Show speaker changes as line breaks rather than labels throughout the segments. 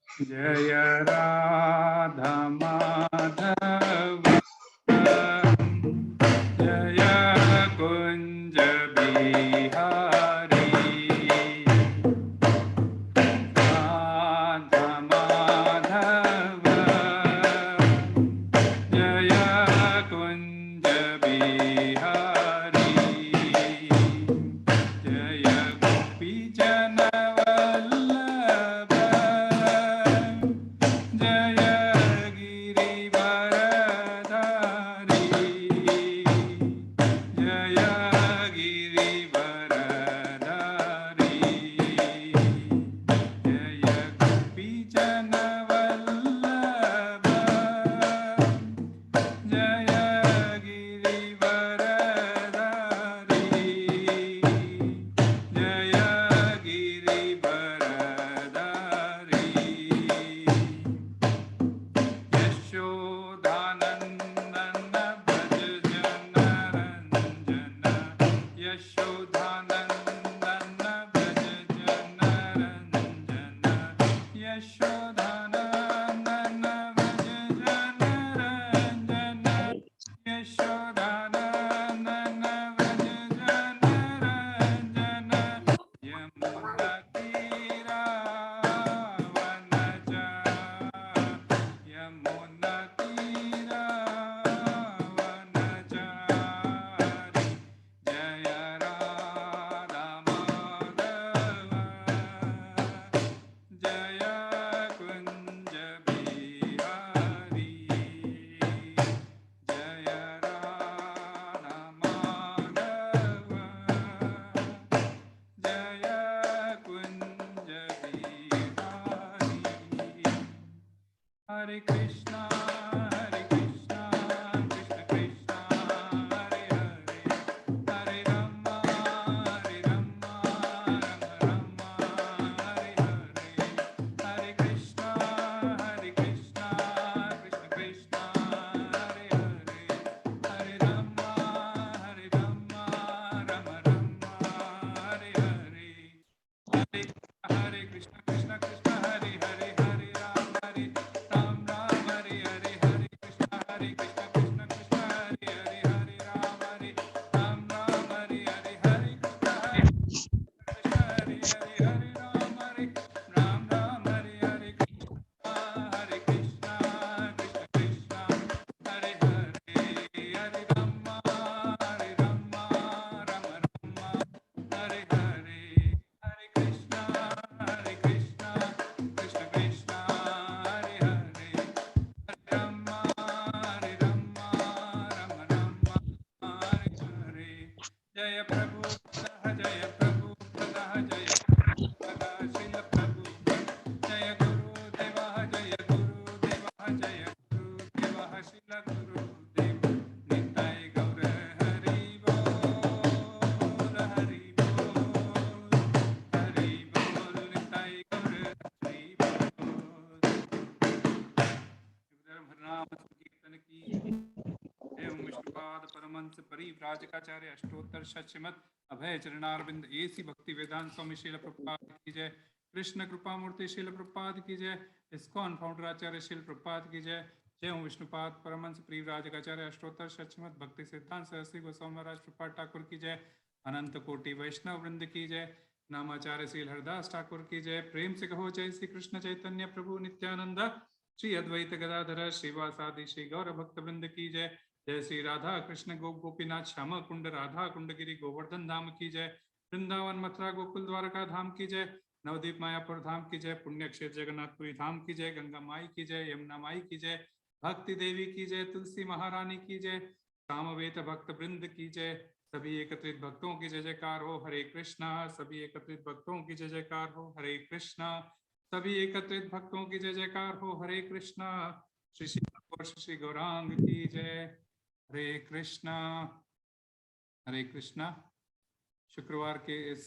जय राधा माधव जय कुंज बिहारी राधा माधव जय कुंज बिहारी जय गोपी जन वल्लभ जय गिरिवरधारी जय गिरिवरधारी जय गोपी जन वल्लभ जय गिरिवरधारी जय गिरिवरधारी यशोदानंदन भज जनरंजन यशोदानंदन भज जनरंजन यशोदानंदन भज जनरंजन यशोदानंदन भज जनरंजन यमुना तीरावनचारि यमुना तीरावनचारि जय राधा माधव जय कुंज बिहारी जय राधा माधव जय कुंज बिहारी हरे कृष्णा कृष्ण कृष्ण हरे हरे हरे राम राम हरे हरे हरे कृष्णा कृष्ण कृष्ण हरे हरे हरे राम राम हरे हरे हरे कृष्ण कृष्ण कृष्ण हरे हरे हरे राम राम हरे हरे हरे कृष्ण कृष्ण कृष्ण हरे हरे हरे राम राम हरे हरे हरे कृष्ण हरे हरे हरे राम राम हरे हरे हरे कृष्ण कृष्ण हरे हरे हरे राम राम हरे हरे हरे कृष्ण कृष्ण कृष्ण हरे हरे हरे राम राम हरे हरे जय प्रभु जय प्रभु जय शिल प्रभु जय गुरुदेवा जय गुरुदेवा जय गुरुदेवा शिल गुरुदेव निताय गौर हरि बोल हरि बोल निताय गौर हरि बोल हरनाम संकीर्तन की एवं विष्णुपाद परमहंस परिव्राजकाचार्य अष्टोत्तर श्रीमद अभय चरणारविंद एसी भक्ति वेदांत स्वामी शील प्रभुपाद की जय कृष्ण कृपा मूर्ति शील प्रभुपाद की जय इस्कॉन फाउंडर आचार्य शील प्रभुपाद की जय जय ओं विष्णुपाद परमहंस परिव्राजकाचार्य अष्टोत्तर श्रीमद भक्ति सिद्धांत सरस्वती गोस्वामी महाराज प्रभुपाद ठाकुर की जय अनंत कोटि वैष्णव वृंद की जय नामाचार्य श्री हरदास ठाकुर की जय प्रेम से कहो जय श्री कृष्ण चैतन्य प्रभु नित्यानंद श्री अद्वैत गदाधर श्रीवासादि श्री गौर भक्त वृंद की जय जय श्री राधा कृष्ण गोपीनाथ श्याम कुंड राधा कुंडगिरी गोवर्धन धाम की जय वृंदावन मथुरा गोकुल द्वारका धाम की जय नवदीप मायापुर धाम की जय पुण्य क्षेत्र जगन्नाथपुरी धाम की जय गंगा माई की जय यमुना माई की जय भक्ति देवी की जय तुलसी महारानी की जय सामवेद भक्त वृंद की जय सभी एकत्रित भक्तों की जय जयकार हो हरे कृष्णा सभी एकत्रित भक्तों की जय जयकार हो हरे कृष्णा सभी एकत्रित भक्तों की जय जयकार हो हरे कृष्णा श्री गौरांग की जय हरे कृष्णा हरे कृष्णा। शुक्रवार के इस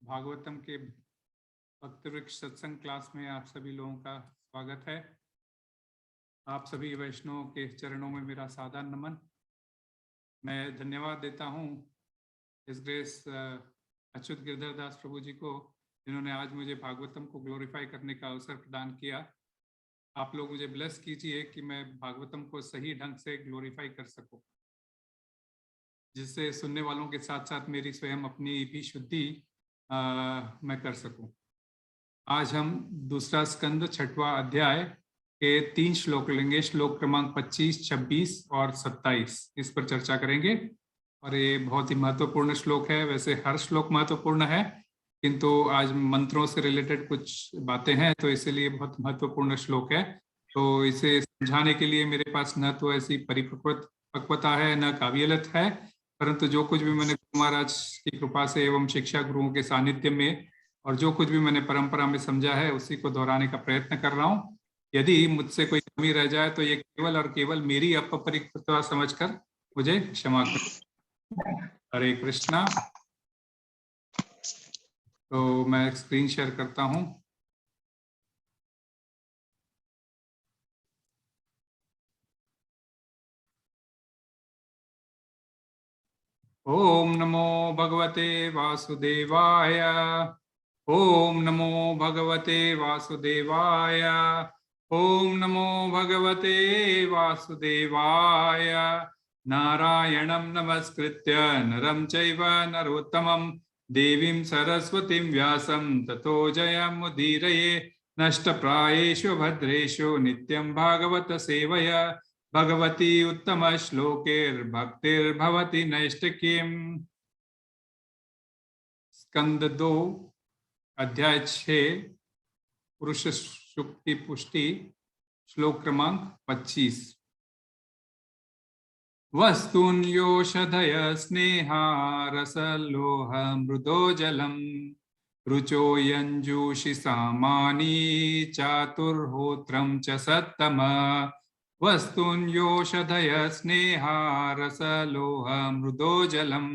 भागवतम के भक्त वृक्ष सत्संग क्लास में आप सभी लोगों का स्वागत है। आप सभी वैष्णवों के चरणों में मेरा सादर नमन। मैं धन्यवाद देता हूँ इस ग्रेस अच्युत गिरधर दास प्रभु जी को, जिन्होंने आज मुझे भागवतम को ग्लोरीफाई करने का अवसर प्रदान किया। आप लोग मुझे ब्लेस कीजिए कि मैं भागवतम को सही ढंग से ग्लोरीफाई कर सकूं, जिससे सुनने वालों के साथ साथ मेरी स्वयं अपनी भी शुद्धि मैं कर सकूं। आज हम दूसरा स्कंद 6वां अध्याय के 3 श्लोक लेंगे, श्लोक क्रमांक 25, 26 और 27, इस पर चर्चा करेंगे। और ये बहुत ही महत्वपूर्ण श्लोक है। वैसे हर श्लोक महत्वपूर्ण है, किंतु आज मंत्रों से रिलेटेड कुछ बातें हैं, तो इसलिए बहुत महत्वपूर्ण श्लोक है। तो इसे समझाने के लिए मेरे पास न तो ऐसी परिपक्वता है, न काबिलियत है, परंतु जो कुछ भी मैंने गुरु महाराज की कृपा से एवं शिक्षा गुरुओं के सानिध्य में और जो कुछ भी मैंने परंपरा में समझा है, उसी को दोहराने का प्रयत्न कर रहा हूँ। यदि मुझसे कोई कमी रह जाए तो ये केवल और केवल मेरी अपरिपक्वता समझकर मुझे क्षमा करें। हरे कृष्णा। तो मैं स्क्रीन शेयर करता हूं। ओम नमो भगवते वासुदेवाय। ओम नमो भगवते वासुदेवाय। ओम नमो भगवते वासुदेवाय। नारायणं नमस्कृत्य नरं चैव नरोत्तमं देवीं सरस्वतीं व्यासं ततो जयमुदीरये। नष्टप्रायेषु भद्रेषु नित्यं भागवत सेवया भगवती उत्तम श्लोकैर्भक्तिर्भवति नैष्टिकीम्। स्कंद 2 अध्याय 6 पुरुष शुक्ति पुष्टि, श्लोक क्रमांक 25। वस्तुन्योषधय स्नेहा रसलोह मृदो जलम रुचो यंजूषि सामानी चातुर्होत्रम च सत्तम। वस्तुन्योषधय स्नेहा रसलोह मृदो जलम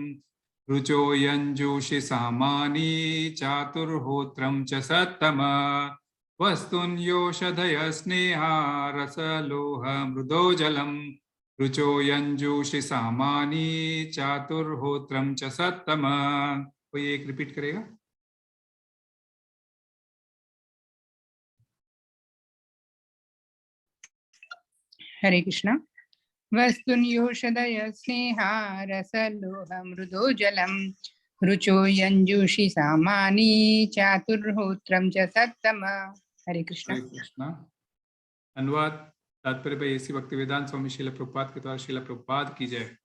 रुचो यंजूषि सामानी चातुर्होत्रम च सत्तम। वस्तुन्योषधय स्नेहा रसलोह मृदो जलम रुचो यंजूषि सामानी चातुर्होत्रम च सत्तम। कोई एक रिपीट करेगा?
हरे कृष्णा। वस्तुन्योषधय स्नेहा रसलोह मृदो जलम रुचो यंजूषि सामानी चातुर्होत्रम च सत्तम। हरे कृष्णा।
हरे कृष्णा। अनुवाद तात्पर्य भाई ऐसी भक्ति वेदांत स्वामी श्रील प्रभुपाद के द्वारा श्रील प्रभुपाद की जय।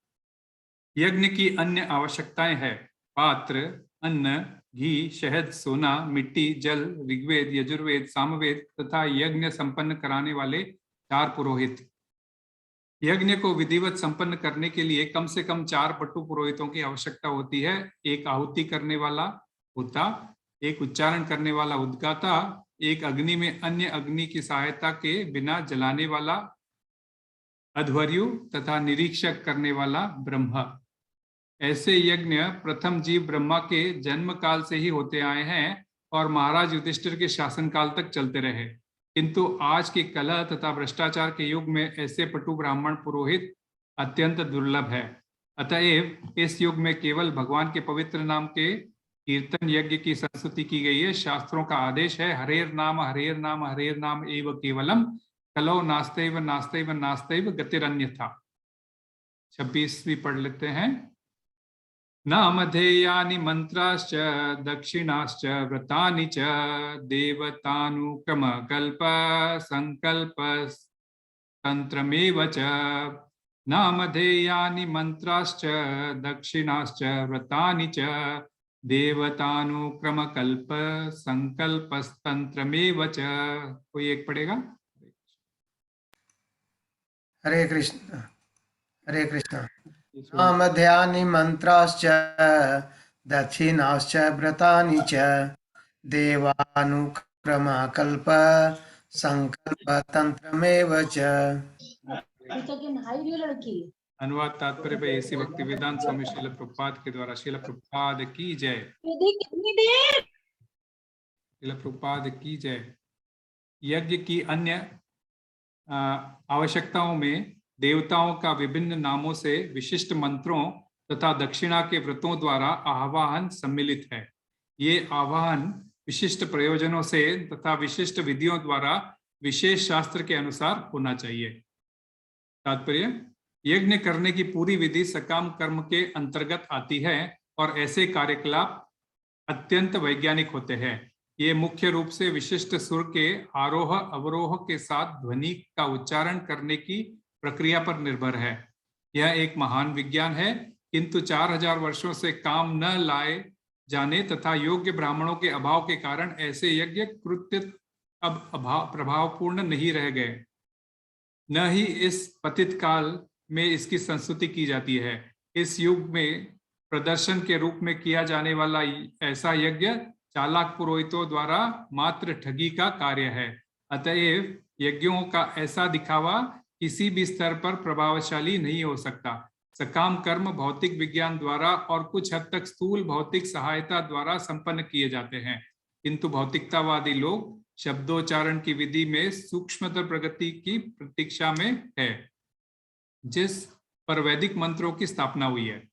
यज्ञ की अन्य आवश्यकताएं हैं: पात्र, अन्न, घी, शहद, सोना, मिट्टी, जल, ऋग्वेद, यजुर्वेद, सामवेद तथा यज्ञ संपन्न कराने वाले 4 पुरोहित। यज्ञ को विधिवत संपन्न करने के लिए कम से कम 4 पट्टु पुरोहितों की आवश्यकता होती है। एक आहुति करने वाला होता, एक उच्चारण करने वाला उद्गाता, एक अग्नि में अन्य अग्नि की सहायता के बिना जलाने वाला अध्वर्यु तथा निरीक्षक करने वाला ब्रह्मा। ऐसे यज्ञ प्रथम जीव ब्रह्मा के जन्म काल से ही होते आए हैं और महाराज युधिष्ठिर के शासनकाल तक चलते रहे, किंतु आज के कलह तथा भ्रष्टाचार के युग में ऐसे पटु ब्राह्मण पुरोहित अत्यंत दुर्लभ है। अतएव इस युग में केवल भगवान के पवित्र नाम के कीर्तन यज्ञ की संस्तुति की गई है। शास्त्रों का आदेश है, हरेर नाम हरेर नाम हरेर नाम एव केवलम कलो नास्तेव नास्तेव नास्तेव गतिरन्यथा। 26वीं पढ़ लेते हैं। नामधेयानि मंत्राश्च दक्षिणाश्च व्रतानि च देवतानुक्रम कल्प संकल्प तंत्रमेव च। नामधेयानि मंत्राश्च दक्षिणाश्च व्रतानि च देवतानुक्रम कल्प संकल्प तंत्रमेव च। कोई एक पढ़ेगा?
हरे कृष्ण। हरे कृष्ण। नामध्यानि मंत्राश्च दक्षिणाश्च व्रतानि च देवानुक्रम कल्प संकल्प तंत्रमेव च।
अनुवाद तात्पर्य पे ऐसी भक्ति वेदांत स्वामी श्रील प्रभुपाद के द्वारा श्रील प्रभुपाद की जय। श्रील प्रभुपाद की जय। यज्ञ की अन्य आवश्यकताओं में देवताओं का विभिन्न नामों से विशिष्ट मंत्रों तथा दक्षिणा के व्रतों द्वारा आवाहन सम्मिलित है। ये आवाहन विशिष्ट प्रयोजनों से तथा विशिष्ट विधियों द्वारा विशेष शास्त्र के अनुसार होना चाहिए। तात्पर्य, यज्ञ करने की पूरी विधि सकाम कर्म के अंतर्गत आती है और ऐसे कार्यकलाप अत्यंत वैज्ञानिक होते हैं। ये मुख्य रूप से विशिष्ट सुर के आरोह अवरोह के साथ ध्वनि का उच्चारण करने की प्रक्रिया पर निर्भर है। यह एक महान विज्ञान है, किंतु 4000 वर्षों से काम न लाए जाने तथा योग्य ब्राह्मणों के अभाव के कारण ऐसे यज्ञ कृत्य अब प्रभावपूर्ण नहीं रह गए। न ही इस पतित काल में इसकी संस्तुति की जाती है। इस युग में प्रदर्शन के रूप में किया जाने वाला ऐसा यज्ञ चालाक पुरोहितों द्वारा मात्र ठगी का कार्य है। अतएव यज्ञों का ऐसा दिखावा किसी भी स्तर पर प्रभावशाली नहीं हो सकता। सकाम कर्म भौतिक विज्ञान द्वारा और कुछ हद तक स्थूल भौतिक सहायता द्वारा संपन्न किए जाते हैं, किंतु भौतिकतावादी लोग शब्दोच्चारण की विधि में सूक्ष्मतर प्रगति की प्रतीक्षा में है, जिस पर वैदिक मंत्रों की स्थापना हुई है।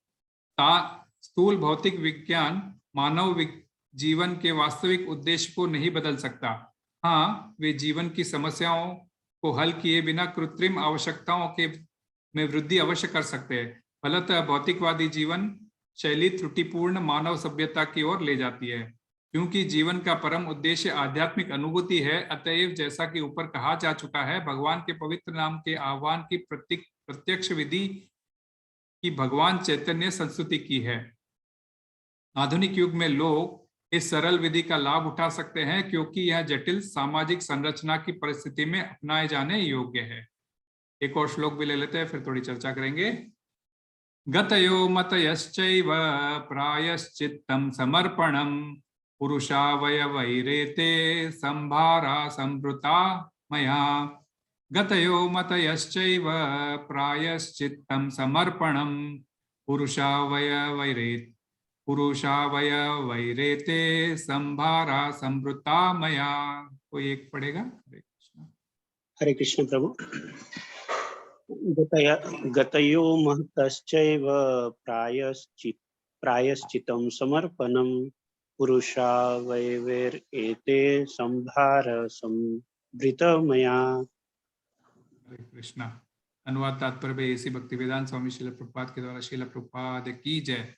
स्थूल भौतिक विज्ञान मानव जीवन के वास्तविक उद्देश्य को नहीं बदल सकता। हाँ, वे जीवन की समस्याओं को हल किए बिना कृत्रिम आवश्यकताओं के में वृद्धि अवश्य कर सकते हैं। फलतः भौतिकवादी जीवन शैली त्रुटिपूर्ण मानव सभ्यता की ओर ले जाती है। क्योंकि जीवन का परम उद्देश्य आध्यात्मिक अनुभूति है, अतएव जैसा कि ऊपर कहा जा चुका है, भगवान के पवित्र नाम के आह्वान की प्रत्यक्ष विधि की भगवान चैतन्य संस्तुति की है। आधुनिक युग में लोग इस सरल विधि का लाभ उठा सकते हैं, क्योंकि यह जटिल सामाजिक संरचना की परिस्थिति में अपनाए जाने योग्य है। एक और श्लोक भी ले लेते हैं, फिर थोड़ी चर्चा करेंगे। गतयो मतयश्चैव प्रायश्चित्तं समर्पणं पुरुषावयवैरेते संभारा संवृता मया। गतयो मतयश्चैव प्रायश्चित्तं समर्पणं पुरुषावयवैरेते संभारा संवृता मया। कोई एक पढ़ेगा?
हरे कृष्ण प्रभु। गतयो महतश्चैव प्रायश्चित्तं समर्पणं पुरुषावयवैरेते संभार संवृता मया।
हरे कृष्णा। अनुवाद तात्पर्य ऐसी भक्ति वेदांत स्वामी श्रील प्रभुपाद के द्वारा श्रील प्रभुपाद की जय।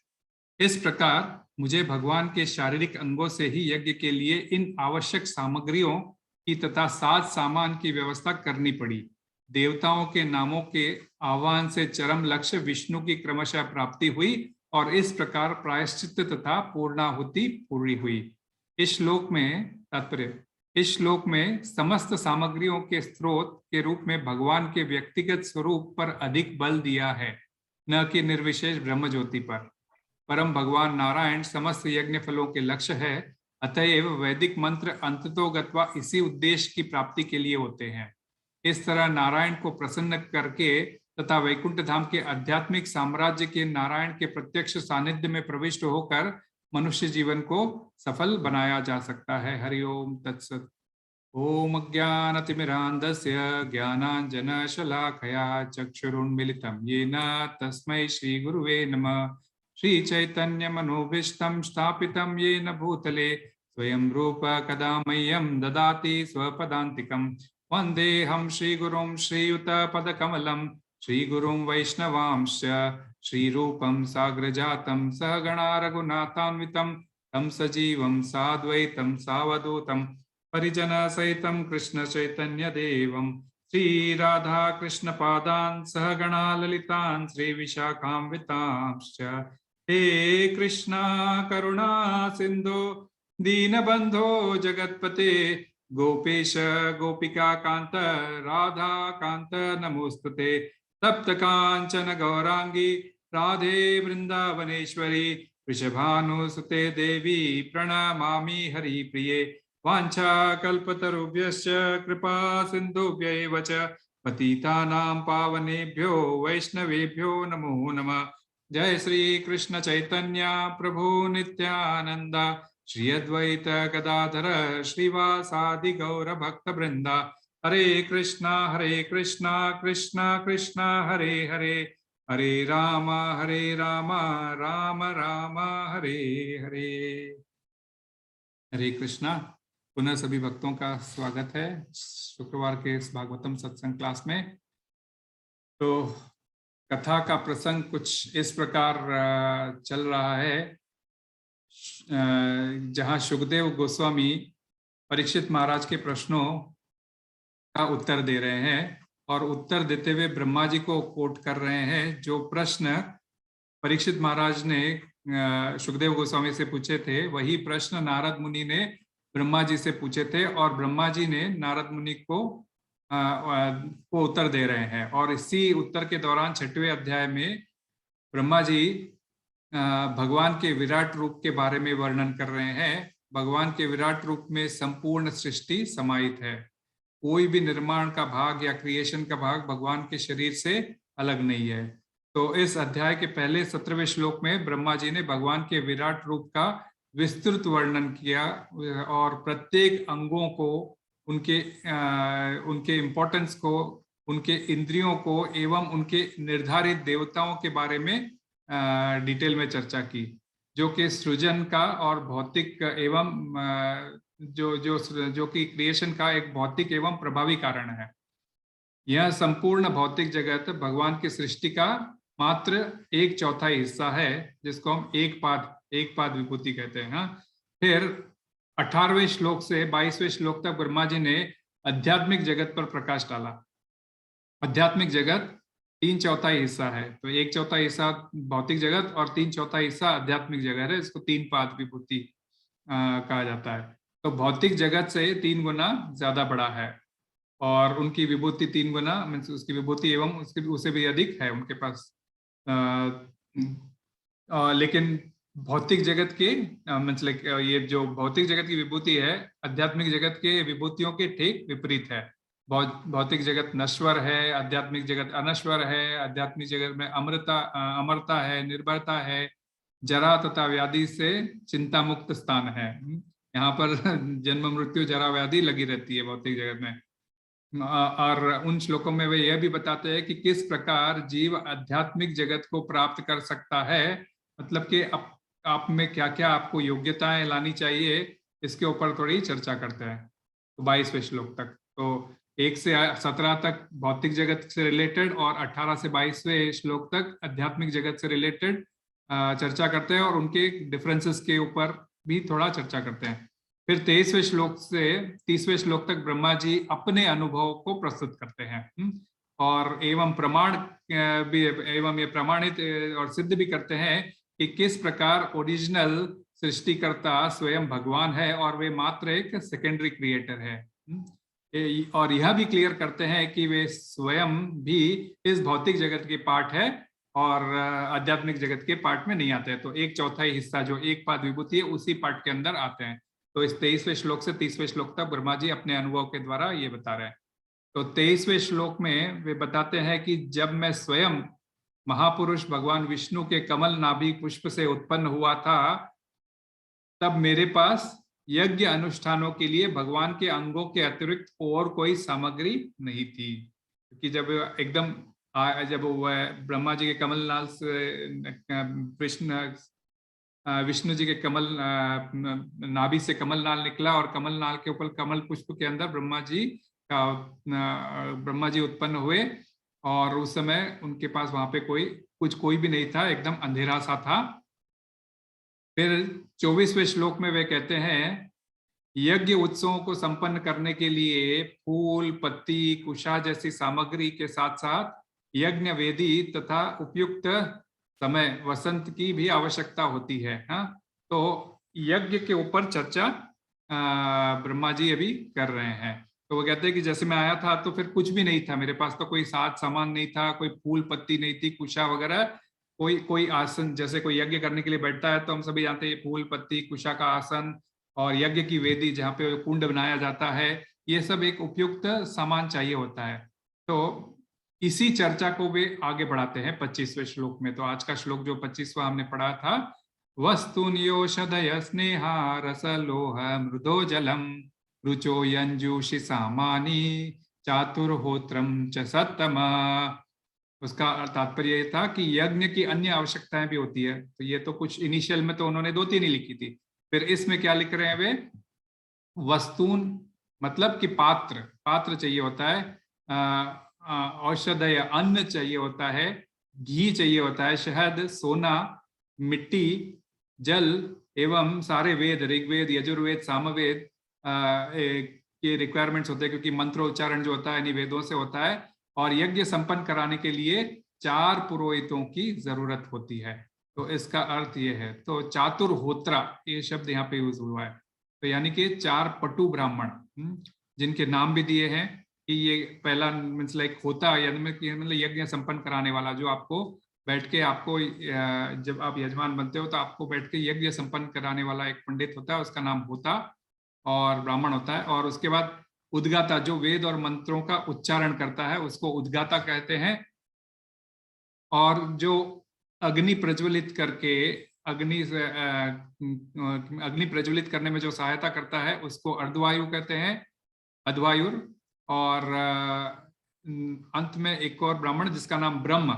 इस प्रकार मुझे भगवान के शारीरिक अंगों से ही यज्ञ के लिए इन आवश्यक सामग्रियों की तथा साज सामान की व्यवस्था करनी पड़ी। देवताओं के नामों के आह्वान से चरम लक्ष्य विष्णु की क्रमशः प्राप्ति हुई और इस प्रकार प्रायश्चित तथा पूर्णाहुति पूरी हुई। इस श्लोक में तात्पर्य, इस श्लोक में समस्त सामग्रियों के स्रोत के रूप में भगवान के व्यक्तिगत स्वरूप पर अधिक बल दिया है, न कि निर्विशेष ब्रह्म ज्योति पर। परम भगवान नारायण समस्त यज्ञ फलों के लक्ष्य है, अतएव वैदिक मंत्र अंततोगत्वा इसी उद्देश्य की प्राप्ति के लिए होते हैं। इस तरह नारायण को प्रसन्न करके तथा वैकुंठ धाम के आध्यात्मिक साम्राज्य के नारायण के प्रत्यक्ष सानिध्य में प्रविष्ट होकर मनुष्य जीवन को सफल बनाया जा सकता है। हरि ओम तत्सत। ओम अज्ञानतिमिरान्धस्य ज्ञानाञ्जनशलाकया चक्षुरुन्मिलितं येन तस्मै श्री गुरुवे नमः। श्री चैतन्य मनोभीष्टं स्थापितं येन भूतले स्वयं रूप कदा मह्यं ददाति स्वपदान्तिकं। वन्देऽहं श्रीगुरुं श्रीयुतपदकमलं श्रीगुरुं वैष्णवांश्च श्रीरूपं साग्रजातं सहगणा रघुनाथान्वितं तं सजीवं साद्वैतं सावधूतं परिजनसहितं कृष्ण चैतन्य देवं श्रीराधा कृष्ण पादान् सहगणा ललितान् श्रीविशाखान्वितांश्च। हे कृष्णा करुणा सिन्धो दीनबन्धो जगत्पते गोपेश गोपिका कांत राधा कांत नमोस्तुते। तप्त कांचन गौरांगी राधे वृंदावनेश्वरी वृषभानुसुते देवी प्रणमामि हरिप्रिये। वाञ्छा कल्पतरुभ्यश्च कृपा सिन्धुभ्यैव च पतितानां पावनेभ्यो वैष्णवेभ्यो नमो नमः। जय श्री कृष्ण चैतन्य प्रभु नित्यानंद श्री अद्वैत गदाधर श्रीवासादि गौर भक्त वृंदा। हरे कृष्णा कृष्णा कृष्णा हरे हरे हरे राम राम राम हरे हरे। हरे कृष्णा। पुनः सभी भक्तों का स्वागत है शुक्रवार के इस भागवतम सत्संग क्लास में। तो कथा का प्रसंग कुछ इस प्रकार चल रहा है, जहां सुखदेव गोस्वामी परीक्षित महाराज के प्रश्नों का उत्तर दे रहे हैं और उत्तर देते हुए ब्रह्मा जी को कोट कर रहे हैं। जो प्रश्न परीक्षित महाराज ने सुखदेव गोस्वामी से पूछे थे, वही प्रश्न नारद मुनि ने ब्रह्मा जी से पूछे थे और ब्रह्मा जी ने नारद मुनि को उत्तर दे रहे हैं। और इसी उत्तर के दौरान 6वें अध्याय में ब्रह्मा जी भगवान के विराट रूप के बारे में वर्णन कर रहे हैं। भगवान के विराट रूप में संपूर्ण सृष्टि समाहित है। कोई भी निर्माण का भाग या क्रिएशन का भाग भगवान के शरीर से अलग नहीं है। तो इस अध्याय के पहले 17वें श्लोक में ब्रह्मा जी ने भगवान के विराट रूप का विस्तृत वर्णन किया और प्रत्येक अंगों को, उनके इम्पोर्टेंस को, उनके इंद्रियों को एवं उनके निर्धारित देवताओं के बारे में डिटेल में चर्चा की, जो कि सृजन का और भौतिक एवं जो कि क्रिएशन का एक भौतिक एवं प्रभावी कारण है। यह संपूर्ण भौतिक जगत भगवान की सृष्टि का मात्र 1/4 हिस्सा है, जिसको हम एक पाद विभूति कहते हैं। फिर 18वें श्लोक से 22वें श्लोक तक ब्रह्मा जी ने आध्यात्मिक जगत पर प्रकाश डाला। आध्यात्मिक जगत 3/4 हिस्सा है, तो 1/4 हिस्सा भौतिक जगत और 3/4 हिस्सा आध्यात्मिक जगत है। इसको 3 पाद विभूति कहा जाता है। तो भौतिक जगत से 3 गुना ज्यादा बड़ा है और उनकी विभूति 3 गुना, मीन्स उसकी विभूति एवं उससे भी अधिक है उनके पास। लेकिन भौतिक जगत के मतलब ये जो भौतिक जगत की विभूति है आध्यात्मिक जगत के विभूतियों के ठीक विपरीत है। भौतिक जगत नश्वर है, आध्यात्मिक जगत अनश्वर है। आध्यात्मिक जगत में अमरता है, निर्भरता है, जरा तथा व्याधि से चिंता मुक्त स्थान है। यहाँ पर जन्म मृत्यु जरा व्याधि लगी रहती है भौतिक जगत में। और उन श्लोकों में वे यह भी बताते हैं कि किस प्रकार जीव आध्यात्मिक जगत को प्राप्त कर सकता है, मतलब कि आप में क्या क्या आपको योग्यताएं लानी चाहिए, इसके ऊपर थोड़ी चर्चा करते हैं। तो 22वें श्लोक तक, तो 1 से 17 तक भौतिक जगत से रिलेटेड और 18 से 22वें श्लोक तक आध्यात्मिक जगत से रिलेटेड चर्चा करते हैं और उनके डिफरेंसेस के ऊपर भी थोड़ा चर्चा करते हैं। फिर 23वें श्लोक से 30वें श्लोक तक ब्रह्मा जी अपने अनुभव को प्रस्तुत करते हैं और एवं प्रमाण भी एवं ये प्रमाणित और सिद्ध भी करते हैं कि किस प्रकार ओरिजिनल सृष्टिकर्ता स्वयं भगवान है और वे मात्र एक सेकेंडरी क्रिएटर है। और यह भी क्लियर करते हैं कि वे स्वयं भी इस भौतिक जगत के पार्ट है और आध्यात्मिक जगत के पार्ट में नहीं आते हैं। तो 1/4 हिस्सा जो एक पाद विभूति है उसी पार्ट के अंदर आते हैं। तो इस 23वें श्लोक से 30वें श्लोक तक ब्रह्मा जी अपने अनुभव के द्वारा ये बता रहे हैं। तो 23वें श्लोक में वे बताते हैं कि जब मैं स्वयं महापुरुष भगवान विष्णु के कमल नाभि पुष्प से उत्पन्न हुआ था, तब मेरे पास यज्ञ अनुष्ठानों के लिए भगवान के अंगों के अतिरिक्त और कोई सामग्री नहीं थी। क्योंकि जब ब्रह्मा जी के कमल नाल से विष्णु जी के कमल नाभि से कमल नाल निकला और कमल नाल के ऊपर कमल पुष्प के अंदर ब्रह्मा जी उत्पन्न हुए और उस समय उनके पास वहां पे कोई भी नहीं था, एकदम अंधेरा सा था। फिर 24वें श्लोक में वे कहते हैं, यज्ञ उत्सवों को संपन्न करने के लिए फूल, पत्ती, कुशा जैसी सामग्री के साथ साथ यज्ञ वेदी तथा उपयुक्त समय वसंत की भी आवश्यकता होती है। तो यज्ञ के ऊपर चर्चा ब्रह्मा जी अभी कर रहे हैं। तो वो कहते हैं कि जैसे मैं आया था तो फिर कुछ भी नहीं था, मेरे पास तो कोई साथ सामान नहीं था, कोई फूल पत्ती नहीं थी, कुशा वगैरह, कोई आसन, जैसे कोई यज्ञ करने के लिए बैठता है तो हम सभी जानते हैं फूल पत्ती कुशा का आसन और यज्ञ की वेदी जहाँ पे कुंड बनाया जाता है, ये सब एक उपयुक्त सामान चाहिए होता है। तो इसी चर्चा को वे आगे बढ़ाते हैं 25वें श्लोक में। तो आज का श्लोक जो 25वां हमने पढ़ा था, वस्तुन्योषधय स्नेहा रसलोह मृदो जलम रुचो यंजूषि सामानी चातुर्होत्रम च सत्तम। उसका तात्पर्य ये था कि यज्ञ की अन्य आवश्यकताएं भी होती है। तो ये तो कुछ इनिशियल में तो उन्होंने 2-3 ही लिखी थी, फिर इसमें क्या लिख रहे हैं वे, वस्तून मतलब कि पात्र चाहिए होता है, औषधय अन्न चाहिए होता है, घी चाहिए होता है, शहद, सोना, मिट्टी, जल एवं सारे वेद, ऋग्वेद, यजुर्वेद, सामवेद के रिक्वायरमेंट्स होते हैं, क्योंकि मंत्रोच्चारण जो होता है इन्हीं वेदों से होता है। और यज्ञ संपन्न कराने के लिए 4 पुरोहितों की जरूरत होती है। तो इसका अर्थ ये है, तो चातुर्होत्रा ये शब्द यहाँ पे यूज हुआ है। तो यानी कि 4 पटु ब्राह्मण, जिनके नाम भी दिए हैं कि ये पहला मीन्स लाइक होता, यानी मतलब यज्ञ संपन्न कराने वाला, जो आपको बैठ के आपको जब आप यजमान बनते हो तो आपको बैठ के यज्ञ संपन्न कराने वाला एक पंडित होता है, उसका नाम होता और ब्राह्मण होता है। और उसके बाद उद्गाता, जो वेद और मंत्रों का उच्चारण करता है, उसको उद्गाता कहते हैं। और जो अग्नि प्रज्वलित करके अग्नि प्रज्वलित करने में जो सहायता करता है, उसको अर्धवायु कहते हैं, अध्वायुर। और अंत में एक और ब्राह्मण जिसका नाम ब्रह्म,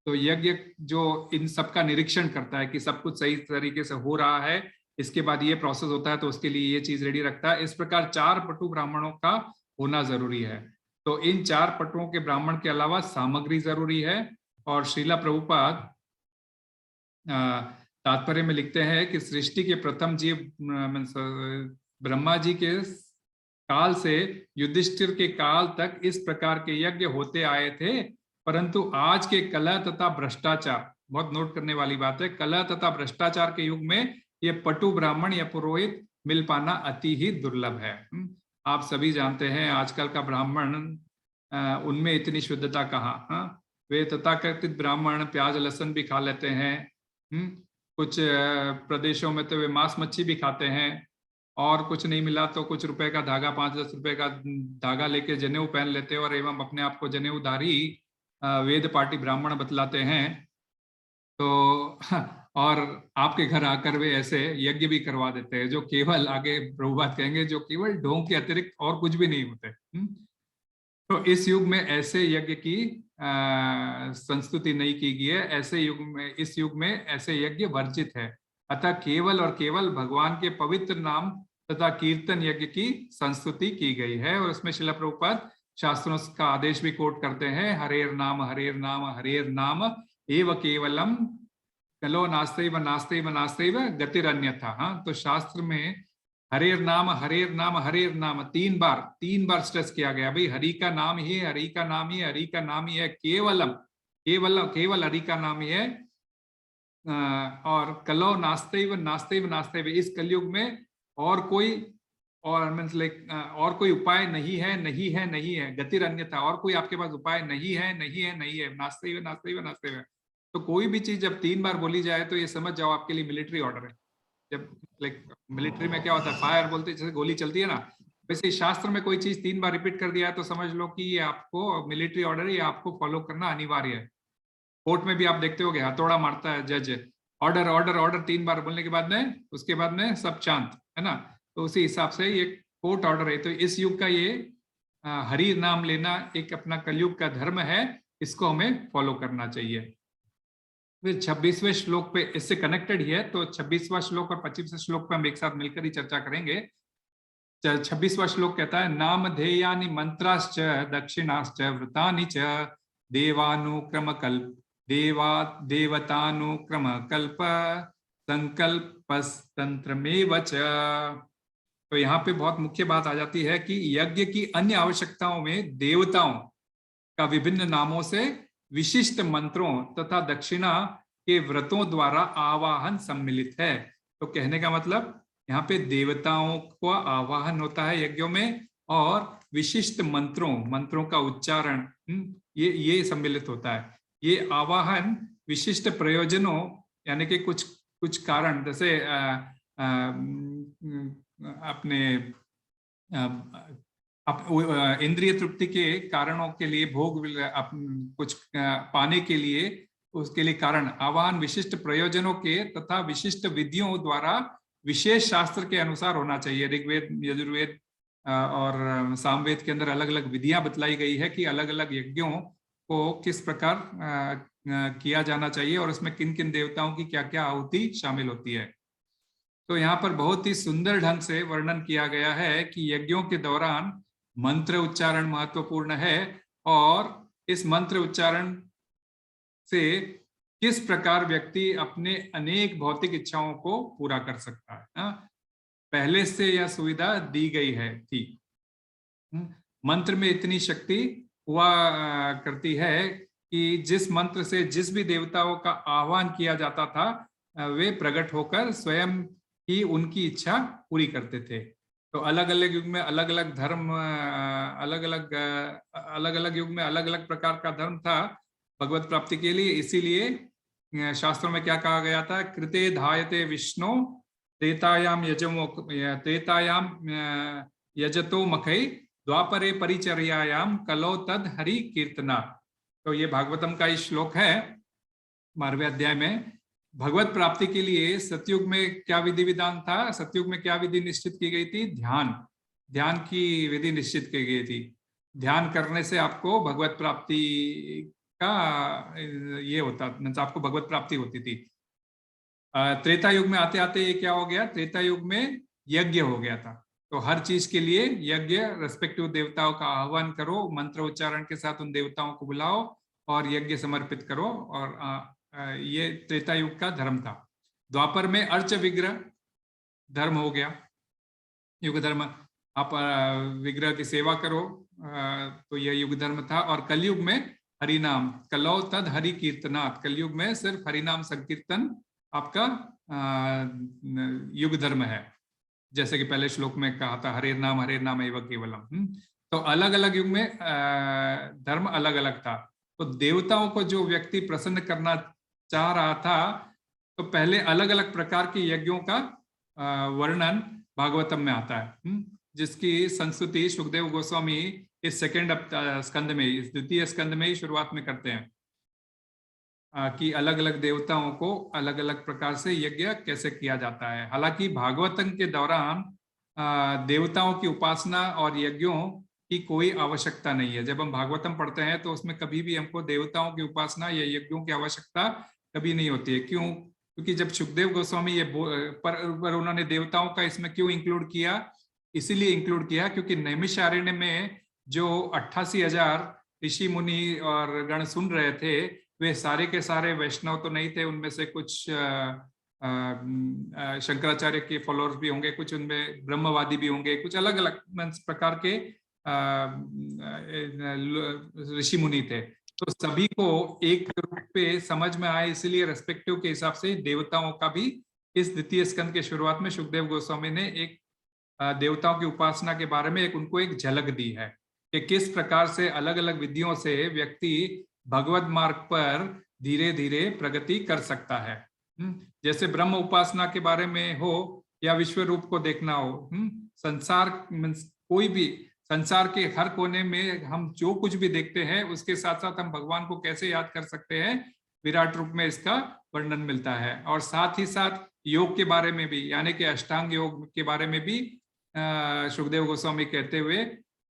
तो यज्ञ जो इन सब का निरीक्षण करता है कि सब कुछ सही तरीके से हो रहा है, इसके बाद ये प्रोसेस होता है, तो उसके लिए ये चीज रेडी रखता है। इस प्रकार 4 पटु ब्राह्मणों का होना जरूरी है। तो इन 4 पटुओं के ब्राह्मण के अलावा सामग्री जरूरी है। और श्रीला प्रभुपाद तात्पर्य में लिखते हैं कि सृष्टि के प्रथम जीव ब्रह्मा जी के काल से युधिष्ठिर के काल तक इस प्रकार के यज्ञ होते आए थे, परंतु आज के कलह तथा भ्रष्टाचार, बहुत नोट करने वाली बात है, कलह तथा भ्रष्टाचार के युग में ये पटु ब्राह्मण या पुरोहित मिल पाना अति ही दुर्लभ है। आप सभी जानते हैं आजकल का ब्राह्मण, उनमें इतनी शुद्धता कहाँ। वे तथाकथित ब्राह्मण प्याज लहसुन भी खा लेते हैं, कुछ प्रदेशों में तो वे मांस मच्छी भी खाते हैं, और कुछ नहीं मिला तो कुछ रुपए का धागा, 5-10 रुपए का धागा लेके जनेऊ पहन लेते हैं और एवं अपने आप को जनेऊधारी वेद पाठी ब्राह्मण बतलाते हैं। तो और आपके घर आकर वे ऐसे यज्ञ भी करवा देते हैं, जो केवल, आगे प्रभुपाद कहेंगे, जो केवल ढोंग के अतिरिक्त और कुछ भी नहीं होते। तो इस युग में ऐसे यज्ञ की संस्तुति नहीं की गई है। ऐसे युग में, इस युग में ऐसे यज्ञ वर्जित है। अतः केवल और केवल भगवान के पवित्र नाम तथा कीर्तन यज्ञ की संस्तुति की गई है। और उसमें श्रील प्रभुपाद शास्त्रों का आदेश भी कोट करते हैं, हरेर नाम हरेर नाम हरेर नाम एव केवलम कलो नास्तेव नास्तेव नास्तेव गतिरन्यथा। हाँ, तो शास्त्र में हरेर नाम हरेर नाम हरेर नाम 3 बार स्ट्रेस किया गया। भाई हरि का नाम ही है, हरि का नाम ही है, हरि का नाम ही है, केवलम केवल हरि का नाम ही है। और कलो नास्तेव नास्तेव नास्तेव, इस कलयुग में और कोई और कोई उपाय नहीं है, नहीं है, नहीं है, गतिर अन्यथा, और कोई आपके पास उपाय नहीं है, नहीं है, नहीं है, नास्तेव नास्तेव नास्तेव। तो कोई भी चीज जब 3 बार बोली जाए तो ये समझ जाओ आपके लिए मिलिट्री ऑर्डर है। जब मिलिट्री में क्या होता है, फायर बोलते हैं, जैसे गोली चलती है ना, वैसे शास्त्र में कोई चीज 3 बार रिपीट कर दिया है तो समझ लो कि ये आपको मिलिट्री ऑर्डर है, ये आपको फॉलो करना अनिवार्य है। कोर्ट में भी आप देखते होगे, हथौड़ा मारता है जज, ऑर्डर ऑर्डर ऑर्डर 3 बार बोलने के बाद में, उसके बाद में सब शांत, है ना। तो उसी हिसाब से ये कोर्ट ऑर्डर है। तो इस युग का ये हरि नाम लेना एक अपना कलयुग का धर्म है, इसको हमें फॉलो करना चाहिए। फिर 26वें श्लोक पे इससे कनेक्टेड ही है, तो 26वां श्लोक और 25वें श्लोक पे हम एक साथ मिलकर ही चर्चा करेंगे। 26वां श्लोक कहता है, नामधेयानि मंत्राश्च दक्षिणाश्च व्रतानि च देवानुक्रम कल्प देवतानुक्रम कल्प संकल्पस्तंत्रमेव च। तो यहाँ पे बहुत मुख्य बात आ जाती है कि यज्ञ की अन्य आवश्यकताओं में देवताओं का विभिन्न नामों से विशिष्ट मंत्रों तथा दक्षिणा के व्रतों द्वारा आवाहन सम्मिलित है। तो कहने का मतलब यहाँ पे देवताओं का आवाहन होता है यज्ञों में, और विशिष्ट मंत्रों का उच्चारण ये सम्मिलित होता है। ये आवाहन विशिष्ट प्रयोजनों, यानी कि कुछ कारण, जैसे अपने इंद्रिय तृप्ति के कारणों के लिए, भोग कुछ पाने के लिए, उसके लिए कारण आवाहन विशिष्ट प्रयोजनों के तथा विशिष्ट विधियों द्वारा विशेष शास्त्र के अनुसार होना चाहिए। ऋग्वेद, यजुर्वेद और सामवेद के अंदर अलग अलग विधियां बतलाई गई है कि अलग अलग यज्ञों को किस प्रकार किया जाना चाहिए और उसमें किन किन देवताओं की क्या क्या आहुति शामिल होती है। तो यहाँ पर बहुत ही सुंदर ढंग से वर्णन किया गया है कि यज्ञों के दौरान मंत्र उच्चारण महत्वपूर्ण है और इस मंत्र उच्चारण से किस प्रकार व्यक्ति अपने अनेक भौतिक इच्छाओं को पूरा कर सकता है। पहले से यह सुविधा दी गई है थी। मंत्र में इतनी शक्ति हुआ करती है कि जिस मंत्र से जिस भी देवताओं का आह्वान किया जाता था वे प्रकट होकर स्वयं ही उनकी इच्छा पूरी करते थे। तो अलग अलग युग में अलग अलग धर्म, अलग अलग युग में अलग अलग प्रकार का धर्म था भगवत प्राप्ति के लिए। इसीलिए शास्त्रों में क्या कहा गया था, कृते धायते विष्णु त्रेतायाम यजतो मखै द्वापरे परिचर्यायाम कलो तद हरि कीर्तना। तो ये भागवतम का ही श्लोक है 12वें अध्याय में। भगवत प्राप्ति के लिए सतयुग में क्या विधि विधान था, सतयुग में क्या विधि निश्चित की गई थी, ध्यान की विधि निश्चित की गई थी। ध्यान करने से आपको भगवत प्राप्ति का ये होता, मतलब आपको भगवत प्राप्ति होती थी। त्रेता युग में आते आते ये क्या हो गया, त्रेता युग में यज्ञ हो गया था। तो हर चीज के लिए यज्ञ, रेस्पेक्टिव देवताओं का आह्वान करो, मंत्र उच्चारण के साथ उन देवताओं को बुलाओ और यज्ञ समर्पित करो। और ये त्रेता युग का धर्म था। द्वापर में अर्च विग्रह धर्म हो गया, युग धर्म। आप विग्रह की सेवा करो, तो यह युग धर्म था। और कलयुग में हरिनाम, कलौ तद हरि कीर्तनात्, कलयुग में सिर्फ हरिनाम संकीर्तन आपका युग धर्म है। जैसे कि पहले श्लोक में कहा था, हरे नाम एव केवलम। तो अलग अलग युग में धर्म अलग अलग था। तो देवताओं को जो व्यक्ति प्रसन्न करना चाह रहा था, तो पहले अलग अलग प्रकार के यज्ञों का वर्णन भागवतम में आता है, जिसकी संस्तुति सुखदेव गोस्वामी इस सेकेंड स्कंद में, इस द्वितीय स्कंद में ही शुरुआत में करते हैं कि अलग अलग देवताओं को अलग अलग प्रकार से यज्ञ कैसे किया जाता है। हालांकि भागवतम के दौरान देवताओं की उपासना और यज्ञों की कोई आवश्यकता नहीं है। जब हम भागवतम पढ़ते हैं तो उसमें कभी भी हमको देवताओं की उपासना या यज्ञों की आवश्यकता कभी नहीं होती है। क्यों? क्योंकि जब सुखदेव गोस्वामी ये पर उन्होंने देवताओं का इसमें क्यों इंक्लूड किया, इसीलिए इंक्लूड किया क्योंकि नैमिषारण्य में जो 88,000 ऋषि मुनि और गण सुन रहे थे, वे सारे के सारे वैष्णव तो नहीं थे। उनमें से कुछ शंकराचार्य के फॉलोअर्स भी होंगे, कुछ उनमें ब्रह्मवादी भी होंगे, कुछ अलग अलग प्रकार के ऋषि मुनि थे। तो सभी को एक रूप पे समझ में आए, इसलिए रेस्पेक्टिव के हिसाब से देवताओं का भी इस द्वितीय स्कंद के शुरुआत में सुखदेव गोस्वामी ने एक देवताओं की उपासना के बारे में उनको एक झलक दी है कि किस प्रकार से अलग अलग विधियों से व्यक्ति भगवत मार्ग पर धीरे धीरे प्रगति कर सकता है। जैसे ब्रह्म उपासना के बारे में हो या विश्व रूप को देखना हो, संसार, कोई भी संसार के हर कोने में हम जो कुछ भी देखते हैं उसके साथ साथ हम भगवान को कैसे याद कर सकते हैं, विराट रूप में इसका वर्णन मिलता है। और साथ ही साथ योग के बारे में भी, यानी कि अष्टांग योग के बारे में भी सुखदेव गोस्वामी कहते हुए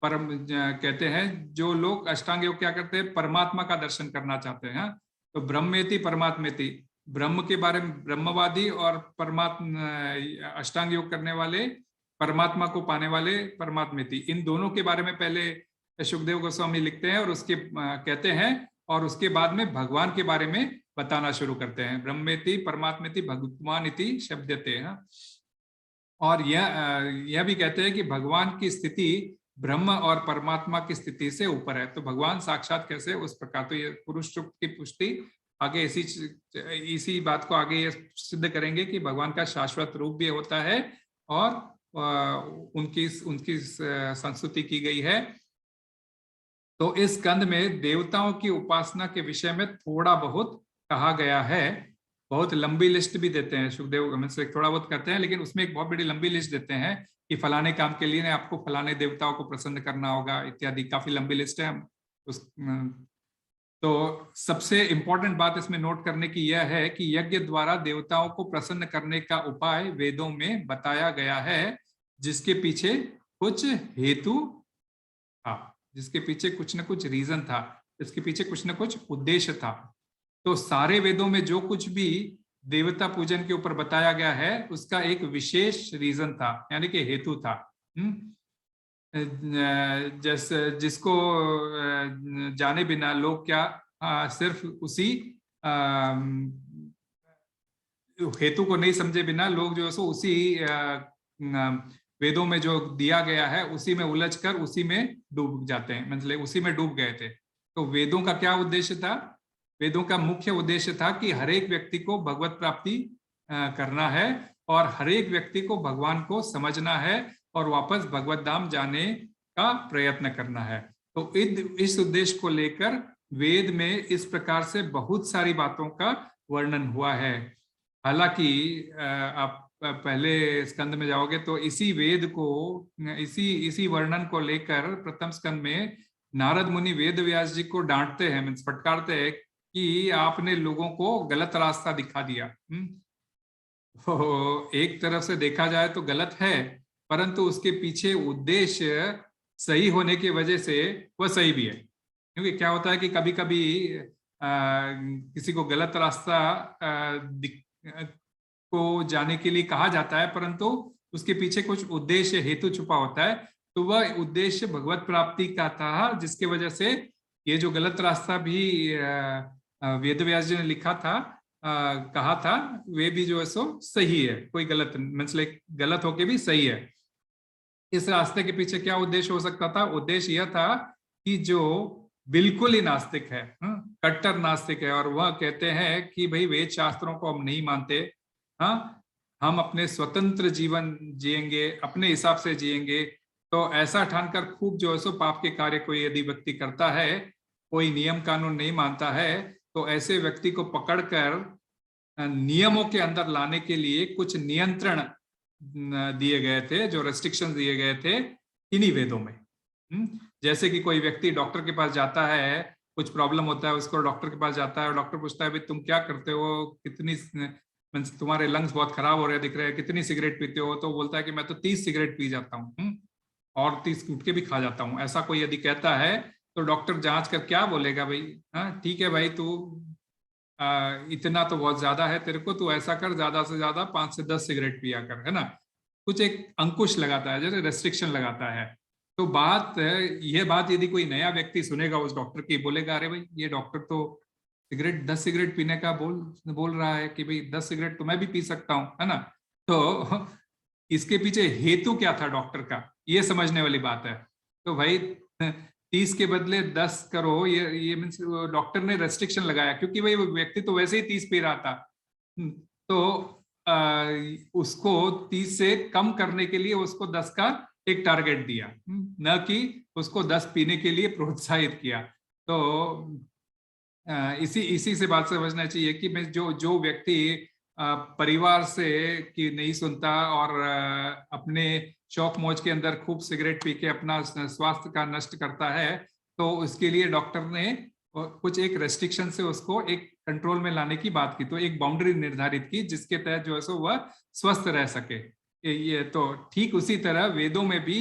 कहते हैं, जो लोग अष्टांग योग क्या करते हैं, परमात्मा का दर्शन करना चाहते हैं, तो ब्रह्मेति परमात्मेति, ब्रह्म के बारे में ब्रह्मवादी और परमात्मा अष्टांग योग करने वाले, परमात्मा को पाने वाले परमात्मेति, इन दोनों के बारे में पहले सुखदेव गोस्वामी लिखते हैं और उसके कहते हैं, और उसके बाद में भगवान के बारे में बताना शुरू करते हैं। ब्रह्मेति परमात्मेति भगवान इति शब्दते हैं। और यह भी कहते हैं कि भगवान की स्थिति ब्रह्म और परमात्मा की स्थिति से ऊपर है। तो भगवान साक्षात कैसे, उस प्रकार। तो ये पुरुष सूक्त की पुष्टि आगे इसी बात को आगे ये सिद्ध करेंगे कि भगवान का शाश्वत रूप भी होता है और उनकी संस्तुति की गई है। तो इस स्कंद में देवताओं की उपासना के विषय में थोड़ा बहुत कहा गया है। बहुत लंबी लिस्ट भी देते हैं सुखदेव, हम से थोड़ा बहुत करते हैं, लेकिन उसमें एक बहुत बड़ी लंबी लिस्ट देते हैं कि फलाने काम के लिए आपको फलाने देवताओं को प्रसन्न करना होगा इत्यादि। काफी लंबी लिस्ट है। तो सबसे इंपॉर्टेंट बात इसमें नोट करने की यह है कि यज्ञ द्वारा देवताओं को प्रसन्न करने का उपाय वेदों में बताया गया है, जिसके पीछे कुछ हेतु था, जिसके पीछे कुछ न कुछ रीजन था। इसके पीछे कुछ ना कुछ उद्देश्य था। तो सारे वेदों में जो कुछ भी देवता पूजन के ऊपर बताया गया है उसका एक विशेष रीजन था, यानी कि हेतु था। जिसको जाने बिना लोग क्या सिर्फ उसी हेतु को नहीं समझे बिना लोग जो है सो उसी वेदों में जो दिया गया है उसी में उलझकर उसी में डूब जाते हैं, मतलब उसी में डूब गए थे। तो वेदों का क्या उद्देश्य था? वेदों का मुख्य उद्देश्य था कि हर एक व्यक्ति को भगवत प्राप्ति करना है और हर एक व्यक्ति को भगवान को समझना है और वापस भगवत धाम जाने का प्रयत्न करना है। तो इस उद्देश्य को लेकर वेद में इस प्रकार से बहुत सारी बातों का वर्णन हुआ है। हालांकि आप पहले स्कंद में जाओगे तो इसी वेद को इसी वर्णन को लेकर प्रथम स्कंद में नारद मुनि वेद व्यास जी को डांटते हैं, मीन्स फटकारते हैं कि आपने लोगों को गलत रास्ता दिखा दिया। तो एक तरफ से देखा जाए तो गलत है, परंतु उसके पीछे उद्देश्य सही होने की वजह से वह सही भी है। क्योंकि क्या होता है कि कभी कभी किसी को गलत रास्ता को जाने के लिए कहा जाता है, परंतु उसके पीछे कुछ उद्देश्य हेतु छुपा होता है। तो वह उद्देश्य भगवत प्राप्ति का था, जिसके वजह से ये जो गलत रास्ता भी वेद व्यास जी ने लिखा था, कहा था, वे भी जो है सो सही है, कोई गलत मतलब गलत होके भी सही है। इस रास्ते के पीछे क्या उद्देश्य हो सकता था? उद्देश्य यह था कि जो बिल्कुल ही नास्तिक है, कट्टर नास्तिक है, और वह कहते हैं कि भाई वेद शास्त्रों को हम नहीं मानते, हम अपने स्वतंत्र जीवन जिएंगे, अपने हिसाब से जिएंगे। तो ऐसा ठानकर खूब जो है सो पाप के कार्य कोई यदि व्यक्ति करता है, कोई नियम कानून नहीं मानता है, तो ऐसे व्यक्ति को पकड़कर नियमों के अंदर लाने के लिए कुछ नियंत्रण दिए गए थे, जो रेस्ट्रिक्शंस दिए गए थे इन्हीं वेदों में। जैसे कि कोई व्यक्ति डॉक्टर के पास जाता है, कुछ प्रॉब्लम होता है, उसको डॉक्टर के पास जाता है और डॉक्टर पूछता है भाई तुम क्या करते हो, कितनी तुम्हारे लंग्स बहुत खराब हो रहे दिख रहे हैं, कितनी सिगरेट पीते हो? तो बोलता है कि मैं तो 30 सिगरेट पी जाता हूँ और 30 गुटखे भी खा जाता हूँ। ऐसा कोई यदि कहता है तो डॉक्टर जांच कर क्या बोलेगा, भाई ठीक है भाई, तू इतना तो बहुत ज्यादा है तेरे को, तू ऐसा कर, ज्यादा से ज्यादा 5 से 10 सिगरेट पिया कर, है ना। कुछ एक अंकुश लगाता है, जैसे रेस्ट्रिक्शन लगाता है। तो यह बात यदि कोई नया व्यक्ति सुनेगा उस डॉक्टर की, बोलेगा अरे भाई ये डॉक्टर तो 10 सिगरेट पीने का बोल रहा है कि भाई 10 सिगरेट तो मैं भी पी सकता हूँ, है ना। तो इसके पीछे हेतु क्या था डॉक्टर का, ये समझने वाली बात है। तो भाई 30 के बदले 10 करो, ये मीन्स डॉक्टर ने रेस्ट्रिक्शन लगाया, क्योंकि भाई वो व्यक्ति तो वैसे ही 30 पी रहा था। तो उसको 30 से कम करने के लिए उसको 10 का एक टारगेट दिया, न कि उसको 10 पीने के लिए प्रोत्साहित किया। तो इसी से बात समझना चाहिए कि मैं जो व्यक्ति परिवार से कि नहीं सुनता और अपने शौक मौज के अंदर खूब सिगरेट पी के अपना स्वास्थ्य का नष्ट करता है, तो उसके लिए डॉक्टर ने कुछ एक रेस्ट्रिक्शन से उसको एक कंट्रोल में लाने की बात की। तो एक बाउंड्री निर्धारित की जिसके तहत जो है सो वह स्वस्थ रह सके। ये तो ठीक उसी तरह वेदों में भी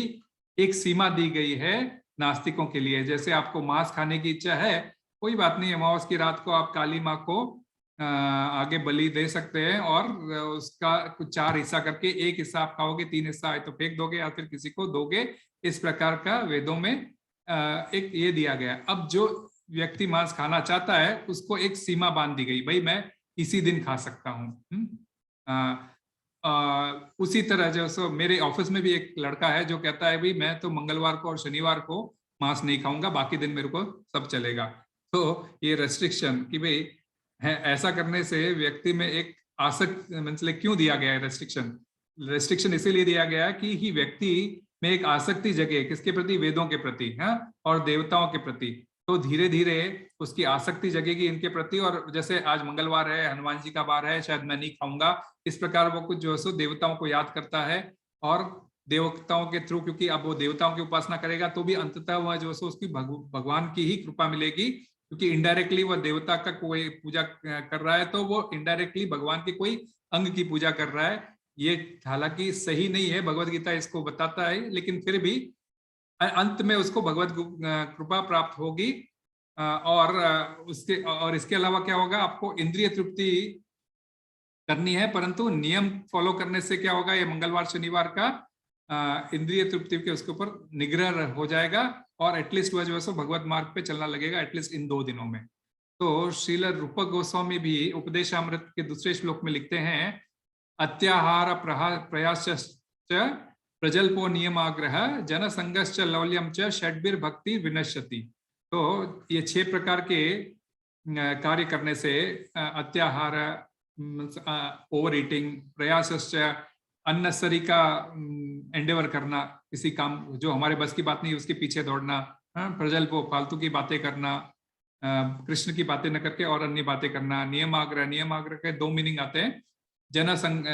एक सीमा दी गई है नास्तिकों के लिए। जैसे आपको मांस खाने की इच्छा है, कोई बात नहीं, अमावस की रात को आप काली माँ को आगे बलि दे सकते हैं और उसका कुछ 4 हिस्सा करके, एक हिस्सा आप खाओगे, 3 हिस्सा है तो फेंक दोगे या फिर किसी को दोगे। इस प्रकार का वेदों में एक ये दिया गया। अब जो व्यक्ति मांस खाना चाहता है उसको एक सीमा बांध दी गई, भाई मैं इसी दिन खा सकता हूँ। उसी तरह जो सो मेरे ऑफिस में भी एक लड़का है जो कहता है भाई मैं तो मंगलवार को और शनिवार को मांस नहीं खाऊंगा, बाकी दिन मेरे को सब चलेगा। तो ये रेस्ट्रिक्शन कि भाई है, ऐसा करने से व्यक्ति में एक आसक्त, मतलब क्यों दिया गया है रेस्ट्रिक्शन इसीलिए दिया गया है कि ही व्यक्ति में एक आसक्ति जगे, किसके प्रति? वेदों के प्रति, और देवताओं के प्रति। तो धीरे धीरे उसकी आसक्ति जगेगी इनके प्रति, और जैसे आज मंगलवार है, हनुमान जी का वार है, शायद मैं नहीं खाऊंगा, इस प्रकार वो कुछ जो है सो देवताओं को याद करता है। और देवताओं के थ्रू, क्योंकि अब वो देवताओं की उपासना करेगा तो भी अंततः वह जो है सो उसकी भगवान की ही कृपा मिलेगी, क्योंकि इनडायरेक्टली वह देवता का कोई पूजा कर रहा है तो वो इनडायरेक्टली भगवान के कोई अंग की पूजा कर रहा है। ये हालांकि सही नहीं है, भगवत गीता इसको बताता है, लेकिन फिर भी अंत में उसको भगवत कृपा प्राप्त होगी और इसके अलावा क्या होगा, आपको इंद्रिय तृप्ति करनी है, परंतु नियम फॉलो करने से क्या होगा, ये मंगलवार शनिवार का इंद्रिय तृप्ति के उसके ऊपर निग्रह हो जाएगा और एटलीस्ट वह जो है सो भगवत मार्ग पे चलना लगेगा, एटलीस्ट इन 2 दिनों में। तो श्रील रूपक गोस्वामी भी उपदेशामृत के दूसरे श्लोक में लिखते हैं, अत्याहार प्रयासश्च प्रजल्पो नियमाग्रह जन संगश्च लौल्यम च षड्भिर भक्ति विनश्यति। तो ये 6 प्रकार के कार्य करने से अत्याहार, ओवर ईटिंग, प्रयासश्च अननेसेसरी का एंडेवर करना, किसी काम जो हमारे बस की बात नहीं उसके पीछे दौड़ना, प्रजल्पो फालतू की बातें करना, कृष्ण की बातें न करके और अन्य बातें करना, नियमाग्रह, नियमाग्रह के 2 मीनिंग आते हैं, जनसंग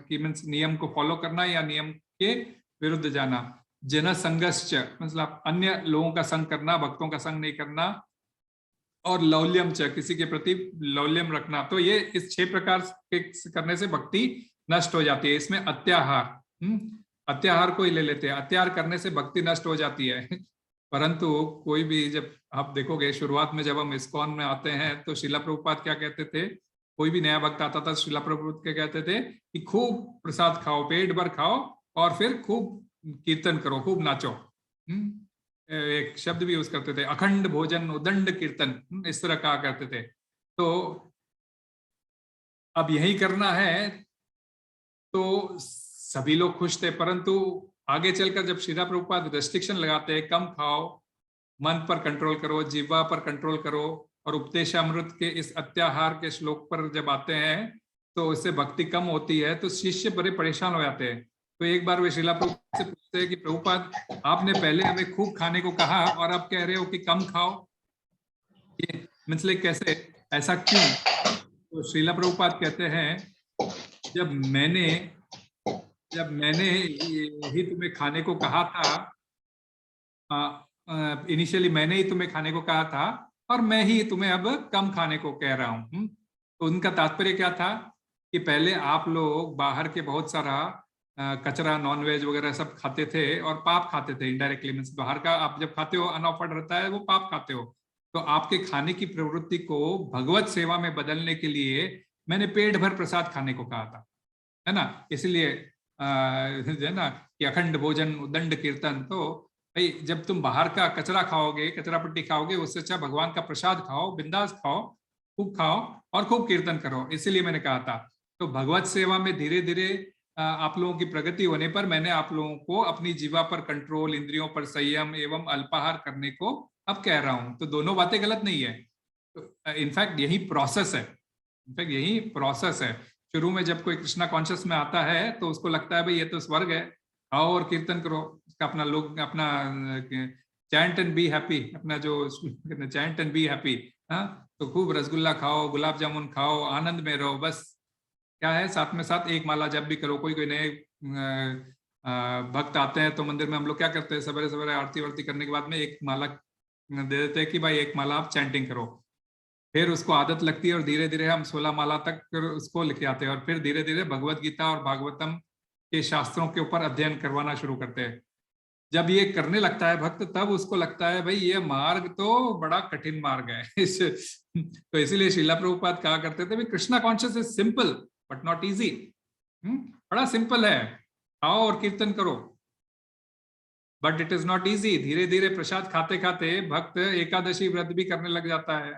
की मीन्स नियम को फॉलो करना या नियम के विरुद्ध जाना, जन संगश्च मतलब अन्य लोगों का संग करना, भक्तों का संग नहीं करना, और लौल्यम च किसी के प्रति लौल्यम रखना। तो ये इस 6 प्रकार के करने से भक्ति नष्ट हो जाती है। इसमें अत्याहार को ही ले लेते हैं, अत्याहार करने से भक्ति नष्ट हो जाती है। परंतु कोई भी, जब आप देखोगे शुरुआत में जब हम इस्कॉन में आते हैं तो श्रीला प्रभुपाद क्या कहते थे, कोई भी नया भक्त आता था श्रीला प्रभुपाद क्या कहते थे कि खूब प्रसाद खाओ, पेट भर खाओ और फिर खूब कीर्तन करो, खूब नाचो। एक शब्द भी यूज करते थे, अखंड भोजन उदंड कीर्तन, इस तरह कहा करते थे। तो अब यही करना है तो सभी लोग खुश थे, परंतु आगे चलकर जब श्रीला प्रभुपाद रेस्ट्रिक्शन लगाते हैं, कम खाओ, मन पर कंट्रोल करो, जीवा पर कंट्रोल करो, और उपदेशामृत के इस अत्याहार के श्लोक पर जब आते हैं तो इससे भक्ति कम होती है, तो शिष्य बड़े परेशान हो जाते हैं। तो एक बार वे श्रीला प्रभुपाद से पूछते हैं कि प्रभुपाद आपने पहले हमें खूब खाने को कहा और अब कह रहे हो कि कम खाओ, ये मतलब कैसे, ऐसा क्यों? तो श्रीला प्रभुपाद कहते हैं, जब मैंने ही तुम्हें खाने को कहा था, इनिशियली मैंने ही तुम्हें खाने को कहा था और मैं ही तुम्हें अब कम खाने को कह रहा हूँ। तो उनका तात्पर्य क्या था कि पहले आप लोग बाहर के बहुत सारा कचरा, नॉनवेज वगैरह सब खाते थे और पाप खाते थे इनडायरेक्टली, मींस बाहर का आप जब खाते हो अनऑफर्ड रहता है, वो पाप खाते हो। तो आपके खाने की प्रवृत्ति को भगवत सेवा में बदलने के लिए मैंने पेट भर प्रसाद खाने को कहा था, है ना। इसलिए है ना कि अखंड भोजन उदंड कीर्तन। तो भाई जब तुम बाहर का कचरा खाओगे, कचरा पट्टी खाओगे, उससे अच्छा भगवान का प्रसाद खाओ, बिंदास खाओ, खूब खाओ और खूब कीर्तन करो, इसीलिए मैंने कहा था। तो भगवत सेवा में धीरे धीरे आप लोगों की प्रगति होने पर मैंने आप लोगों को अपनी जीवा पर कंट्रोल, इंद्रियों पर संयम एवं अल्पाहार करने को अब कह रहा हूं। तो दोनों बातें गलत नहीं है, तो इनफैक्ट यही प्रोसेस है। शुरू में जब कोई कृष्णा कॉन्शियस में आता है तो उसको लगता है भाई ये तो स्वर्ग है, खाओ और कीर्तन करो, उसका अपना लोग अपना चैंट एंड बी हैप्पी, अपना जो चैंट एंड बी हैप्पी, तो खूब रसगुल्ला खाओ, गुलाब जामुन खाओ, आनंद में रहो, बस क्या है, साथ में साथ एक माला जब भी करो। कोई नए भक्त आते हैं तो मंदिर में हम लोग क्या करते हैं, सवेरे सवेरे आरती वारती करने के बाद में एक माला दे देते हैं कि भाई एक माला आप चैंटिंग करो। फिर उसको आदत लगती है और धीरे धीरे हम 16 माला तक उसको लिख आते हैं और फिर धीरे धीरे भगवत गीता और भागवतम के शास्त्रों के ऊपर अध्ययन करवाना शुरू करते हैं। जब ये करने लगता है भक्त, तब उसको लगता है भाई ये मार्ग तो बड़ा कठिन मार्ग है। तो इसीलिए श्रीला प्रभुपाद कहा करते थे, Krishna conscious is simple but not easy. बड़ा सिंपल है, आओ और कीर्तन करो, but it is not easy. धीरे धीरे प्रसाद खाते खाते भक्त एकादशी व्रत भी करने लग जाता है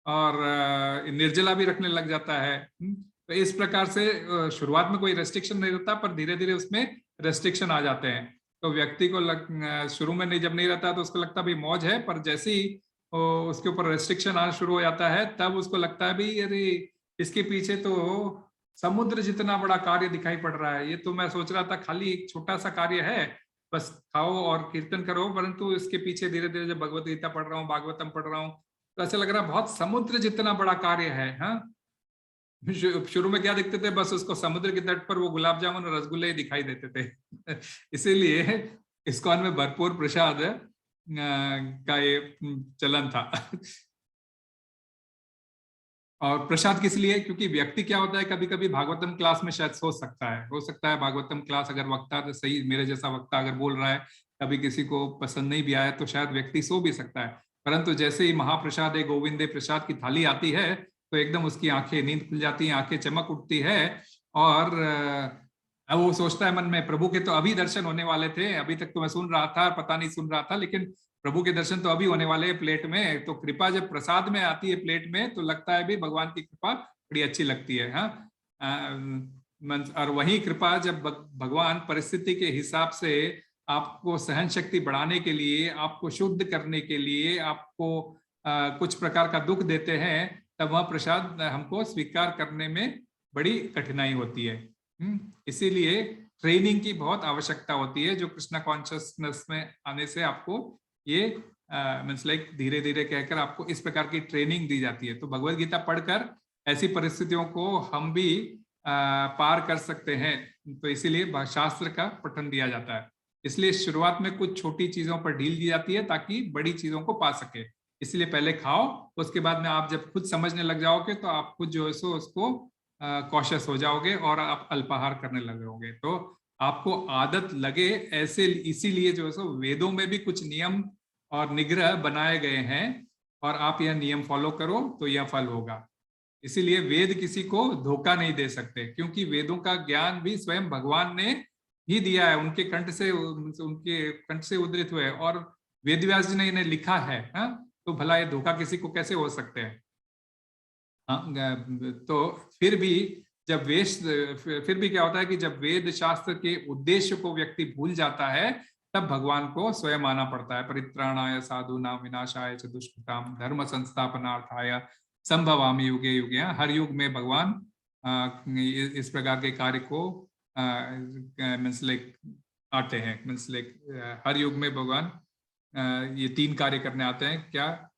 और निर्जला भी रखने लग जाता है। तो इस प्रकार से शुरुआत में कोई रेस्ट्रिक्शन नहीं रहता, पर धीरे धीरे उसमें रेस्ट्रिक्शन आ जाते हैं। तो व्यक्ति को शुरू में जब नहीं रहता तो उसको लगता है भाई मौज है, पर जैसे ही उसके ऊपर रेस्ट्रिक्शन आना शुरू हो जाता है तब उसको लगता है भाई अरे इसके पीछे तो समुद्र जितना बड़ा कार्य दिखाई पड़ रहा है। ये तो मैं सोच रहा था खाली एक छोटा सा कार्य है, बस खाओ और कीर्तन करो, परंतु इसके पीछे धीरे धीरे जब भगवत गीता पढ़ रहा हूँ, भागवतम पढ़ रहा हूँ, तो ऐसा लग रहा है बहुत समुद्र जितना बड़ा कार्य है। शुरू में क्या दिखते थे, बस उसको समुद्र के तट पर वो गुलाब जामुन और रसगुल्ले ही दिखाई देते थे। इसीलिए इस्कॉन में भरपूर प्रसाद का ये चलन था। और प्रसाद किस लिए? क्योंकि व्यक्ति क्या होता है, कभी कभी भागवतम क्लास में शायद सोच सकता है, हो सकता है भागवतम क्लास अगर वक्ता सही, मेरे जैसा वक्ता अगर बोल रहा है, कभी किसी को पसंद नहीं भी आया तो शायद व्यक्ति सो भी सकता है। परंतु जैसे ही महाप्रसाद गोविंदे प्रसाद की थाली आती है तो एकदम उसकी आंखें नींद खुल जाती हैं, आंखें चमक उठती है और अब वो सोचता है मन में प्रभु के तो अभी दर्शन होने वाले थे, अभी तक तो मैं सुन रहा था, पता नहीं सुन रहा था, लेकिन प्रभु के दर्शन तो अभी होने वाले हैं प्लेट में। तो कृपा जब प्रसाद में आती है प्लेट में तो लगता है भी भगवान की कृपा बड़ी अच्छी लगती है। और वही कृपा जब भगवान परिस्थिति के हिसाब से आपको सहन शक्ति बढ़ाने के लिए, आपको शुद्ध करने के लिए, आपको कुछ प्रकार का दुख देते हैं, तब वह प्रसाद हमको स्वीकार करने में बड़ी कठिनाई होती है। इसीलिए ट्रेनिंग की बहुत आवश्यकता होती है, जो कृष्णा कॉन्शियसनेस में आने से आपको ये मीन्स लाइक धीरे धीरे कहकर आपको इस प्रकार की ट्रेनिंग दी जाती है। तो भगवद गीता पढ़कर ऐसी परिस्थितियों को हम भी पार कर सकते हैं। तो इसीलिए शास्त्र का पठन दिया जाता है। इसलिए शुरुआत में कुछ छोटी चीजों पर ढील दी जाती है ताकि बड़ी चीजों को पा सके। इसलिए पहले खाओ, उसके बाद में आप जब खुद समझने लग जाओगे तो आप खुद जो है सो उसको कॉशियस हो जाओगे और आप अल्पाहार करने लगोगे। तो आपको आदत लगे ऐसे, इसीलिए जो है सो वेदों में भी कुछ नियम और निग्रह बनाए गए हैं और आप यह नियम फॉलो करो तो यह फल होगा। इसीलिए वेद किसी को धोखा नहीं दे सकते, क्योंकि वेदों का ज्ञान भी स्वयं भगवान ने ही दिया है, उनके कंठ से उद्धृत हुए, और वेद व्यास जी ने इन्हें लिखा है। तो भला ये धोखा किसी को कैसे हो सकते हैं? तो फिर भी क्या होता है कि जब वेद शास्त्र के उद्देश्य को व्यक्ति भूल जाता है तब भगवान को स्वयं आना पड़ता है। परित्राणाय साधूनां विनाशाय च दुष्कृतां धर्म संस्थापनार्थाय संभवामि युगे युगे। हर युग में भगवान इस प्रकार के कार्य को मीन्स लाइक आते हैं। मीन्स लाइक हर युग में भगवान ये 3 कार्य करने आते हैं। क्या?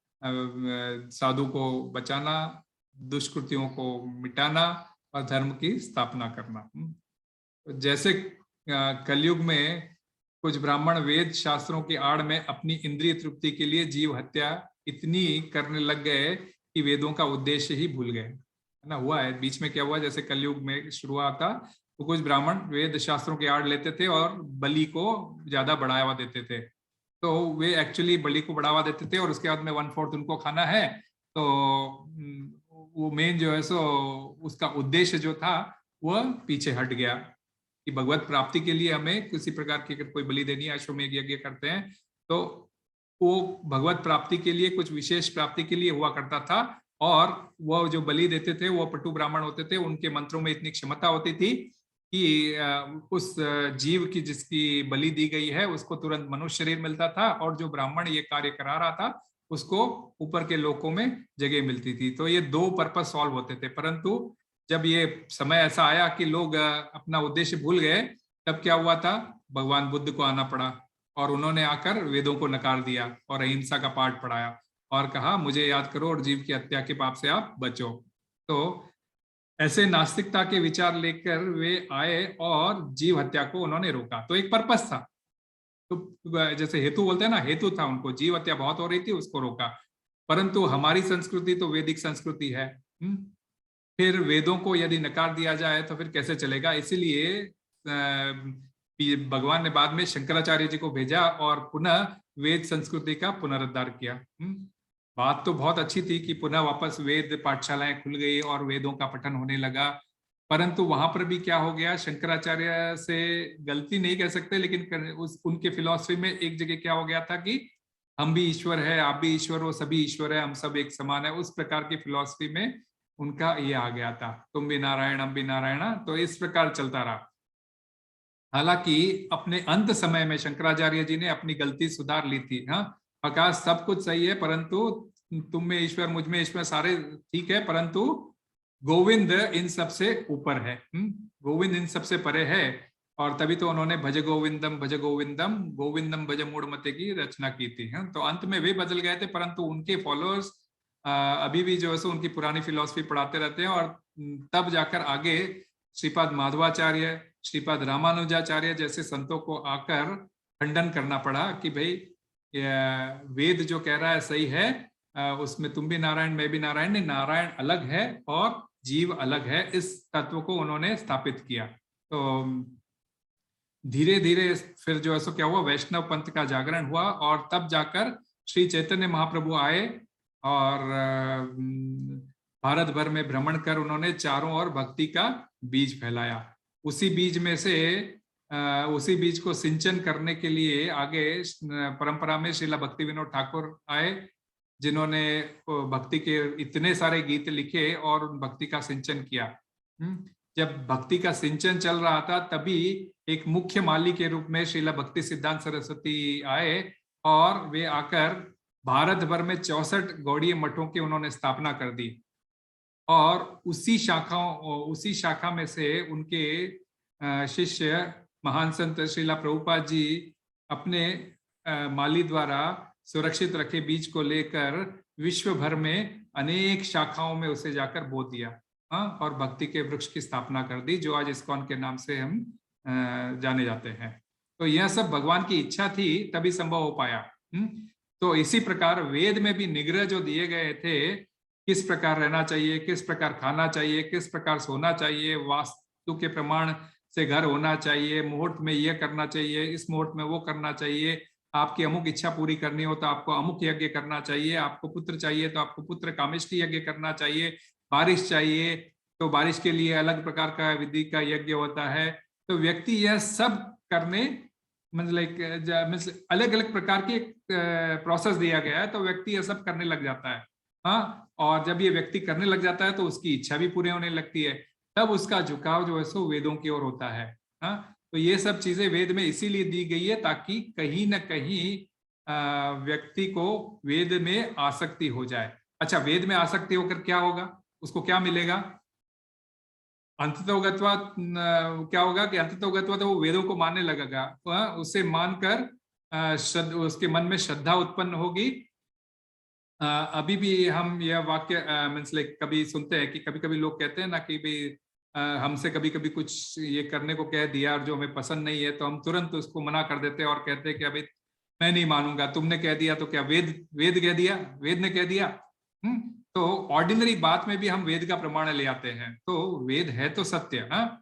साधु को बचाना, दुष्कृतियों को मिटाना और धर्म की स्थापना करना। जैसे कलयुग में कुछ ब्राह्मण वेद शास्त्रों की आड़ में अपनी इंद्रिय तृप्ति के लिए जीव हत्या इतनी करने लग गए कि वेदों का उद्देश्य ही भूल गए, है ना। हुआ है बीच में, क्या हुआ, जैसे कलयुग में शुरुआत था तो कुछ ब्राह्मण वेद शास्त्रों की आड़ लेते थे और बलि को ज्यादा बढ़ावा देते थे। तो वे एक्चुअली बलि को बढ़ावा देते थे और उसके बाद में 1/4 उनको खाना है। तो वो मेन जो है सो उसका उद्देश्य जो था वह पीछे हट गया कि भगवत प्राप्ति के लिए हमें किसी प्रकार की अगर कोई बलि देनी है, अश्वमेध यज्ञ करते हैं तो वो भगवत प्राप्ति के लिए, कुछ विशेष प्राप्ति के लिए हुआ करता था। और वो जो बलि देते थे वो पटु ब्राह्मण होते थे, उनके मंत्रों में इतनी क्षमता होती थी कि उस जीव की जिसकी बलि दी गई है उसको तुरंत मनुष्य शरीर मिलता था, और जो ब्राह्मण ये कार्य करा रहा था उसको ऊपर के लोकों में जगह मिलती थी। तो ये 2 पर्पस सॉल्व होते थे। परंतु जब ये समय ऐसा आया कि लोग अपना उद्देश्य भूल गए, तब क्या हुआ था, भगवान बुद्ध को आना पड़ा और उन्होंने आकर वेदों को नकार दिया और अहिंसा का पाठ पढ़ाया और कहा मुझे याद करो और जीव की हत्या के पाप से आप बचो। तो ऐसे नास्तिकता के विचार लेकर वे आए और जीव हत्या को उन्होंने रोका। तो एक पर्पस था, तो जैसे हेतु बोलते हैं ना, हेतु था उनको, जीव हत्या बहुत हो रही थी उसको रोका। परंतु हमारी संस्कृति तो वैदिक संस्कृति है, फिर वेदों को यदि नकार दिया जाए तो फिर कैसे चलेगा। इसीलिए भगवान ने बाद में शंकराचार्य जी को भेजा और पुनः वेद संस्कृति का पुनरुद्धार किया। बात तो बहुत अच्छी थी कि पुनः वापस वेद पाठशालाएं खुल गई और वेदों का पठन होने लगा, परंतु वहां पर भी क्या हो गया, शंकराचार्य से गलती नहीं कह सकते, लेकिन उनके फिलॉसफी में एक जगह क्या हो गया था कि हम भी ईश्वर है, आप भी ईश्वर हो, सभी ईश्वर है, हम सब एक समान है। उस प्रकार की फिलॉसफी में उनका ये आ गया था, तुम भी नारायण हम भी नारायण। तो इस प्रकार चलता रहा। हालांकि अपने अंत समय में शंकराचार्य जी ने अपनी गलती सुधार ली थी। कहा सब कुछ सही है, परंतु तुम में ईश्वर, मुझ में ईश्वर, सारे ठीक है, परंतु गोविंद इन सबसे ऊपर है, गोविंद इन सबसे परे है। और तभी तो उन्होंने भज गोविंदम गोविंदम भज मूढ़मते की रचना की थी। तो अंत में वे बदल गए थे, परंतु उनके फॉलोअर्स अभी भी जो है सो उनकी पुरानी फिलॉसफी पढ़ाते रहते हैं। और तब जाकर आगे श्रीपाद माधवाचार्य, श्रीपाद रामानुजाचार्य जैसे संतों को आकर खंडन करना पड़ा कि भाई वेद जो कह रहा है सही है, उसमें तुम भी नारायण मैं भी नारायण नहीं, नारायण अलग है और जीव अलग है। इस तत्व को उन्होंने स्थापित किया। तो धीरे धीरे फिर जो है सो क्या हुआ, वैष्णव पंथ का जागरण हुआ और तब जाकर श्री चैतन्य महाप्रभु आए और भारत भर में भ्रमण कर उन्होंने चारों ओर भक्ति का बीज फैलाया। उसी बीज में से उसी बीज को सिंचन करने के लिए आगे परंपरा में श्रीला भक्ति विनोद ठाकुर आए, जिन्होंने भक्ति के इतने सारे गीत लिखे और भक्ति का सिंचन किया। जब भक्ति का सिंचन चल रहा था तभी एक मुख्य माली के रूप में श्रीला भक्ति सिद्धांत सरस्वती आए और वे आकर भारत भर में 64 गौड़ीय मठों की उन्होंने स्थापना कर दी। और उसी शाखा में से उनके शिष्य महान संत श्रीला प्रभुपाद जी अपने माली द्वारा सुरक्षित रखे बीज को लेकर विश्व भर में अनेक शाखाओं में उसे जाकर बो दिया और भक्ति के वृक्ष की स्थापना कर दी, जो आज इस्कॉन के नाम से हम जाने जाते हैं। तो यह सब भगवान की इच्छा थी, तभी संभव हो पाया। तो इसी प्रकार वेद में भी निग्रह जो दिए गए थे, किस प्रकार रहना चाहिए, किस प्रकार खाना चाहिए, किस प्रकार सोना चाहिए, वास्तु के प्रमाण से घर होना चाहिए, मुहूर्त में यह करना चाहिए, इस मुहूर्त में वो करना चाहिए, आपकी अमुक इच्छा पूरी करनी हो तो आपको अमुक यज्ञ करना चाहिए, आपको पुत्र चाहिए तो आपको पुत्र कामेष्टि यज्ञ करना चाहिए, बारिश चाहिए तो बारिश के लिए अलग प्रकार का विधि का यज्ञ होता है। तो व्यक्ति यह सब करने मतलब अलग अलग प्रकार के प्रोसेस दिया गया है, तो व्यक्ति यह सब करने लग जाता है। हाँ, और जब ये व्यक्ति करने लग जाता है तो उसकी इच्छा भी पूरी होने लगती है, तब उसका झुकाव जो है सो वेदों की ओर होता है। हाँ, तो ये सब चीजें वेद में इसीलिए दी गई है ताकि कहीं न कहीं व्यक्ति को वेद में आसक्ति हो जाए। अच्छा, वेद में आसक्ति होकर क्या होगा, उसको क्या मिलेगा? अंततोगत्वा क्या होगा कि अंततोगत्वा तो वो वेदों को मानने लगेगा, उसे मानकर उसके मन में श्रद्धा उत्पन्न होगी। अभी भी हम यह वाक्य मीन्स लाइक कभी सुनते हैं कि कभी कभी लोग कहते हैं ना कि भाई हमसे कभी कभी कुछ ये करने को कह दिया और जो हमें पसंद नहीं है तो हम तुरंत उसको मना कर देते हैं और कहते हैं कि अभी मैं नहीं मानूंगा, तुमने कह दिया तो क्या वेद कह दिया, वेद ने कह दिया। तो ऑर्डिनरी बात में भी हम वेद का प्रमाण ले आते हैं, तो वेद है तो सत्य। हाँ,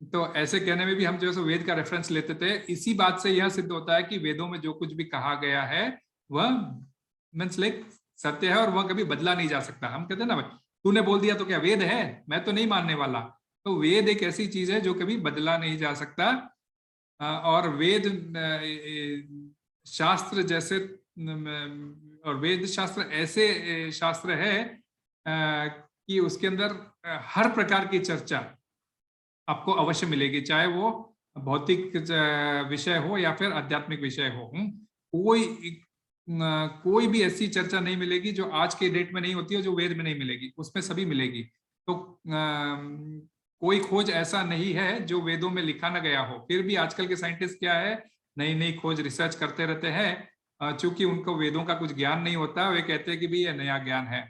तो ऐसे कहने में भी हम जो है वेद का रेफरेंस लेते थे। इसी बात से यह सिद्ध होता है कि वेदों में जो कुछ भी कहा गया है वह मीन्स लाइक सत्य है और वह कभी बदला नहीं जा सकता। हम कहते हैं ना, भाई तूने बोल दिया तो क्या वेद है, मैं तो नहीं मानने वाला। तो वेद एक ऐसी चीज है जो कभी बदला नहीं जा सकता। और वेद शास्त्र जैसे और वेद शास्त्र ऐसे शास्त्र है कि उसके अंदर हर प्रकार की चर्चा आपको अवश्य मिलेगी, चाहे वो भौतिक विषय हो या फिर आध्यात्मिक विषय हो। कोई भी ऐसी चर्चा नहीं मिलेगी जो आज के डेट में नहीं होती है, जो वेद में नहीं मिलेगी, उसमें सभी मिलेगी। तो कोई खोज ऐसा नहीं है जो वेदों में लिखा ना गया हो। फिर भी आजकल के साइंटिस्ट क्या है, नई नई खोज रिसर्च करते रहते हैं। चूंकि उनको वेदों का कुछ ज्ञान नहीं होता, वे कहते हैं कि भी यह नया ज्ञान है।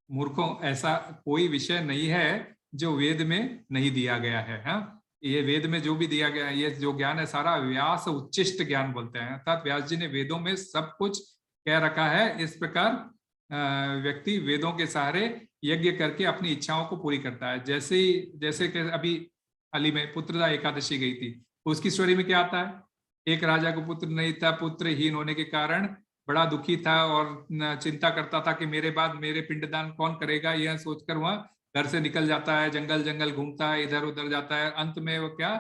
मूर्खों, ऐसा कोई विषय नहीं है जो वेद में नहीं दिया गया है। हाँ, ये वेद में जो भी दिया गया, ये जो ज्ञान है सारा व्यास उच्चिष्ट ज्ञान बोलते हैं, अर्थात व्यास जी ने वेदों में सब कुछ कह रखा है। इस प्रकार व्यक्ति वेदों के सहारे यज्ञ करके अपनी इच्छाओं को पूरी करता है। जैसे कि अभी हाल में पुत्रदा एकादशी गई थी, उसकी स्टोरी में क्या आता है, एक राजा को पुत्र नहीं था, पुत्रहीन होने के कारण बड़ा दुखी था और चिंता करता था कि मेरे बाद मेरे पिंडदान कौन करेगा। यह सोचकर वह घर से निकल जाता है, जंगल जंगल घूमता है, इधर उधर जाता है। अंत में वो क्या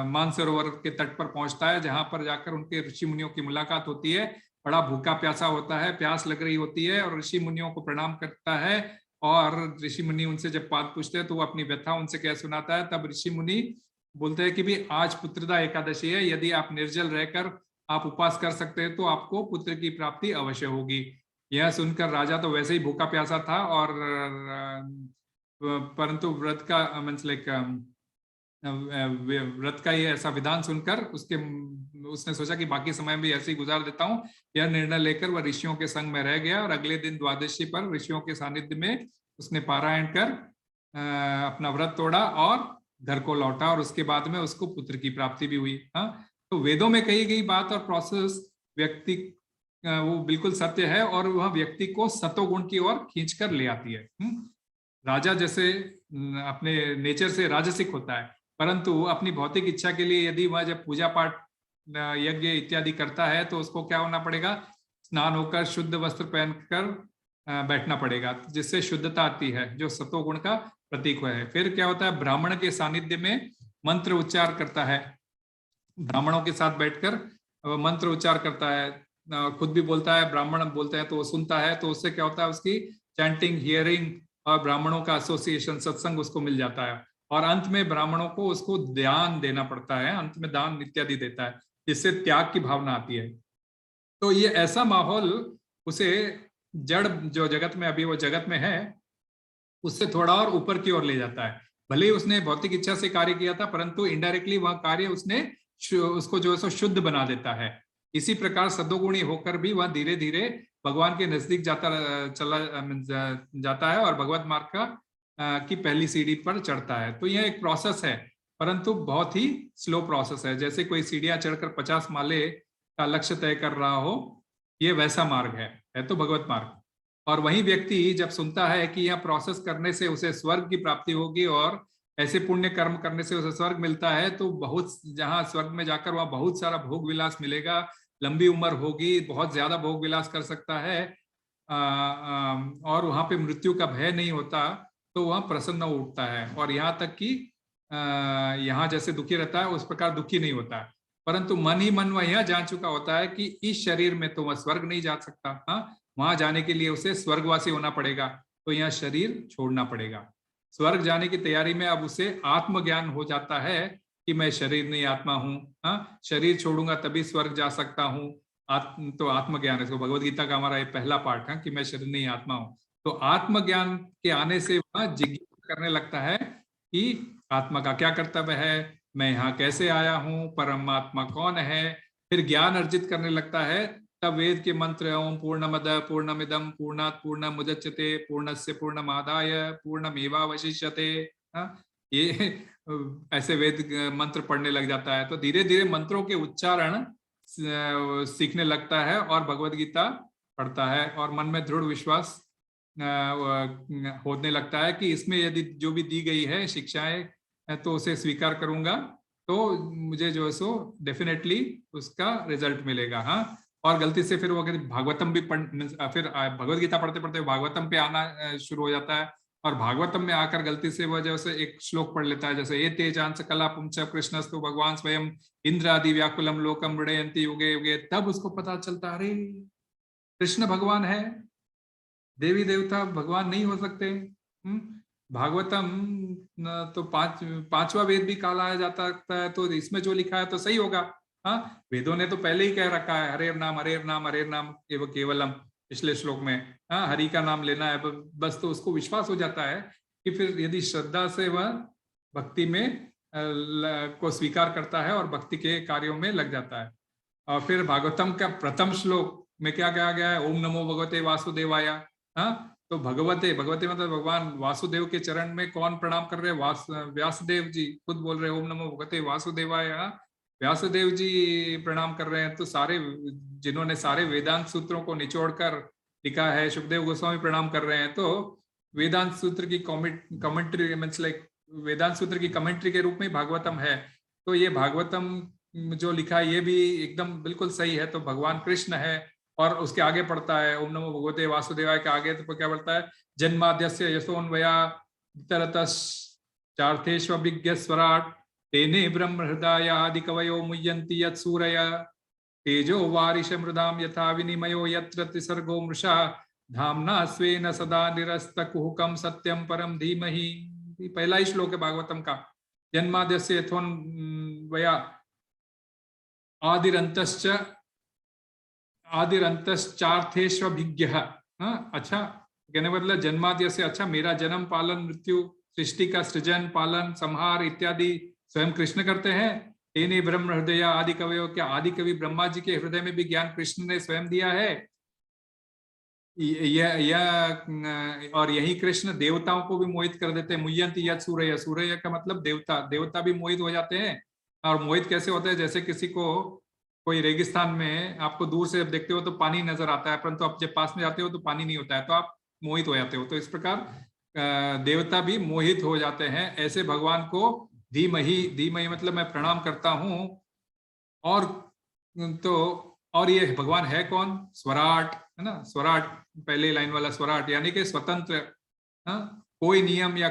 मानसरोवर के तट पर पहुंचता है, जहां पर जाकर उनके ऋषि मुनियों की मुलाकात होती है। बड़ा भूखा प्यासा होता है, प्यास लग रही होती है और ऋषि मुनियों को प्रणाम करता है। और ऋषि मुनि उनसे जब बात पूछते हैं तो वो अपनी व्यथा उनसे क्या सुनाता है। तब ऋषि मुनि बोलते हैं कि भी आज पुत्रदा एकादशी है, यदि आप निर्जल रहकर आप उपवास कर सकते हैं तो आपको पुत्र की प्राप्ति अवश्य होगी। यह सुनकर राजा तो वैसे ही भूखा प्यासा था, और परंतु व्रत का मीन्स लाइक व्रत का ये ऐसा विधान सुनकर उसने सोचा कि बाकी समय भी ऐसे ही गुजार देता हूँ। यह निर्णय लेकर वह ऋषियों के संग में रह गया और अगले दिन द्वादशी पर ऋषियों के सानिध्य में उसने पारायण कर अपना व्रत तोड़ा और घर को लौटा, और उसके बाद में उसको पुत्र की प्राप्ति भी हुई। हाँ, तो वेदों में कही गई बात और प्रोसेस व्यक्ति वो बिल्कुल सत्य है और वह व्यक्ति को सतोगुण की ओर खींच कर ले आती है। राजा जैसे अपने नेचर से राजसिक होता है, परंतु अपनी भौतिक इच्छा के लिए यदि वह जब पूजा पाठ यज्ञ इत्यादि करता है तो उसको क्या होना पड़ेगा, स्नान होकर शुद्ध वस्त्र पहनकर बैठना पड़ेगा, जिससे शुद्धता आती है, जो सतोगुण का प्रतीक है। फिर क्या होता है, ब्राह्मण के सानिध्य में मंत्र उच्चार करता है, ब्राह्मणों के साथ बैठकर मंत्र उच्चार करता है, खुद भी बोलता है, ब्राह्मण बोलते हैं तो वो सुनता है, तो उससे क्या होता है, उसकी चैंटिंग, हियरिंग और ब्राह्मणों का एसोसिएशन, सत्संग उसको मिल जाता है। और अंत में ब्राह्मणों को उसको दान देना पड़ता है, अंत में दान इत्यादि देता है, जिससे त्याग की भावना आती है। तो ये ऐसा माहौल उसे जड़ जो जगत में अभी वो जगत में है उससे थोड़ा और ऊपर की ओर ले जाता है। भले ही उसने भौतिक इच्छा से कार्य किया था, परंतु इनडायरेक्टली वह कार्य उसने उसको जो है सो शुद्ध बना देता है। इसी प्रकार सदोगुणी होकर भी वह धीरे धीरे भगवान के नजदीक चला जाता है और भगवत मार्ग की पहली सीढ़ी पर चढ़ता है। तो यह एक प्रोसेस है, परंतु बहुत ही स्लो प्रोसेस है। जैसे कोई सीढ़ियां चढ़कर 50 माले का लक्ष्य तय कर रहा हो, ये वैसा मार्ग है तो भगवत मार्ग। और वही व्यक्ति जब सुनता है कि यह प्रोसेस करने से उसे स्वर्ग की प्राप्ति होगी और ऐसे पुण्य कर्म करने से उसे स्वर्ग मिलता है, तो बहुत, जहां स्वर्ग में जाकर वहां बहुत सारा भोग विलास मिलेगा, लंबी उम्र होगी, बहुत ज्यादा भोग विलास कर सकता है, और वहां पे मृत्यु का भय नहीं होता, तो वह प्रसन्न हो उठता है। और यहाँ तक कि यहाँ जैसे दुखी रहता है उस प्रकार दुखी नहीं होता है, परंतु मन ही मन वह यह जान चुका होता है कि इस शरीर में तो वह स्वर्ग नहीं जा सकता, हाँ, वहां जाने के लिए उसे स्वर्गवासी होना पड़ेगा, तो यह शरीर छोड़ना पड़ेगा। स्वर्ग जाने की तैयारी में अब उसे आत्मज्ञान हो जाता है कि मैं शरीर नहीं आत्मा हूँ, हाँ, शरीर छोड़ूंगा तभी स्वर्ग जा सकता हूँ। तो आत्मज्ञान है, इसको भगवद गीता का हमारा ये पहला पार्ट है कि मैं शरीर नहीं आत्मा हूँ। तो आत्मज्ञान के आने से वह जिज्ञासा करने लगता है कि आत्मा का क्या कर्तव्य है, मैं यहाँ कैसे आया हूँ, परमात्मा कौन है। फिर ज्ञान अर्जित करने लगता है, तब वेद के मंत्र ओम पूर्णमद पूर्णमिदम पूर्णात् पूर्णमुदच्यते पूर्णस्य पूर्णमादाय पूर्णमेवावशिष्यते, ये ऐसे वेद मंत्र पढ़ने लग जाता है। तो धीरे धीरे मंत्रों के उच्चारण सीखने लगता है और भगवद गीता पढ़ता है और मन में दृढ़ विश्वास होने लगता है कि इसमें यदि जो भी दी गई है शिक्षाएं तो उसे स्वीकार करूंगा, तो मुझे जो है सो डेफिनेटली उसका रिजल्ट मिलेगा। हाँ, और गलती से फिर वो भागवतम भी फिर भगवद गीता पढ़ते पढ़ते भागवतम पे आना शुरू हो जाता है, और भागवतम में आकर गलती से वह जैसे एक श्लोक पढ़ लेता है, जैसे ये तेजांश कला पुंच कृष्णस्तु भगवान स्वयं इंद्र आदि व्याकुलम लोकम मृडयन्ति युगे युगे। तब उसको पता चलता, अरे कृष्ण भगवान है, देवी देवता भगवान नहीं हो सकते। भागवतम तो पांचवा वेद भी कहा जाता है, तो इसमें जो लिखा है तो सही होगा। हाँ, वेदों ने तो पहले ही कह रखा है हरे नाम हरे नाम हरे नाम एवं केवलम, पिछले श्लोक में, हाँ, हरि का नाम लेना है बस। तो उसको विश्वास हो जाता है कि फिर यदि श्रद्धा से वह भक्ति में को स्वीकार करता है और भक्ति के कार्यों में लग जाता है। और फिर भागवतम का प्रथम श्लोक में क्या कहा गया है, ओम नमो भगवते वासुदेवाय। हाँ, तो भगवते मतलब भगवान वासुदेव के चरण में कौन प्रणाम कर रहे हैं, व्यासदेव जी खुद बोल रहे हैं ओम नमो भगवते वासुदेवाय। व्यासदेव जी प्रणाम कर रहे हैं। तो सारे जिन्होंने सारे वेदांत सूत्रों को निचोड़कर लिखा है, सुखदेव गोस्वामी प्रणाम कर रहे हैं। तो वेदांत सूत्र की कमेंट्री मींस लाइक वेदांत सूत्र की कमेंट्री के रूप में भागवतम है। तो ये भागवतम जो लिखा है ये भी एकदम बिल्कुल सही है। तो भगवान कृष्ण है, और उसके आगे पढ़ता है ओम नमो भगवते वासुदेवाय के आगे तो क्या पढ़ता है, जन्माद्यस्य यशोन्वया चार्थेष्वभिज्ञ स्वराट तेने ब्रह्म हृदय आदि कवयो मुह्यन्ति यत् सूरय तेजो वारिश मृदाम यथा विनिमयो यत्र त्रिसर्गो मृषा धाम्ना स्वेन सदा निरस्तकुहुकं सत्यं परम धीमहि। पहला ही श्लोक है भागवतम का। जन्माद्यस्य यथोन्वया आदिरंतश्चार्थेष्वभिज्ञः। अच्छा, कहने मतलब जन्माद्य से, अच्छा मेरा जन्म पालन मृत्यु सृष्टि का सृजन पालन संहार इत्यादि स्वयं कृष्ण करते हैं। तेने ब्रह्म हृदय आदि कवयो, क्या आदि कवि ब्रह्मा जी के हृदय में भी ज्ञान कृष्ण ने स्वयं दिया है। और यही कृष्ण देवताओं को भी मोहित कर देते हैं। मुह्यन्ति यत् सूरय, सूरय का मतलब देवता, देवता भी मोहित हो जाते हैं। और मोहित कैसे होते हैं, जैसे किसी को कोई रेगिस्तान में आपको दूर से जब देखते हो तो पानी नजर आता है, परंतु आप जब पास में जाते हो तो पानी नहीं होता है, तो आप मोहित हो जाते हो। तो इस प्रकार देवता भी मोहित हो जाते हैं। ऐसे भगवान को धीमहि, धीमहि मतलब मैं प्रणाम करता हूं। और तो और ये भगवान है कौन? स्वराट, है ना, स्वराट, पहले लाइन वाला स्वराट, यानी कि स्वतंत्र। हाँ, कोई नियम या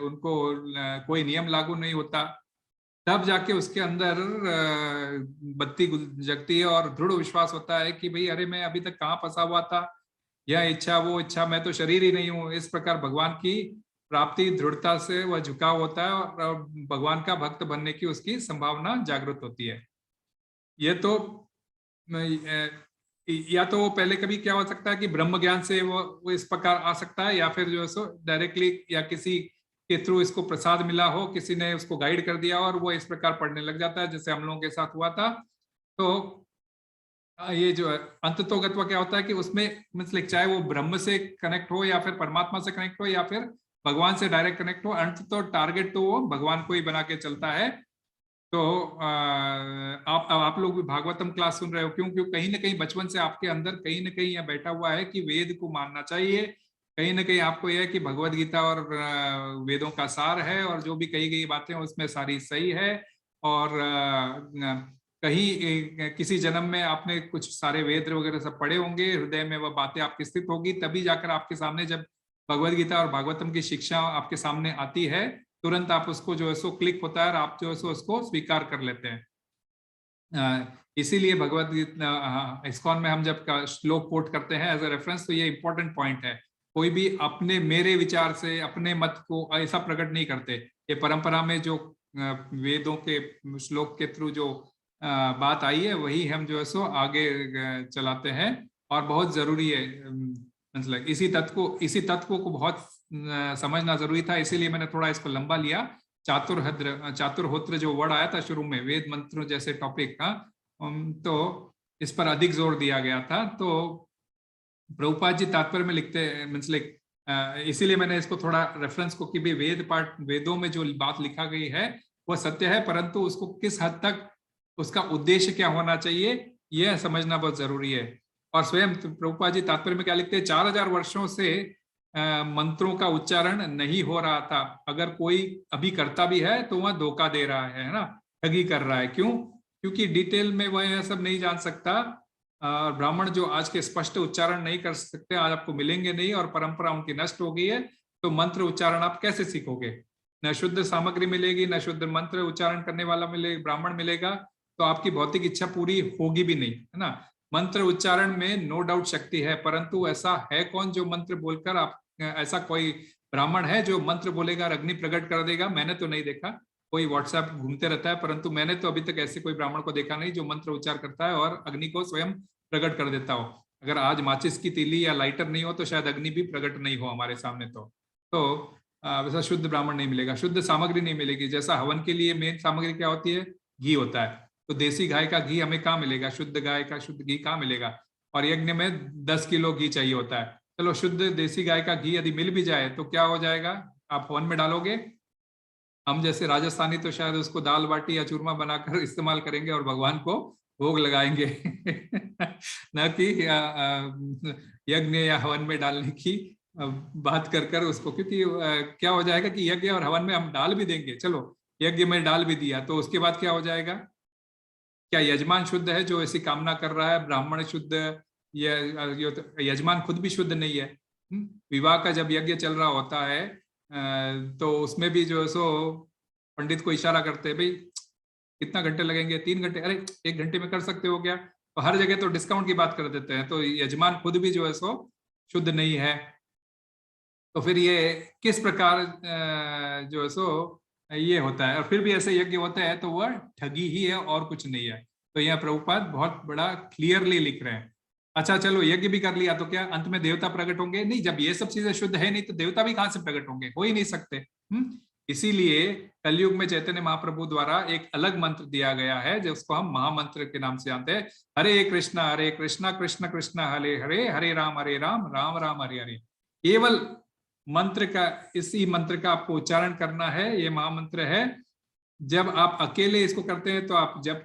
उनको कोई नियम लागू नहीं होता, तब जाके उसके अंदर बत्ती जगती है और दृढ़ विश्वास होता है कि भाई अरे मैं अभी तक कहाँ फंसा हुआ था, यह इच्छा वो इच्छा, मैं तो शरीर ही नहीं हूँ। इस प्रकार भगवान की प्राप्ति दृढ़ता से वह झुकाव होता है और भगवान का भक्त बनने की उसकी संभावना जागृत होती है। ये तो या तो वो पहले कभी क्या हो सकता है कि ब्रह्म ज्ञान से वो इस प्रकार आ सकता है, या फिर जो है सो डायरेक्टली या किसी के थ्रू इसको प्रसाद मिला हो, किसी ने उसको गाइड कर दिया और वो इस प्रकार पढ़ने लग जाता है, जैसे हम लोगों के साथ हुआ था। तो ये जो है अंततोगत्व क्या होता है कि उसमें मतलब चाहे वो ब्रह्म से कनेक्ट हो या फिर परमात्मा से कनेक्ट हो या फिर भगवान से डायरेक्ट कनेक्ट हो, अंत तो टारगेट तो वो भगवान को ही बना के चलता है। तो आप लोग भी भागवतम क्लास सुन रहे हो, क्यों? कहीं ना कहीं बचपन से आपके अंदर कहीं ना कहीं यह बैठा हुआ है कि वेद को मानना चाहिए। कहीं ना कहीं आपको यह है कि भगवत गीता और वेदों का सार है और जो भी कही गई बातें उसमें सारी सही है। और कहीं किसी जन्म में आपने कुछ सारे वेद वगैरह सब पढ़े होंगे, हृदय में वह बातें आपकी स्थित होगी, तभी जाकर आपके सामने जब भगवत गीता और भागवतम की शिक्षा आपके सामने आती है, तुरंत आप उसको जो है सो क्लिक होता है और आप जो है सो उसको स्वीकार कर लेते हैं। इसीलिए भगवत गीता इस्कॉन में हम जब श्लोक कोट करते हैं एज अ रेफरेंस, तो ये इंपॉर्टेंट पॉइंट है। कोई भी अपने मेरे विचार से अपने मत को ऐसा प्रकट नहीं करते। ये परंपरा में जो वेदों के श्लोक के थ्रू जो बात आई है वही हम जो है सो आगे चलाते हैं, और बहुत जरूरी है। मतलब इसी तत्व को बहुत समझना जरूरी था, इसीलिए मैंने थोड़ा इसको लंबा लिया। चातुर्होत्र जो वर्ड आया था शुरू में, वेद मंत्रों जैसे टॉपिक का, तो इस पर अधिक जोर दिया गया था। तो प्रभुपाद जी तात्पर्य में लिखते मतलब इसीलिए मैंने इसको थोड़ा रेफरेंस को कि भी वेदों में जो बात लिखा गई है वह सत्य है, परंतु उसको किस हद तक, उसका उद्देश्य क्या होना चाहिए, यह समझना बहुत जरूरी है। और स्वयं प्रभुपाद जी तात्पर्य में क्या लिखते हैं, 4000 वर्षों से मंत्रों का उच्चारण नहीं हो रहा था। अगर कोई अभी करता भी है तो वह धोखा दे रहा है ना, ठगी कर रहा है। क्यों? क्योंकि डिटेल में वह यह सब नहीं जान सकता। ब्राह्मण जो आज के स्पष्ट उच्चारण नहीं कर सकते, आज आपको मिलेंगे नहीं, और परंपरा उनकी नष्ट हो गई है, तो मंत्र उच्चारण आप कैसे सीखोगे? न शुद्ध सामग्री मिलेगी, न शुद्ध मंत्र उच्चारण करने वाला ब्राह्मण मिलेगा, तो आपकी भौतिक इच्छा पूरी होगी भी नहीं, है ना। मंत्र उच्चारण में नो डाउट शक्ति है, परंतु ऐसा है कौन जो मंत्र बोलकर आप, ऐसा कोई ब्राह्मण है जो मंत्र बोलेगा और अग्नि प्रकट कर देगा? मैंने तो नहीं देखा। कोई व्हाट्सएप घूमते रहता है, परंतु मैंने तो अभी तक ऐसे कोई ब्राह्मण को देखा नहीं जो मंत्र उच्चार करता है और अग्नि को स्वयं प्रकट कर देता हो। अगर आज माचिस की तीली या लाइटर नहीं हो तो शायद अग्नि भी प्रकट नहीं हो हमारे सामने। तो वैसा शुद्ध ब्राह्मण नहीं मिलेगा, शुद्ध सामग्री नहीं मिलेगी। जैसा हवन के लिए मेन सामग्री क्या होती है? घी होता है। तो देसी गाय का घी हमें कहाँ मिलेगा? शुद्ध गाय का शुद्ध घी कहाँ मिलेगा? और यज्ञ में 10 किलो घी चाहिए होता है। चलो शुद्ध देसी गाय का घी यदि मिल भी जाए तो क्या हो जाएगा? आप हवन में डालोगे। हम जैसे राजस्थानी तो शायद उसको दाल बाटी या चूरमा बनाकर इस्तेमाल करेंगे और भगवान को भोग लगाएंगे न कि यज्ञ या हवन में डालने की बात कर उसको। क्योंकि क्या हो जाएगा कि यज्ञ और हवन में हम डाल भी देंगे, चलो यज्ञ में डाल भी दिया, तो उसके बाद क्या हो जाएगा? क्या यजमान शुद्ध है जो ऐसी कामना कर रहा है? ब्राह्मण शुद्ध? यजमान खुद भी शुद्ध नहीं है। विवाह का जब यज्ञ चल रहा होता है तो उसमें भी जो है सो पंडित को इशारा करते हैं, भाई कितना घंटे लगेंगे? 3 घंटे। अरे 1 घंटे में कर सकते हो क्या? तो हर जगह तो डिस्काउंट की बात कर देते हैं। तो यजमान खुद भी जो है सो शुद्ध नहीं है। तो फिर ये किस प्रकार जो है सो ये होता है? और फिर भी ऐसे यज्ञ होते हैं तो वह ठगी ही है और कुछ नहीं है। तो यह प्रभुपाद बहुत बड़ा क्लियरली लिख रहे हैं। अच्छा चलो यज्ञ भी कर लिया तो क्या अंत में देवता प्रकट होंगे? नहीं, जब ये सब चीजें शुद्ध है नहीं तो देवता भी कहां से प्रकट होंगे? हो ही नहीं सकते। इसीलिए कलयुग में चैतन्य महाप्रभु द्वारा एक अलग मंत्र दिया गया है जिसको हम महामंत्र के नाम से जानते हैं। हरे कृष्णा कृष्ण कृष्ण हरे हरे, हरे राम राम राम हरे हरे। केवल मंत्र का, इसी मंत्र का आपको उच्चारण करना है। ये महामंत्र है। जब आप अकेले इसको करते हैं तो आप जब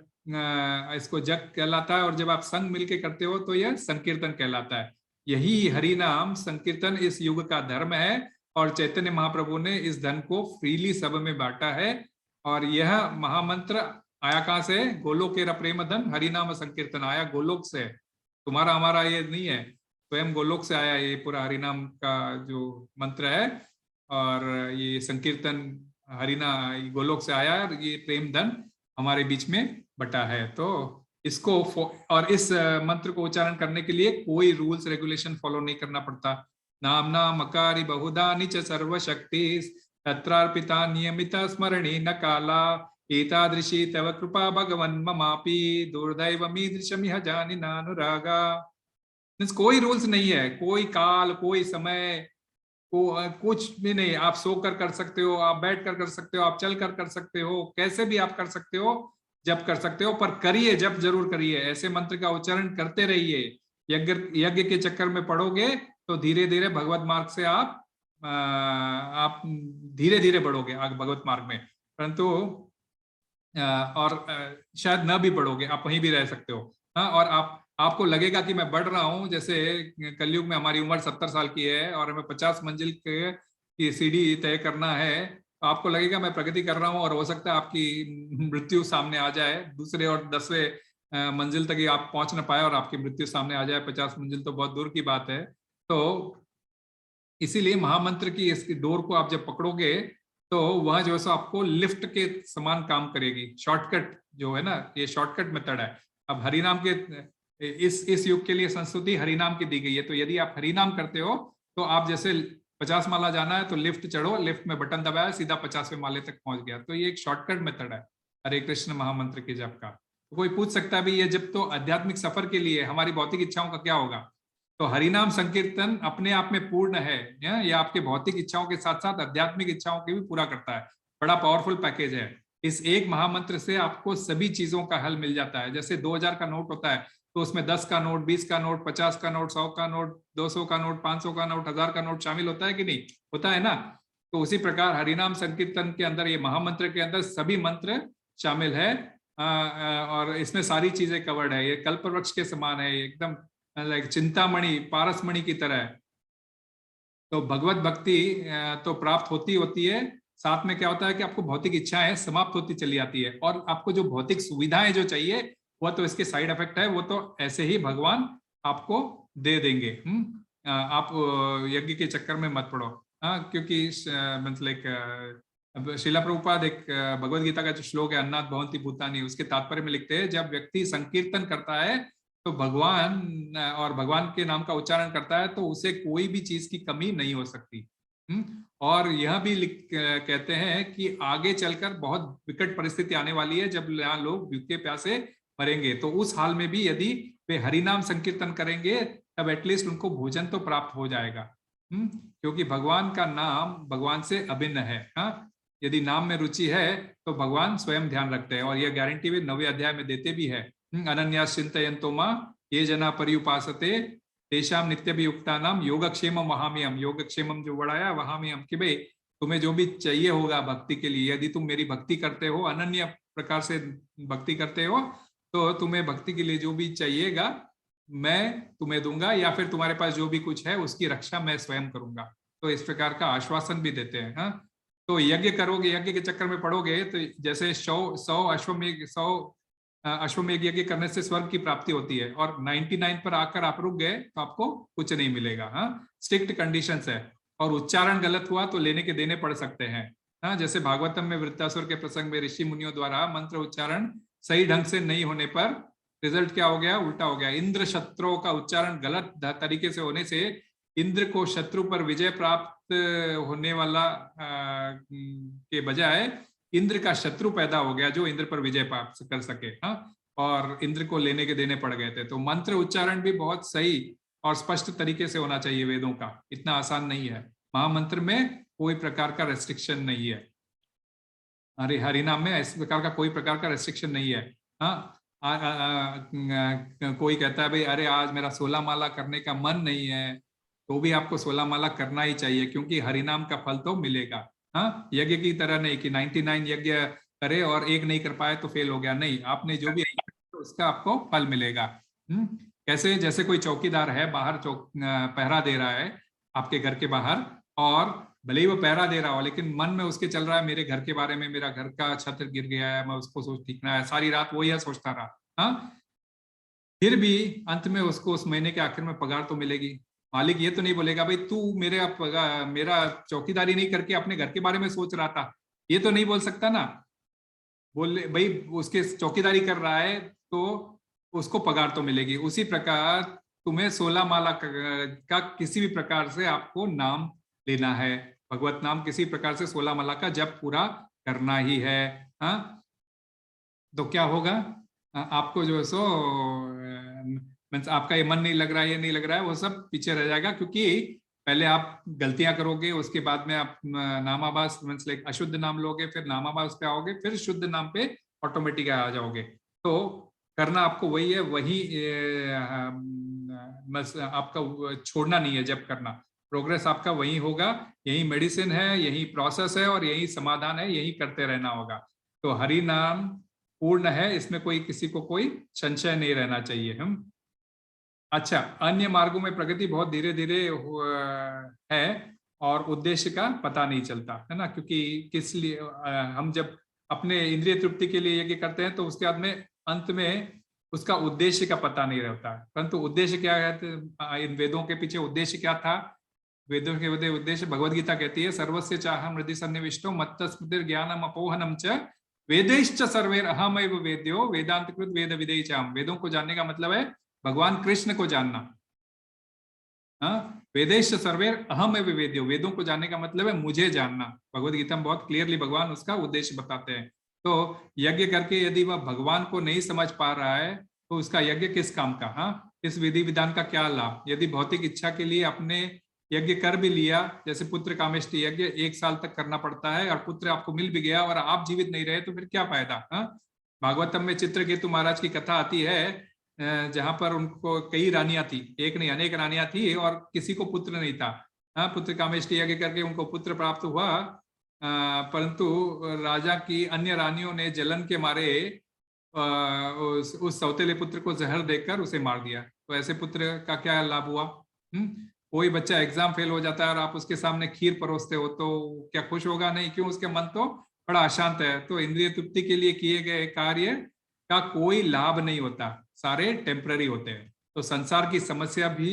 इसको जप कहलाता है, और जब आप संग मिलके करते हो तो यह संकीर्तन कहलाता है। यही हरि नाम संकीर्तन इस युग का धर्म है, और चैतन्य महाप्रभु ने इस धन को फ्रीली सब में बांटा है। और यह महामंत्र आया कहाँ से? गोलोकेर प्रेम धन हरिनाम संकीर्तन, आया गोलोक से। तुम्हारा हमारा ये नहीं है, स्वयं गोलोक से आया ये पूरा हरिनाम का जो मंत्र है। और ये संकीर्तन हरिना गोलोक से आया, और ये प्रेम धन हमारे बीच में बटा है। तो इसको और इस मंत्र को उच्चारण करने के लिए कोई रूल्स रेगुलेशन फॉलो नहीं करना पड़ता। नामना मकारी बहुधा निच सर्वशक्ति तत्रार्पिता नियमित स्मरणी न काला एतादृशी तव कृपा भगवन् ममापि दुर्दैवमीदृशमिह जानि नानुरागा। कोई रूल्स नहीं है, कोई काल, कोई समय, कुछ भी नहीं। आप सोकर कर सकते हो, आप बैठकर कर सकते हो, आप चलकर कर सकते हो, कैसे भी आप कर सकते हो, जब कर सकते हो, पर करिए, जब जरूर करिए। ऐसे मंत्र का उच्चारण करते रहिए। यज्ञ के चक्कर में पड़ोगे तो धीरे धीरे भगवत मार्ग से आप धीरे धीरे बढ़ोगे आगे भगवत मार्ग में, परंतु और शायद न भी बढ़ोगे, आप वहीं भी रह सकते हो। हाँ, और आपको लगेगा कि मैं बढ़ रहा हूँ, जैसे कलयुग में हमारी उम्र 70 साल की है और हमें 50 मंजिल की सीढ़ी तय करना है, तो आपको लगेगा मैं प्रगति कर रहा हूँ, और हो सकता है आपकी मृत्यु सामने आ जाए, दूसरे और 10वें मंजिल तक ही आप पहुंच ना पाए और आपकी मृत्यु सामने आ जाए। 50 मंजिल तो बहुत दूर की बात है। तो इसीलिए महामंत्र की इसकी डोर को आप जब पकड़ोगे तो वह जो है आपको लिफ्ट के समान काम करेगी। शॉर्टकट जो है ना, ये शॉर्टकट मेथड है। अब हरिनाम के इस युग के लिए संस्तुति हरिनाम की दी गई है। तो यदि आप हरिनाम करते हो तो आप जैसे 50 माला जाना है तो लिफ्ट चढ़ो, लिफ्ट में बटन दबाया, सीधा 50वें माले तक पहुंच गया। तो ये एक शॉर्टकट मेथड है हरे कृष्ण महामंत्र के जप का। तो कोई पूछ सकता है भी ये जब तो आध्यात्मिक सफर के लिए, हमारी भौतिक इच्छाओं का क्या होगा? तो हरिनाम संकीर्तन अपने आप में पूर्ण है, या आपके भौतिक इच्छाओं के साथ साथ आध्यात्मिक इच्छाओं के भी पूरा करता है। बड़ा पावरफुल पैकेज है। इस एक महामंत्र से आपको सभी चीजों का हल मिल जाता है। जैसे 2000 का नोट होता है तो उसमें 10 का नोट, 20 का नोट, 50 का नोट, 100 का नोट, 200 का नोट, 500 का नोट, 1000 का नोट शामिल होता है कि नहीं होता है ना? तो उसी प्रकार हरिनाम संकीर्तन के अंदर, ये महामंत्र के अंदर सभी मंत्र शामिल है, और इसमें सारी चीजें कवर्ड है। ये कल्पवृक्ष के समान है, एकदम लाइक चिंतामणि, पारसमणि की तरह है। तो भगवत भक्ति तो प्राप्त होती है, साथ में क्या होता है कि आपको भौतिक इच्छाएं समाप्त होती चली आती है, और आपको जो भौतिक सुविधाएं जो चाहिए वह तो इसके साइड इफेक्ट है, वो तो ऐसे ही भगवान आपको दे देंगे। आप यज्ञ के चक्कर में मत पड़ो। क्योंकि लाइक श्रीला प्रभुपाद एक भगवद गीता का जो श्लोक है अन्नात् भवन्ति भूतानि, उसके तात्पर्य में लिखते हैं जब व्यक्ति संकीर्तन करता है तो भगवान और भगवान के नाम का उच्चारण करता है तो उसे कोई भी चीज की कमी नहीं हो सकती। और यह भी कहते हैं कि आगे चलकर बहुत विकट परिस्थिति आने वाली है जब यहाँ लोग भूखे प्यासे मरेंगे, तो उस हाल में भी यदि वे हरिनाम संकीर्तन करेंगे तब एटलीस्ट उनको भोजन तो प्राप्त हो जाएगा। क्योंकि भगवान का नाम भगवान से अभिन्न है। यदि नाम में रुचि है तो भगवान स्वयं ध्यान रखते हैं, और यह गारंटी वे 9वें अध्याय में देते भी है। अनन्यास चिंतयन्तो मां ये जना पर्युपासते तेषां नित्यभियुक्तानां योगक्षेमं वहाम्यहम्। योगक्षेमम जो बढ़ाया वहाम्यहम्, कि भाई तुम्हें जो भी चाहिए होगा भक्ति के लिए, यदि तुम मेरी भक्ति करते हो, अनन्य प्रकार से भक्ति करते हो, तो तुम्हें भक्ति के लिए जो भी चाहिएगा मैं तुम्हें दूंगा, या फिर तुम्हारे पास जो भी कुछ है उसकी रक्षा मैं स्वयं करूंगा। तो इस प्रकार का आश्वासन भी देते हैं। तो यज्ञ करोगे, यज्ञ के चक्कर में पड़ोगे तो जैसे 100 अश्वमेध यज्ञ करने से स्वर्ग की प्राप्ति होती है, और 99 पर आकर आप रुक गए तो आपको कुछ नहीं मिलेगा। स्ट्रिक्ट कंडीशंस है, और उच्चारण गलत हुआ तो लेने के देने पड़ सकते हैं। जैसे भागवतम में वृत्तासुर के प्रसंग में ऋषि मुनियों द्वारा मंत्र उच्चारण सही ढंग से नहीं होने पर रिजल्ट क्या हो गया? उल्टा हो गया। इंद्र शत्रुओं का उच्चारण गलत तरीके से होने से इंद्र को शत्रु पर विजय प्राप्त होने वाला के बजाय इंद्र का शत्रु पैदा हो गया जो इंद्र पर विजय प्राप्त कर सके। और इंद्र को लेने के देने पड़ गए थे। तो मंत्र उच्चारण भी बहुत सही और स्पष्ट तरीके से होना चाहिए वेदों का, इतना आसान नहीं है। महामंत्र में कोई प्रकार का रेस्ट्रिक्शन नहीं है, हरिनाम में इस प्रकार का कोई प्रकार का रेस्ट्रिक्शन नहीं है। कोई कहता है भाई अरे आज मेरा 16 माला करने का मन नहीं है, तो भी आपको 16 माला करना ही चाहिए, क्योंकि हरिनाम का फल तो मिलेगा। यज्ञ की तरह नहीं कि 99 यज्ञ करे और एक नहीं कर पाए तो फेल हो गया, नहीं, आपने जो भी उसका आपको फल मिलेगा। कैसे? जैसे कोई चौकीदार है, बाहर पहरा दे रहा है आपके घर के बाहर, और भले ही वो पहरा दे रहा हो, लेकिन मन में उसके चल रहा है मेरे घर के बारे में, मेरा घर का छत गिर गया है, मैं उसको सोच ठीकना है, सारी रात वो यह सोचता रहा। हाँ, फिर भी अंत में उसको उस महीने के आखिर में पगार तो मिलेगी। मालिक ये तो नहीं बोलेगा भाई तू मेरा चौकीदारी नहीं करके अपने घर के बारे में सोच रहा था, ये तो नहीं बोल सकता ना। बोले भाई उसके चौकीदारी कर रहा है तो उसको पगार तो मिलेगी। उसी प्रकार तुम्हें 16 माला का किसी भी प्रकार से आपको नाम लेना है, भगवत नाम किसी प्रकार से 16 माला का जप पूरा करना ही है। हाँ, तो क्या होगा, आपको जो है सो मीन्स आपका ये मन नहीं लग रहा है, ये नहीं लग रहा है, वो सब पीछे रह जाएगा, क्योंकि पहले आप गलतियां करोगे, उसके बाद में आप नामाभास मीन्स लाइक अशुद्ध नाम लोगे, फिर नामाभास पे आओगे, फिर शुद्ध नाम पे ऑटोमेटिक आ जाओगे। तो करना आपको वही है, वही बस आपका छोड़ना नहीं है जब करना, प्रोग्रेस आपका वही होगा, यही मेडिसिन है, यही प्रोसेस है और यही समाधान है, यही करते रहना होगा। तो हरि नाम पूर्ण है, इसमें कोई किसी को कोई संशय नहीं रहना चाहिए। हम अच्छा, अन्य मार्गों में प्रगति बहुत धीरे धीरे है और उद्देश्य का पता नहीं चलता है ना, क्योंकि किस लिए हम जब अपने इंद्रिय तृप्ति के लिए यज्ञ करते हैं तो उसके बाद में अंत में उसका उद्देश्य का पता नहीं रहता है। परंतु उद्देश्य क्या है, इन वेदों के पीछे उद्देश्य क्या था, वेदों के उद्देश्य भगवद गीता कहती है सर्वस्य चाहम हृदि सन्निविष्टो मत्तस्मृतिर ज्ञानम अपोहनम च वेदैश्च सर्वैर अहमैव वेद्यो वेदांतकृत वेद विदेयचाम। वेदों को जानने का मतलब है भगवान कृष्ण को जानना। वेदैश्च सर्वैर अहमैव वेद्यो, वेदों को जानने का मतलब है मुझे जानना। भगवद गीता में बहुत क्लियरली भगवान उसका उद्देश्य बताते हैं। तो यज्ञ करके यदि वह भगवान को नहीं समझ पा रहा है तो उसका यज्ञ किस काम का, हाँ, इस विधि विधान का क्या लाभ। यदि भौतिक इच्छा के लिए अपने यज्ञ कर भी लिया, जैसे पुत्र कामेष्टि यज्ञ 1 साल तक करना पड़ता है, और पुत्र आपको मिल भी गया और आप जीवित नहीं रहे तो फिर क्या फायदा। भागवतम में चित्रकेतु महाराज की कथा आती है, जहां पर उनको कई रानियां थी, एक नहीं अनेक रानियां थी और किसी को पुत्र नहीं था। पुत्र कामेष्टि यज्ञ करके उनको पुत्र प्राप्त हुआ, परंतु राजा की अन्य रानियों ने जलन के मारे उस सौतेले पुत्र को जहर देकर उसे मार दिया। तो ऐसे पुत्र का क्या लाभ हुआ। कोई बच्चा एग्जाम फेल हो जाता है और आप उसके सामने खीर परोसते हो तो क्या खुश होगा, नहीं, क्यों, उसके मन तो बड़ा अशांत है। तो इंद्रिय तृप्ति के लिए किए गए कार्य का कोई लाभ नहीं होता, सारे टेम्पररी होते हैं। तो संसार की समस्या भी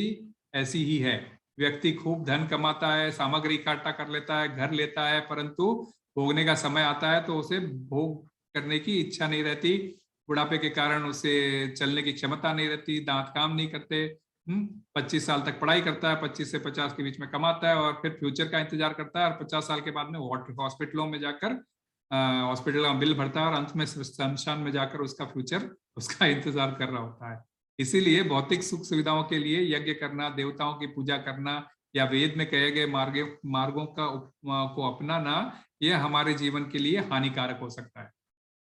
ऐसी ही है, व्यक्ति खूब धन कमाता है, सामग्री इकट्ठा कर लेता है, घर लेता है, परंतु भोगने का समय आता है तो उसे भोग करने की इच्छा नहीं रहती, बुढ़ापे के कारण उसे चलने की क्षमता नहीं रहती, दांत काम नहीं करते। 25 साल तक पढ़ाई करता है, 25 से 50 के बीच में कमाता है और फिर फ्यूचर का इंतजार करता है, और 50 साल के बाद में हॉस्पिटलों में जाकर हॉस्पिटल का बिल भरता है और अंत में शमशान में जाकर उसका फ्यूचर उसका इंतजार कर रहा होता है। इसीलिए भौतिक सुख सुविधाओं के लिए यज्ञ करना, देवताओं की पूजा करना या वेद में कहे गए मार्गों को अपनाना, यह हमारे जीवन के लिए हानिकारक हो सकता है।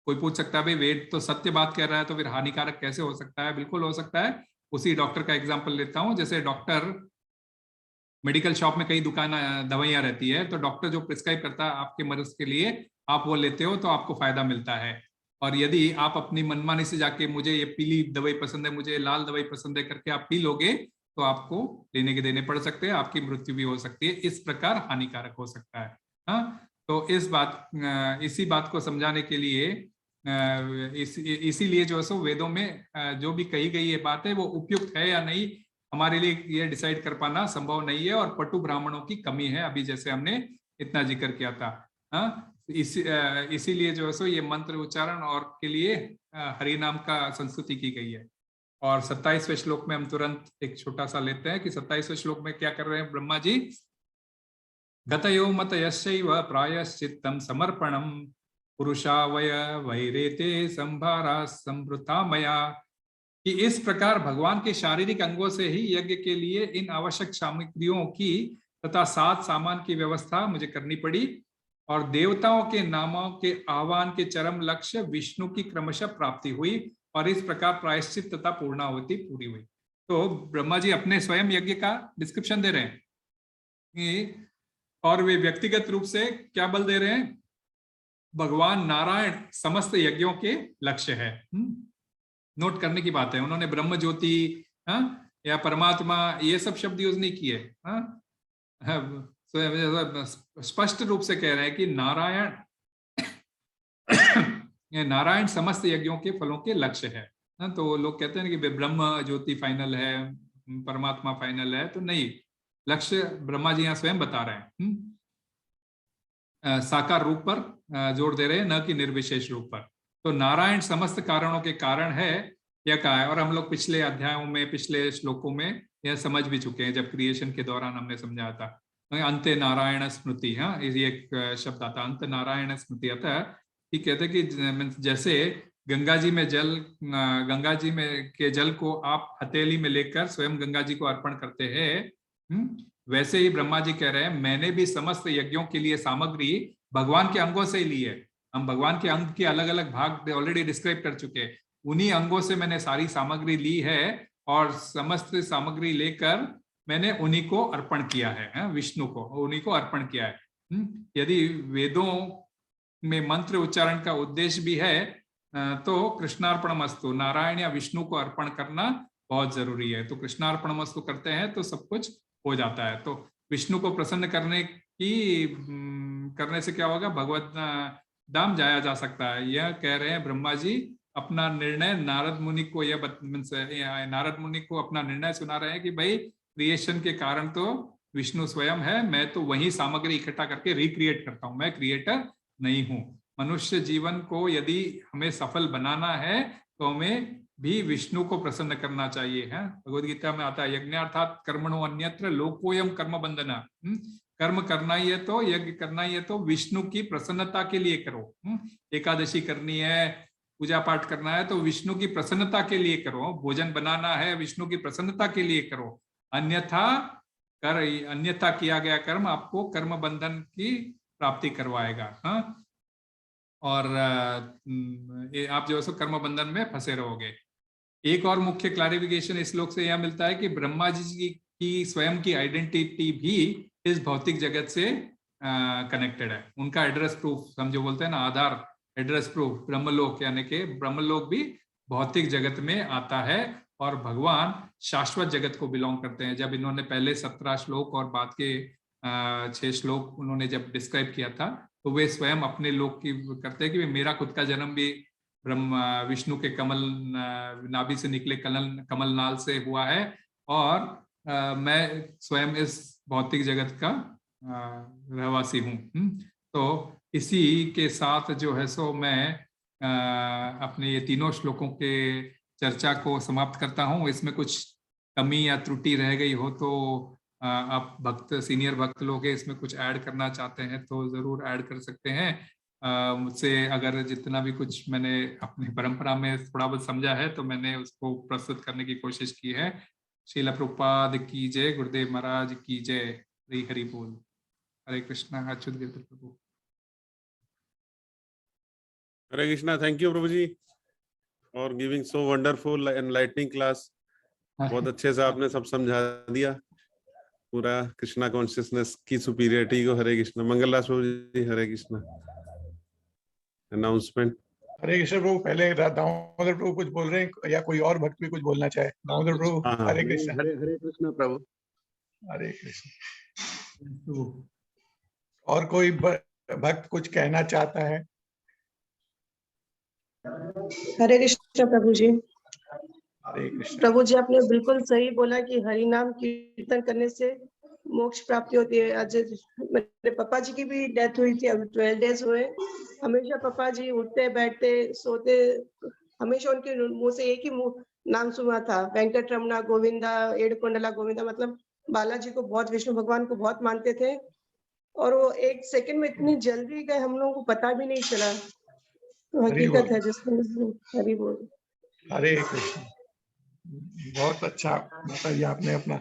कोई पूछ सकता है भाई वेद तो सत्य बात कह रहा है तो फिर हानिकारक कैसे हो सकता है। बिल्कुल हो सकता है। उसी डॉक्टर का एग्जाम्पल लेता हूं, जैसे डॉक्टर मेडिकल शॉप में कई दुकान दवाइयां रहती है, तो डॉक्टर जो प्रिस्क्राइब करता है आपके मरीज के लिए, आप वो लेते हो तो आपको फायदा मिलता है। और यदि आप अपनी मनमानी से जाके मुझे ये पीली दवाई पसंद है, मुझे लाल दवाई पसंद है करके आप पी लोगे तो आपको लेने के देने पड़ सकते हैं, आपकी मृत्यु भी हो सकती है। इस प्रकार हानिकारक हो सकता है। तो इसी बात को समझाने के लिए इसीलिए जो है सो वेदों में जो भी कही गई ये बात है वो उपयुक्त है या नहीं, हमारे लिए ये डिसाइड कर पाना संभव नहीं है, और पटु ब्राह्मणों की कमी है, अभी जैसे हमने इतना जिक्र किया था। इसीलिए जो है सो ये मंत्र उच्चारण और के लिए हरि नाम का संस्तुति की गई है। और 27वें श्लोक में हम तुरंत एक छोटा सा लेते हैं कि 27वें श्लोक में क्या कर रहे हैं ब्रह्मा जी। गतयो मतयश्चैव प्रायश्चित्तं समर्पणम पुरुषावय वैरेते संभारा संभृता मया, कि इस प्रकार भगवान के शारीरिक अंगों से ही यज्ञ के लिए इन आवश्यक सामग्रियों की तथा 7 सामान की व्यवस्था मुझे करनी पड़ी, और देवताओं के नामों के आह्वान के चरम लक्ष्य विष्णु की क्रमशः प्राप्ति हुई, और इस प्रकार प्रायश्चित तथा पूर्णाहुति पूरी हुई। तो ब्रह्मा जी अपने स्वयं यज्ञ का डिस्क्रिप्शन दे रहे हैं, और वे व्यक्तिगत रूप से क्या बल दे रहे हैं, भगवान नारायण समस्त यज्ञों के लक्ष्य है। नोट करने की बात है, उन्होंने ब्रह्म ज्योति या परमात्मा ये सब शब्द यूज नहीं किए। स्वयं स्पष्ट रूप से कह रहे हैं कि नारायण ये नारायण समस्त यज्ञों के फलों के लक्ष्य है। तो लोग कहते हैं कि ब्रह्म ज्योति फाइनल है, परमात्मा फाइनल है, तो नहीं, लक्ष्य ब्रह्मा जी यहाँ स्वयं बता रहे हैं। साकार रूप पर जोर दे रहे हैं, न कि निर्विशेष रूप पर। तो नारायण समस्त कारणों के कारण है, यह कहा है। और हम लोग पिछले अध्यायों में, पिछले श्लोकों में यह समझ भी चुके हैं, जब क्रिएशन के दौरान हमने समझाया था। अंते नारायण स्मृति, हाँ, ये एक शब्द आता, अंत नारायण स्मृति। अतः ये कहते हैं कि जैसे गंगा जी में जल, गंगा जी में के जल को आप हथेली में लेकर स्वयं गंगा जी को अर्पण करते हैं, वैसे ही ब्रह्मा जी कह रहे हैं मैंने भी समस्त यज्ञों के लिए सामग्री भगवान के अंगों से ही ली है। हम भगवान के अंग के अलग अलग भाग ऑलरेडी डिस्क्राइब कर चुके हैं, उन्हीं अंगों से मैंने सारी सामग्री ली है और समस्त सामग्री लेकर मैंने उन्हीं को अर्पण किया है, विष्णु को उन्हीं को अर्पण किया है। यदि वेदों में मंत्र उच्चारण का उद्देश्य भी है तो कृष्णार्पणमस्तु, नारायण या विष्णु को अर्पण करना बहुत जरूरी है। तो कृष्णार्पणमस्तु करते हैं तो सब कुछ हो जाता है। तो विष्णु को प्रसन्न करने से क्या होगा, भगवत धाम जाया जा सकता है। यह कह रहे हैं ब्रह्मा जी अपना निर्णय नारद मुनि को, नारद मुनि को अपना निर्णय सुना रहे हैं कि भाई क्रिएशन के कारण तो विष्णु स्वयं है, मैं तो वही सामग्री इकट्ठा करके रिक्रिएट करता हूं, मैं क्रिएटर नहीं हूं। मनुष्य जीवन को यदि हमें सफल बनाना है तो हमें भी विष्णु को प्रसन्न करना चाहिए, है। भगवद गीता में आता है यज्ञार्थात कर्मणो अन्यत्र लोकोयम कर्म बंधना। कर्म करना ही है तो, यज्ञ करना ही है तो विष्णु की प्रसन्नता के लिए करो। एकादशी करनी है, पूजा पाठ करना है तो विष्णु की प्रसन्नता के लिए करो, भोजन बनाना है विष्णु की प्रसन्नता के लिए करो, अन्यथा किया गया कर्म आपको कर्म बंधन की प्राप्ति करवाएगा। और आप जो है सो कर्म बंधन में फंसे रहोगे। एक और मुख्य क्लैरिफिकेशन इस श्लोक से यह मिलता है कि ब्रह्मा जी की स्वयं की आइडेंटिटी भी इस भौतिक जगत से कनेक्टेड है। उनका एड्रेस प्रूफ, हम जो बोलते हैं ना आधार, एड्रेस प्रूफ ब्रह्मलोक, यानी कि ब्रह्मलोक भी भौतिक जगत में आता है और भगवान शाश्वत जगत को बिलोंग करते हैं। जब इन्होंने पहले 17 श्लोक और बाद के 6 श्लोक उन्होंने जब डिस्क्राइब किया था तो वे स्वयं अपने लोक की करते हैं कि मेरा खुद का जन्म भी ब्रह्म विष्णु के कमल नाभि से निकले कमल नाल से हुआ है और मैं स्वयं इस भौतिक जगत का रहवासी हूँ। तो इसी के साथ जो है सो मैं अपने ये तीनों श्लोकों के चर्चा को समाप्त करता हूँ। इसमें कुछ कमी या त्रुटि रह गई हो तो आप भक्त, सीनियर भक्त लोग हैं, इसमें कुछ ऐड करना चाहते हैं तो जरूर ऐड कर सकते हैं। मुझसे अगर जितना भी कुछ मैंने अपनी परंपरा में थोड़ा बहुत समझा है तो मैंने उसको प्रस्तुत करने की कोशिश की है। श्रील प्रभुपाद की जय, गुरुदेव महाराज की जय, हरि हरि बोल। हरे कृष्णा। अच्युत गिरधर प्रभु।
हरे कृष्णा। थैंक यू प्रभु जी for giving so wonderful enlightening class. बहुत अच्छे से आपने सब समझा दिया, पूरा कृष्णा कॉन्शियसनेस की सुपीरियरिटी को। हरे कृष्णा। मंगलदास प्रभु जी, हरे कृष्णा। अनाउंसमेंट।
हरे कृष्ण प्रभु, पहले दामोदर प्रभु कुछ बोल रहे हैं या कोई और भक्त भी कुछ बोलना चाहे? दामोदर प्रभु। हरे कृष्ण।
हरे कृष्ण प्रभु।
हरे कृष्ण। और कोई भक्त कुछ कहना चाहता है?
हरे कृष्ण प्रभु जी।
हरे कृष्ण।
प्रभु जी, आपने बिल्कुल सही बोला कि हरि नाम कीर्तन करने से मोक्ष प्राप्ति होती है। आज मेरे पापा जी की भी डेथ हुई थी, अभी 12 डेज हुए। हमेशा पापा जी उठते बैठते सोते, हमेशा उनके मुंह से एक ही नाम सुना था, वेंकटरमणा गोविंदा, एडकोंडला गोविंदा। मतलब बालाजी को बहुत, विष्णु भगवान को बहुत मानते थे और वो एक सेकंड में इतनी जल्दी गए हम लोगों को पता भी नहीं चला। तो हकीकत है जिसमें हरि बोल।
हरे कृष्ण। बहुत अच्छा माताजी, आपने अपना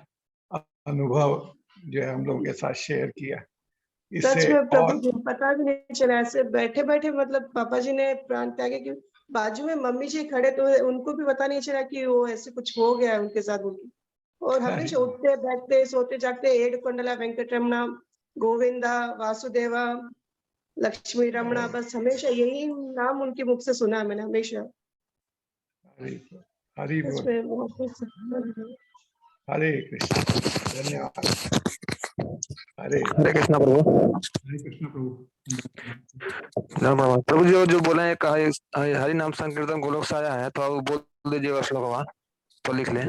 अनुभव जो है हम लोगों के साथ शेयर किया।
सच में प्रभु जी पता भी नहीं चला, ऐसे बैठे बैठे मतलब पापा जी ने प्राण त्यागे कि बाजू में मम्मी जी खड़े तो उनको भी पता नहीं चला कि वो ऐसे कुछ हो गया है उनके साथ उनकी। और हमेशा उठते बैठते सोते जागते एडकोंडला, वेंकटरमणा, गोविंदा, वासुदेवा, लक्ष्मी रमणा, बस हमेशा यही नाम उनके मुख से सुना मैंने हमेशा।
हरि बोल। हरे कृष्ण। धन्यवाद। हरे
हरे कृष्णा प्रभु।
हरे कृष्ण प्रभु।
धन्यवाद प्रभु जी। जो बोले हैं कहा हरि नाम संकीर्तन गोलोक से आया है, तो आप बोल दीजिएगा श्लोक वहाँ तो लिख ले।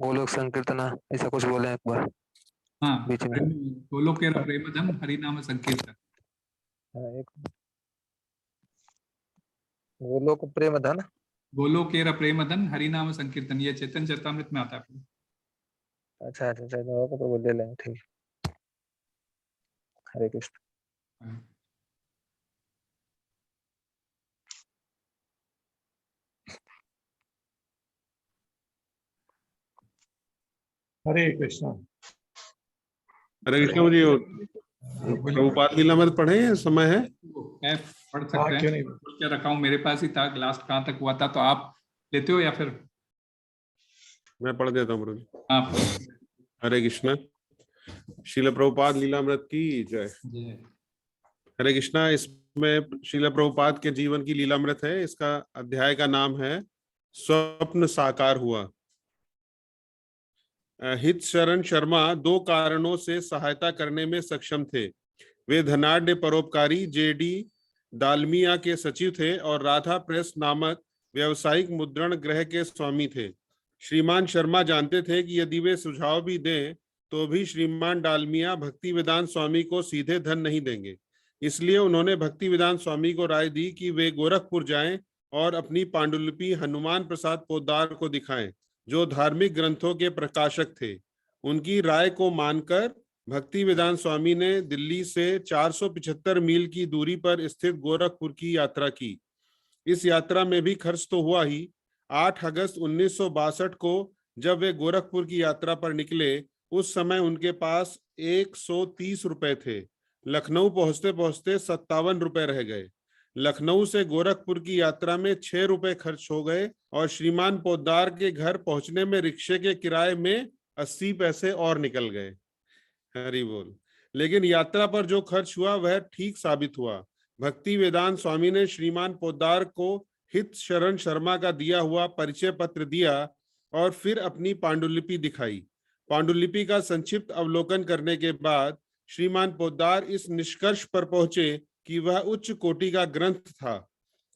गोलोक संकीर्तन ऐसा कुछ बोले हैं एक बार
हाँ,
बीच में।
गोलोकेर प्रेमधन हरि नाम संकीर्तन।
गोलोक प्रेम धन।
गोलोकेर प्रेमधन हरि नाम संकीर्तन, ये चैतन्य चरितामृत में आता है।
अच्छा अच्छा अच्छा, तो बोल ले लेंगे, ठीक है। हरे कृष्ण।
हरे कृष्ण।
हरे कृष्ण जी। प्रभुपाद लीलामृत पढ़े हैं, समय है?
मैं पढ़ सकते
हाँ,
हैं।
क्यों नहीं।
क्या रखा हूँ मेरे पास ही था, लास्ट कहाँ तक हुआ था, तो आप लेते हो या फिर?
मैं पढ़ देता हूँ प्रभु जी।
आप
हरे कृष्ण। श्रील प्रभुपाद लीलामृत की जय। हरे कृष्णा। इसमें श्रील प्रभुपाद के जीवन की लीलामृत है। इसका अध्याय का नाम है स्वप्न साकार हुआ। हित शरण शर्मा 2 कारणों से सहायता करने में सक्षम थे। वे धनाढ्य परोपकारी जेडी दालमिया के सचिव थे और राधा प्रेस नामक व्यावसायिक मुद्रण गृह के स्वामी थे। श्रीमान शर्मा जानते थे कि यदि वे सुझाव भी दें तो भी श्रीमान डालमिया भक्ति वेदांत स्वामी को सीधे धन नहीं देंगे। इसलिए उन्होंने भक्ति वेदांत स्वामी को राय दी कि वे गोरखपुर जाएं और अपनी पांडुलिपि हनुमान प्रसाद पोद्दार को दिखाएं, जो धार्मिक ग्रंथों के प्रकाशक थे। उनकी राय को मानकर भक्ति वेदांत स्वामी ने दिल्ली से 475 मील की दूरी पर स्थित गोरखपुर की यात्रा की। इस यात्रा में भी खर्च तो हुआ ही। 8 अगस्त 1962 को जब वे गोरखपुर की यात्रा पर निकले, उस समय उनके पास 130 रुपए थे। लखनऊ पहुंचते पहुंचते 57 रुपए रह गए। लखनऊ से गोरखपुर की यात्रा में 6 रुपए खर्च हो गए और श्रीमान पोद्दार के घर पहुंचने में रिक्शे के किराए में 80 पैसे और निकल गए। हरि बोल। लेकिन यात्रा पर जो खर्च हुआ वह ठीक साबित हुआ। भक्ति वेदांत स्वामी ने श्रीमान पोद्दार को हित शरण शर्मा का दिया हुआ परिचय पत्र दिया और फिर अपनी पांडुलिपि दिखाई। पांडुलिपि का संक्षिप्त अवलोकन करने के बाद श्रीमान पोद्दार इस निष्कर्ष पर पहुंचे कि वह उच्च कोटि का ग्रंथ था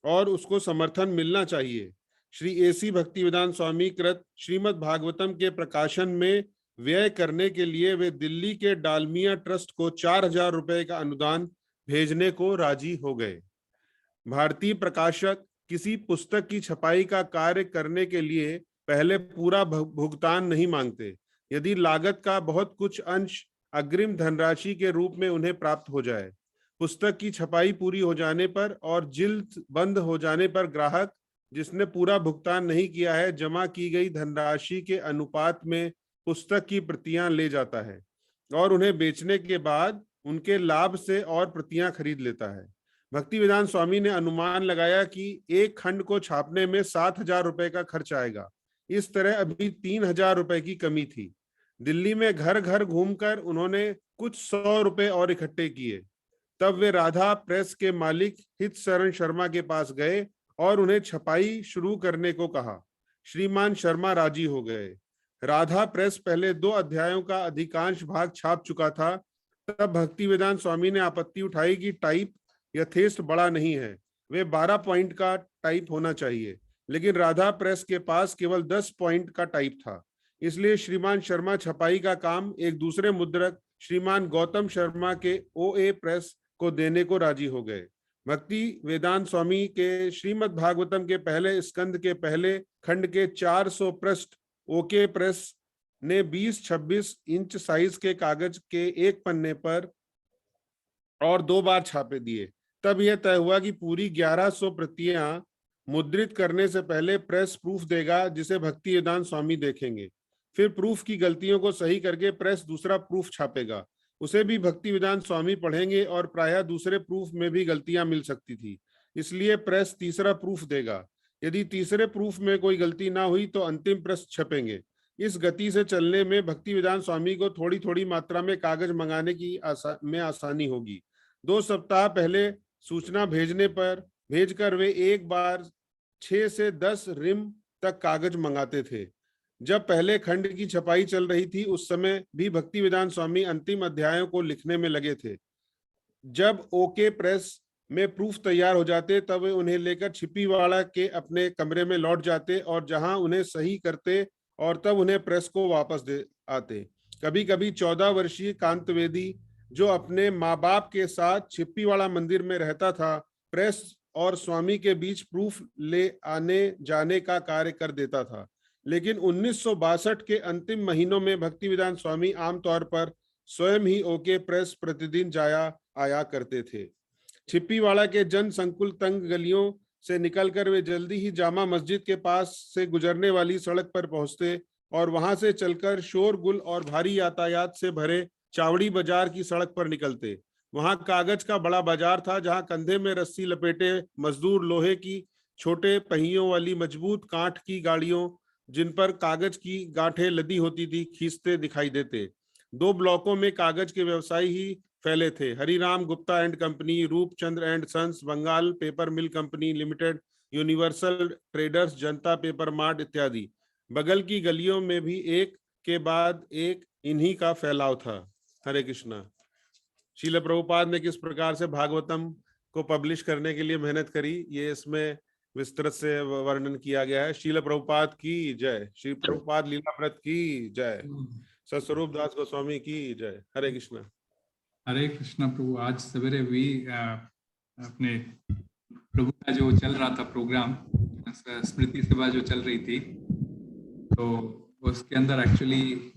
और उसको समर्थन मिलना चाहिए। श्री एसी भक्ति वेदांत स्वामी कृत श्रीमद् भागवतम के प्रकाशन में व्यय करने के लिए वे दिल्ली के डालमिया ट्रस्ट को 4000 रुपए का अनुदान भेजने को राजी हो गए। भारतीय प्रकाशक किसी पुस्तक की छपाई का कार्य करने के लिए पहले पूरा भुगतान नहीं मांगते। यदि लागत का बहुत कुछ अंश अग्रिम धनराशि के रूप में उन्हें प्राप्त हो जाए, पुस्तक की छपाई पूरी हो जाने पर और जिल्द बंद हो जाने पर ग्राहक जिसने पूरा भुगतान नहीं किया है, जमा की गई धनराशि के अनुपात में पुस्तक की प्रतियां ले जाता है और उन्हें बेचने के बाद उनके लाभ से और प्रतियां खरीद लेता है। भक्ति वेदांत स्वामी ने अनुमान लगाया कि एक खंड को छापने में 7000 रुपए का खर्च आएगा। इस तरह अभी 3000 रुपए की कमी थी। दिल्ली में घर घर घूमकर उन्होंने कुछ 100 रुपए और इकट्ठे किए। तब वे राधा प्रेस के मालिक हित शरण शर्मा के पास गए और उन्हें छपाई शुरू करने को कहा। श्रीमान शर्मा राजी हो गए। राधा प्रेस पहले 2 अध्यायों का अधिकांश भाग छाप चुका था। तब भक्ति वेदांत स्वामी ने आपत्ति उठाई कि टाइप यथेष्ट बड़ा नहीं है, वे 12 पॉइंट का टाइप होना चाहिए, लेकिन राधा प्रेस के पास केवल 10 पॉइंट का टाइप था। इसलिए श्रीमान शर्मा छपाई का काम एक दूसरे मुद्रक श्रीमान गौतम शर्मा के ओए प्रेस को देने को राजी हो गए। भक्ति वेदांत स्वामी के श्रीमद् भागवतम के पहले स्कंद के पहले खंड के 400 पृष्ठ ओके प्रेस ने 20-26 इंच साइज के कागज के एक पन्ने पर और 2 बार छापे दिए। तब यह तय हुआ कि पूरी 1100 प्रतियां मुद्रित करने से पहले प्रेस प्रूफ देगा, जिसे भक्ति वेदांत स्वामी देखेंगे। फिर प्रूफ की गलतियों को सही करके प्रेस दूसरा प्रूफ छापेगा, उसे भी भक्ति वेदांत स्वामी पढ़ेंगे और प्रायः दूसरे प्रूफ में भी गलतियां मिल सकती थी, इसलिए प्रेस तीसरा प्रूफ देगा। यदि तीसरे प्रूफ में कोई गलती ना हुई तो अंतिम प्रेस छपेंगे। इस गति से चलने में भक्ति वेदांत स्वामी को थोड़ी थोड़ी मात्रा में कागज मंगाने की आसानी होगी। 2 सप्ताह पहले सूचना भेजकर वे एक बार 6 से 10 रिम तक कागज मंगाते थे। जब पहले खंड की छपाई चल रही थी उस समय भी भक्तिवेदांत स्वामी अंतिम अध्यायों को लिखने में लगे थे। जब ओके प्रेस में प्रूफ तैयार हो जाते तब वे उन्हें लेकर छिप्पीवाड़ा के अपने कमरे में लौट जाते और जहां उन्हें सही करते और तब उन्हें प्रेस को वापस दे आते। कभी कभी 14 वर्षीय कांतवेदी जो अपने माँ बाप के साथ छिप्पीवाड़ा मंदिर में रहता था, प्रेस और स्वामी के बीच प्रूफ ले आने जाने का कार्य कर देता था। लेकिन 1962 के अंतिम महीनों में भक्तिवेदांत स्वामी आमतौर पर स्वयं ही ओके प्रेस प्रतिदिन जाया आया करते थे। छिप्पीवाड़ा के जन संकुल तंग गलियों से निकलकर वे जल्दी ही जामा मस्जिद के पास से गुजरने वाली सड़क पर पहुंचते और वहां से चलकर शोरगुल और भारी यातायात से भरे चावड़ी बाजार की सड़क पर निकलते। वहां कागज का बड़ा बाजार था जहां कंधे में रस्सी लपेटे मजदूर लोहे की छोटे पहियों वाली मजबूत काठ की गाड़ियों जिन पर कागज की गांठें लदी होती थी खींचते दिखाई देते। 2 ब्लॉकों में कागज के व्यवसायी ही फैले थे, Hariram Gupta and company, Roopchandra and sons, Bengal paper mill company limited, universal traders, Janata paper mart इत्यादि। बगल की गलियों में भी एक के बाद एक इन्हीं का फैलाव था। हरे कृष्णा। श्रील प्रभुपाद ने किस प्रकार से भागवतम को पब्लिश करने के लिए मेहनत करी, ये इसमें विस्तृत से वर्णन किया गया है। श्रील प्रभुपाद की जय। श्री प्रभुपाद लीलाव्रत की जय। सतस्वरूप दास गोस्वामी की जय। हरे कृष्णा।
हरे कृष्णा प्रभु। आज सवेरे भी अपने प्रभु का जो चल रहा था प्रोग्राम, स्मृति सभा जो चल रही थी, तो उसके अंदर एक्चुअली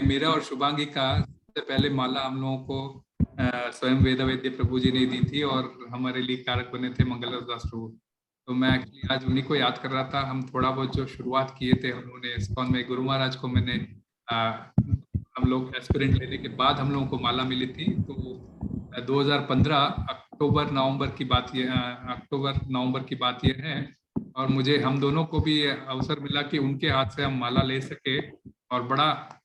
मेरा और शुभांगी का सबसे पहले माला हम लोगों को स्वयं वेदावेद्य प्रभु जी ने दी थी और हमारे लिए कारक बने थे मंगलदास दास प्रभु। तो मैं एक्चुअली आज उन्हीं को याद कर रहा था। हम थोड़ा बहुत जो शुरुआत किए थे उन्होंने इस्कॉन में, गुरु महाराज को मैंने हम लोग एस्पिरेंट लेने के बाद हम लोगों को माला मिली थी। तो 2015 अक्टूबर नवंबर की बात ये है और मुझे हम दोनों को भी अवसर मिला कि उनके हाथ से हम माला ले सके और बड़ा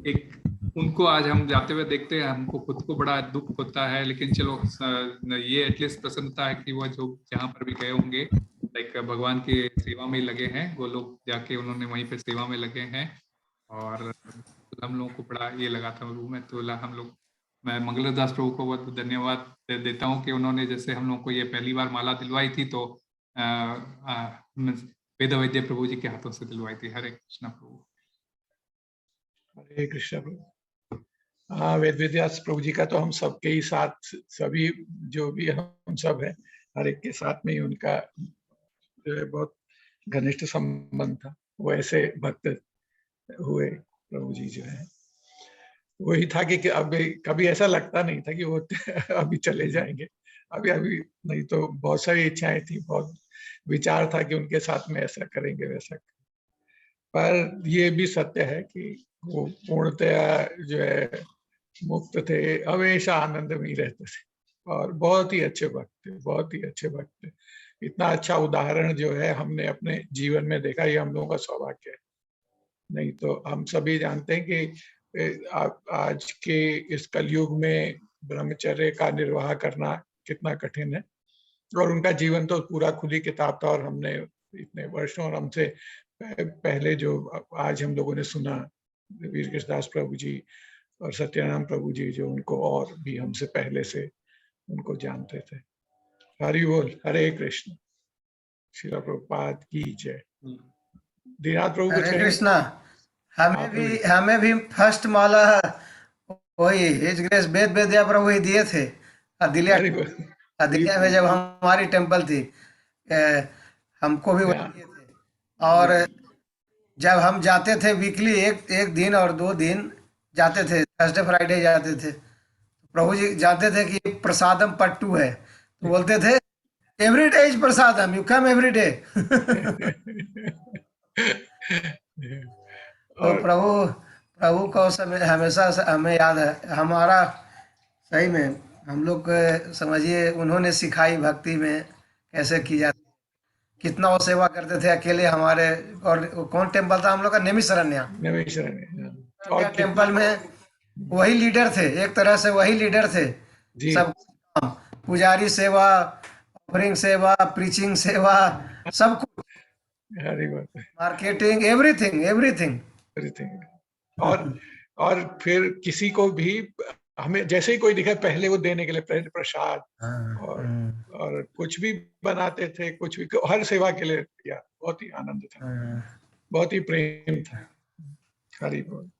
एक उनको आज हम जाते हुए देखते हैं, हमको खुद को बड़ा दुख होता है, लेकिन चलो ये एटलीस्ट प्रसन्नता है कि वो जो जहाँ पर भी गए होंगे भगवान की सेवा में लगे हैं, वो लोग जाके उन्होंने वहीं पे सेवा में लगे हैं। और हम लोगों को बड़ा ये लगा था रूम में, तो हम लोग, मैं मंगलदास प्रभु को बहुत धन्यवाद देता हूँ कि उन्होंने जैसे हम लोग को ये पहली बार माला दिलवाई थी तो वेदावेद्य प्रभु जी के हाथों से दिलवाई थी। हरे कृष्णा प्रभु।
हरे कृष्णा प्रभु। हाँ, वेद व्यास प्रभु जी का तो हम सबके ही साथ, सभी जो भी हम सब है, हर एक के साथ में ही उनका जो है बहुत घनिष्ठ संबंध था। वो ऐसे भक्त हुए प्रभु जी जो है, वही था कि अब कभी ऐसा लगता नहीं था कि वो अभी चले जाएंगे। अभी नहीं तो बहुत सारी इच्छाएं थी, बहुत विचार था कि उनके साथ में ऐसा करेंगे वैसा। पर ये भी सत्य है कि वो पूर्णतया जो है मुक्त थे, हमेशा आनंद में ही रहते थे और बहुत ही अच्छे भक्त थे, बहुत ही अच्छे भक्त थे। इतना अच्छा उदाहरण जो है हमने अपने जीवन में देखा, ये हम लोगों का सौभाग्य है। नहीं तो हम सभी जानते हैं कि आज के इस कलयुग में ब्रह्मचर्य का निर्वाह करना कितना कठिन है, और उनका जीवन तो पूरा खुली किताब था। और हमने इतने वर्षों और हमसे पहले जो आज हम लोगों ने सुना, वीर कृष्णदास प्रभु जी और सत्याराम प्रभु जी, जो उनको और भी हमसे पहले से उनको जानते थे। हरि बोल। हरे कृष्ण। श्रील प्रभुपाद की जय। दीनाथ प्रभु कुछ
हरे कृष्णा। हमें भी फर्स्ट माला वही हिज ग्रेस वेद विद्या प्रभु ही दिए थे दिल्ली में, जब हमारी टेम्पल थी हमको भी वही दिए थे। और जब हम जाते थे वीकली, एक दिन और 2 दिन जाते थे, थर्सडे फ्राइडे जाते थे, प्रभु जी जानते थे कि प्रसादम पट्टू है, तो बोलते थे every day is prasadam, you come every day. तो प्रभु को समय हमेशा हमें याद है। हमारा सही में हम लोग समझिए उन्होंने सिखाई भक्ति में कैसे की जाती, कितना वो सेवा करते थे अकेले हमारे। और कौन टेम्पल था हम लोग का? नेमिशरण्य। और टेम्पल में वही लीडर थे, एक तरह से वही लीडर थे। सब पुजारी सेवा, ऑफरिंग सेवा, प्रीचिंग सेवा, सब कुछ,
हरि बोल,
मार्केटिंग, एवरीथिंग एवरीथिंग।
everything। और फिर किसी को भी हमें जैसे ही कोई दिखा पहले वो देने के लिए प्रसाद और कुछ भी बनाते थे, कुछ भी, हर सेवा के लिए यार बहुत ही आनंद था, बहुत ही प्रेम था। हरि बोल।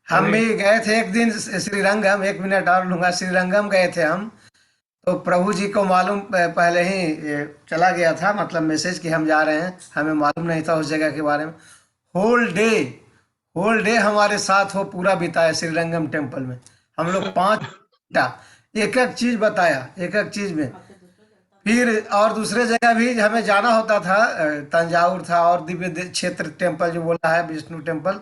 हम भी गए थे एक दिन श्रीरंगम, 1 मिनट और लूंगा। श्रीरंगम गए थे हम, तो प्रभु जी को मालूम पहले ही चला गया था, मतलब मैसेज कि हम जा रहे हैं, हमें मालूम नहीं था उस जगह के बारे में। होल डे हमारे साथ वो पूरा बिताया श्रीरंगम टेम्पल में। हम लोग 5 घंटा एक एक चीज बताया, एक एक चीज में। फिर और दूसरे जगह भी हमें जाना होता था, तंजावुर था और दिव्य क्षेत्र टेम्पल जो बोला है, विष्णु टेम्पल।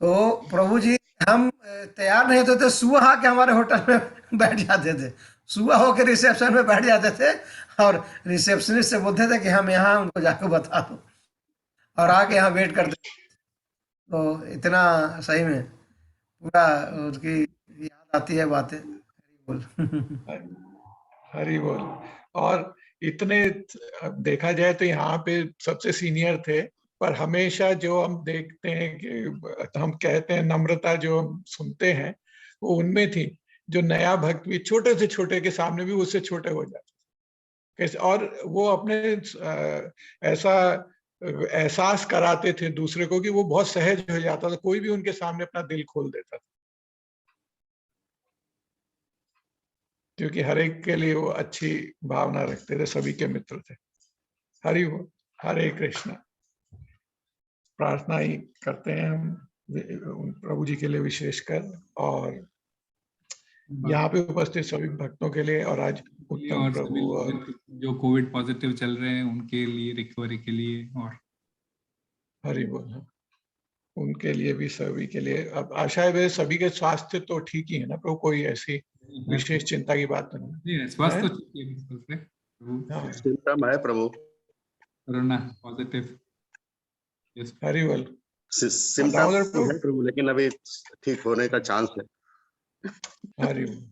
तो प्रभु जी हम तैयार नहीं होते थे, सुबह आके हमारे होटल में बैठ जाते थे, सुबह होके रिसेप्शन में बैठ जाते थे और रिसेप्शनिस्ट से बोलते थे कि हम यहाँ, उनको जाकर बता दो, और आके यहाँ वेट करते। तो इतना सही में पूरा उसकी याद आती है बातें। बोल।
हरि बोल। और इतने देखा जाए तो यहाँ पे सबसे सीनियर थे, पर हमेशा जो हम देखते हैं कि हम कहते हैं नम्रता जो हम सुनते हैं वो उनमें थी। जो नया भक्त भी छोटे से छोटे के सामने भी उससे छोटे हो जाते कैसे, और वो अपने ऐसा एहसास कराते थे दूसरे को कि वो बहुत सहज हो जाता था, कोई भी उनके सामने अपना दिल खोल देता था, क्योंकि हर एक के लिए वो अच्छी भावना रखते थे, सभी के मित्र थे। हरि बोल। हरे कृष्णा। प्रार्थना ही करते हैं हम प्रभु जी के लिए विशेषकर, और यहाँ पे उपस्थित सभी भक्तों के लिए, और आज उत्तम प्रभु और
जो कोविड पॉजिटिव चल रहे हैं उनके लिए, रिकवरी के लिए, और
हरि बोल, उनके लिए भी, सभी के लिए। अब आशा है सभी के स्वास्थ्य तो ठीक ही है ना प्रभु, कोई ऐसी विशेष चिंता की बात नहीं है।
स्वास्थ्य तो ठीक है बिल्कुल से।
हाँ,
सिम्टम है प्रभु,
कोरोना पॉजिटिव।
हरि बोल।
सिम्टम है प्रभु, लेकिन अभी ठीक होने का चांस है।
हरि बोल।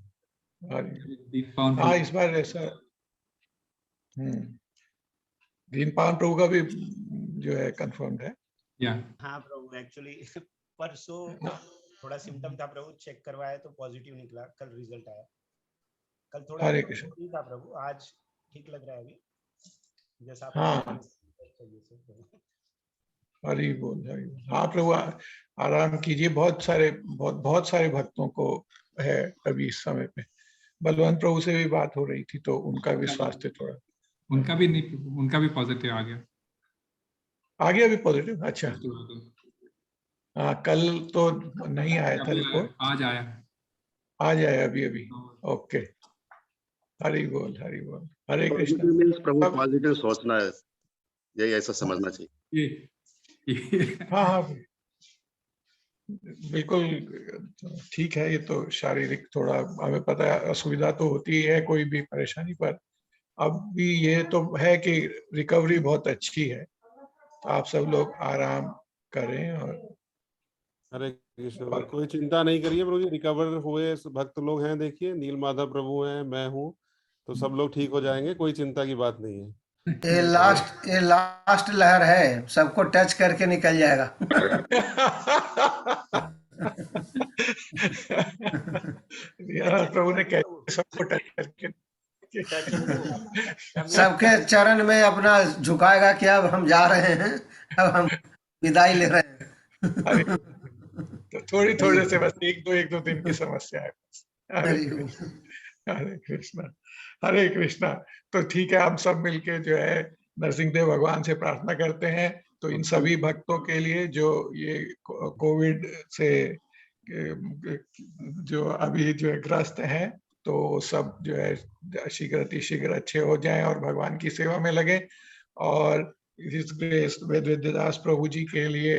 हाँ, इस बार ऐसा दीन पावन प्रभु का भी जो है कंफर्म्ड है।
हाँ प्रभु, एक्चुअली परसों थोड़ा सिम्टम था प्रभु, चेक करवाया तो पॉजिटिव निकला, कल रिजल्ट आया। कल थोड़ा ठीक था प्रभु, आज ठीक लग रहा है अभी, जैसा आप
हाँ। हरि बोल, हरि बोल। हाँ प्रभु, आराम कीजिए। बहुत सारे भक्तों को है अभी इस समय पे। बलवंत प्रभु से भी बात हो रही थी, तो उनका भी स्वास्थ्य थोड़ा,
उनका भी पॉजिटिव आ गया
भी पॉजिटिव। अच्छा, हाँ, कल तो नहीं आया था रिपोर्ट,
आज
आया अभी। ओके। हरि बोल, हरि बोल। हरे कृष्ण।
प्रभु पॉजिटिव सोचना है, यही ऐसा समझना चाहिए।
हाँ, बिल्कुल ठीक है। ये तो शारीरिक थोड़ा हमें पता है, असुविधा तो होती है कोई भी परेशानी पर। अब भी ये तो है कि रिकवरी बहुत अच्छी है, आप सब लोग आराम करें। और
हरे कृष्ण, कोई चिंता नहीं करिए प्रभु जी, रिकवर हुए भक्त लोग हैं, देखिए नील माधव प्रभु हैं, मैं हूँ, तो सब लोग ठीक हो जाएंगे, कोई चिंता की बात नहीं है।
ये लास्ट लहर है, सबको टच करके निकल जाएगा।
प्रभु ने कैसे सबको टच करके
सबके चरण में अपना झुकाएगा कि अब हम जा रहे हैं, अब हम विदाई ले रहे हैं।
तो थोड़े से बस एक दो दिन की समस्या है। हरे कृष्णा, हरे कृष्णा। तो ठीक है, हम सब मिलके जो है नरसिंहदेव भगवान से प्रार्थना करते हैं, तो इन सभी भक्तों के लिए जो ये कोविड से जो अभी जो है ग्रस्त हैं, तो सब जो है शीघ्र अच्छे हो जाएं और भगवान की सेवा में लगे। और इस वेद विद्यादास प्रभु जी के लिए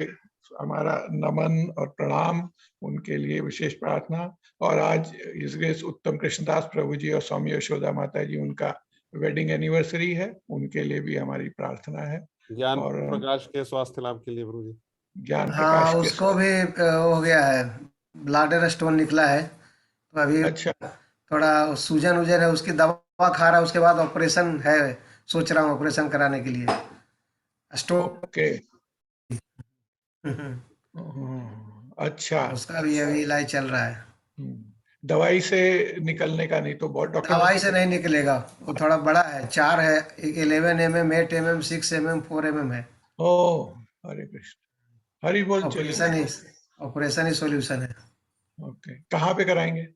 हमारा नमन और प्रणाम, उनके लिए विशेष प्रार्थना। और आज इस उत्तम कृष्णदास प्रभु जी और स्वामी यशोदा माता जी, उनका वेडिंग एनिवर्सरी है, उनके लिए भी हमारी प्रार्थना है।
ज्ञान
और
प्रकाश के स्वास्थ्य लाभ के लिए प्रभु जी।
ज्ञान प्रकाश
हाँ, उसको भी हो गया है, ब्लैडर स्टोन निकला है, तो अभी
अच्छा,
थोड़ा सूजन है, उसकी दवा दवा खा रहा है, उसके बाद ऑपरेशन है, सोच रहा हूँ ऑपरेशन कराने के लिए स्टोन।
ओके। अच्छा।
उसका भी अभी इलाज चल रहा है।
दवाई से निकलने का नहीं तो बहुत डॉक्टर
दवाई से नहीं निकलेगा, वो थोड़ा बड़ा है, 4 है, 11 mm, 8 mm, 6 mm, 4 mm है।
ओ हरे कृष्ण, हरि बोल। चलिए,
ऑपरेशन ही सॉल्यूशन है।
ओके, कहाँ पे कराएंगे?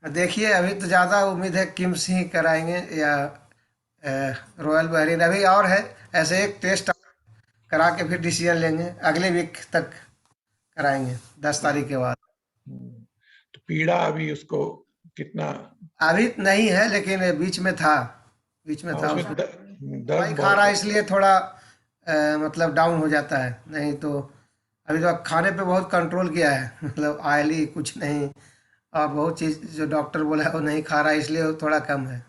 देखिए अभी तो ज्यादा उम्मीद है किम्स ही कराएंगे या रॉयल बहरीन। अभी और है, ऐसे एक टेस्ट करा के फिर डिसीजन लेंगे, अगले वीक तक कराएंगे, 10 तारीख के बाद।
तो पीड़ा अभी उसको कितना?
अभी नहीं है, लेकिन बीच में था
उसमें
उसको।
दर्द
दवाई खा
बहुत
रहा है इसलिए थोड़ा मतलब डाउन हो जाता है, नहीं तो अभी तो खाने पे बहुत कंट्रोल किया है, मतलब ऑयली कुछ नहीं, और बहुत चीज जो डॉक्टर बोला है वो नहीं खा रहा है, इसलिए वो थोड़ा कम है।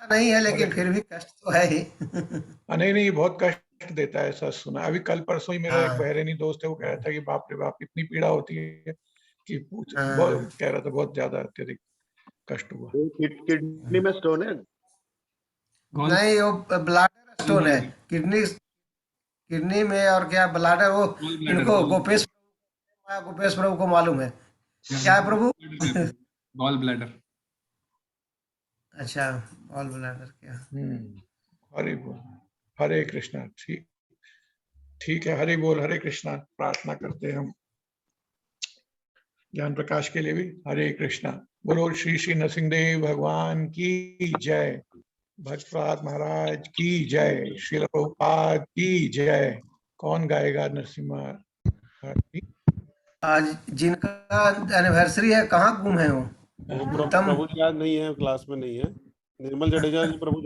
नहीं है लेकिन फिर भी कष्ट तो है ही।
नहीं नहीं, बहुत कष्ट देता है, ऐसा सुना। अभी कल परसों ही मेरा एक
हाँ
बहरेनी दोस्त है, वो कह रहा था कि बाप रे बाप, इतनी पीड़ा होती है कि पूछ,
हाँ
बहुत कह रहा था, बहुत ज्यादा अत्यधिक कष्ट हुआ।
किडनी में स्टोन है।
नहीं, वो ब्लाडर स्टोन है, किडनी में, और क्या ब्लाडर, वो इनको गोपेश प्रभु को मालूम है। क्या है प्रभु?
Gall bladder.
अच्छा, ऑल ब्लाडर क्या?
हरि बोल, हरे कृष्णा। ठीक, ठीक है, हरि बोल, हरे कृष्णा। प्रार्थना करते हैं हम ज्ञान प्रकाश के लिए भी। हरे कृष्णा। बोलो श्री श्री नरसिंहदेव भगवान की जय, भक्तप्रहलाद महाराज की जय, श्रील प्रभुपाद की जय। कौन गाएगा नरसिम्हा?
आज जिनका एनिवर्सरी है, कहाँ गुम है वो?
प्रभु जी आज नहीं है, क्लास में नहीं है। निर्मल जडेजा जी प्रभु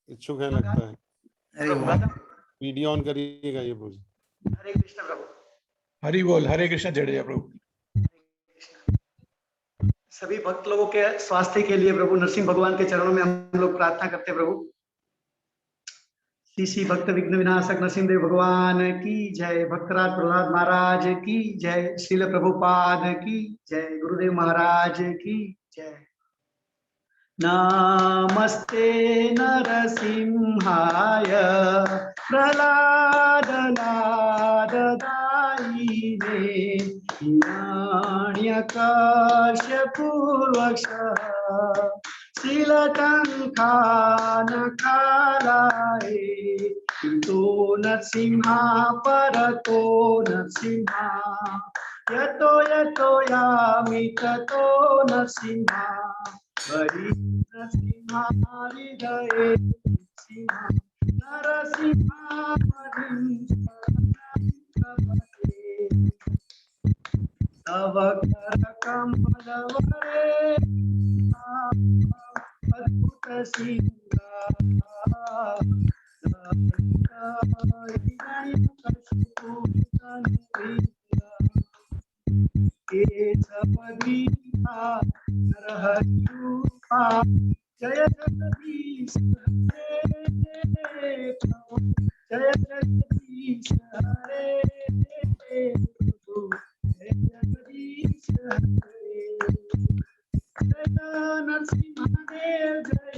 इच्छुक है लगता है।
अरे वाह,
वीडियो ऑन करिएगा ये प्रभु।
हरे कृष्ण प्रभु।
हरि बोल, हरे कृष्ण जडेजा प्रभु।
सभी भक्त लोगों के स्वास्थ्य के लिए प्रभु नरसिंह भगवान के चरणों में हम लोग प्रार्थना करते हैं प्रभु। श्री श्री भक्त विघ्न विनाशक नरसिंहदेव भगवान की जय, भक्तराज प्रहलाद महाराज की जय, श्रील प्रभुपाद की जय, गुरुदेव महाराज की जय। नमस्ते नरसिंहाय प्रहलाद लाददायिने हिरण्यकश्यपूर्वक्षः शीलटङ्कानकालाय तो नरसिंहा परतो नरसिंहा यतो यतो यामि ततो नरसिंहा हरि नरसिंहा हृदये नरसिंहा नरसिंहा हरिं तव कर कमलवरे अद्भुत जय जगदीश हरे प्रभु, जय जगदीश हरे प्रभु, जय जगदीश हरे। जय नरसिंहदेव जय,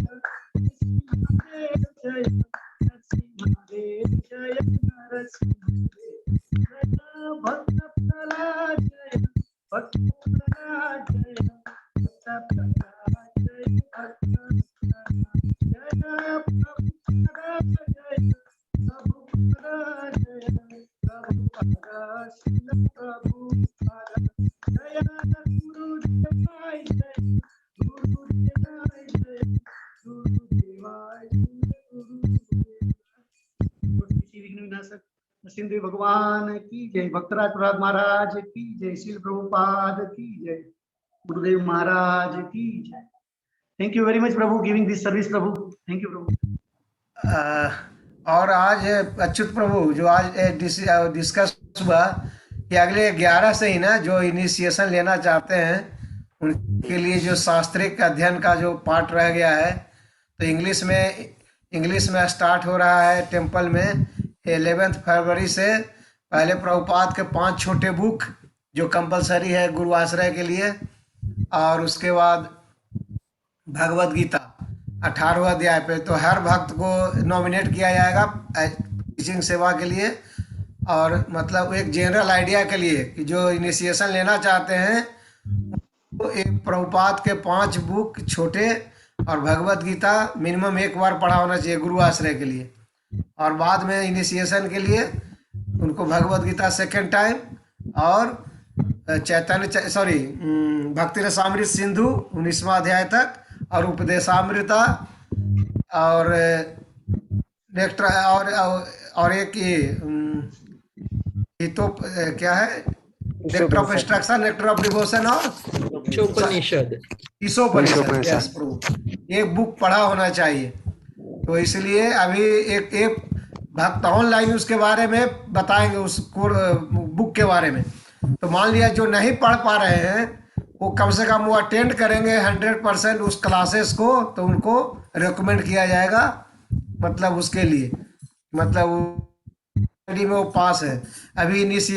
नरसिंहदेव जय, नरसिंहदेव जय, नरसिंहदेव जय, भक्त प्रहलाद जय, भक्त प्रहलाद जय, भक्त प्रहलाद जय, भक्त प्रहलाद जय, प्रभुपाद जय, प्रभुपाद जय, प्रभुपाद जय, गुरुदेवाय जय, गुरुदेवाय जय, गुरुदेवाय नरसिंहदेव भगवान की जय, भक्तराज प्रहलाद महाराज की जय, श्रील प्रभुपाद की जय, गुरुदेव महाराज की जय। थैंक यू वेरी मच प्रभु, गिविंग दिस सर्विस प्रभु। थैंक यू प्रभु।
और आज अच्युत प्रभु जो आज डिस्कस हुआ कि अगले 11 से ही ना जो इनिशिएशन लेना चाहते हैं उनके लिए जो शास्त्रिक अध्ययन का जो पार्ट रह गया है, तो इंग्लिश में स्टार्ट हो रहा है टेम्पल में 11 फरवरी से। पहले प्रभुपाद के 5 छोटे बुक जो कंपलसरी है गुरु आश्रय के लिए, और उसके बाद भगवत गीता 18वां अध्याय पे, तो हर भक्त को नॉमिनेट किया जाएगा टीचिंग सेवा के लिए। और मतलब एक जनरल आइडिया के लिए कि जो इनिशिएशन लेना चाहते हैं तो एक प्रभुपाद के 5 बुक छोटे और भगवत गीता मिनिमम एक बार पढ़ा होना चाहिए गुरु आश्रय के लिए। और बाद में इनिशिएशन के लिए उनको भगवत गीता सेकेंड टाइम और भक्ति रसामृत सिंधु 19वां अध्याय तक और उपदेशामृता और नेक्स्ट और एक ये तो क्या है, nectar of instruction, nectar of devotion और ईशोपनिषद। यस प्रभु, एक बुक पढ़ा होना चाहिए। तो इसलिए अभी एक भक्त ऑनलाइन उसके बारे में बताएंगे, उस बुक के बारे में। तो मान लिया जो नहीं पढ़ पा रहे हैं वो कम से कम वो अटेंड करेंगे 100% उस क्लासेस को, तो उनको रिकमेंड किया जाएगा, मतलब उसके लिए, मतलब में वो पास है अभी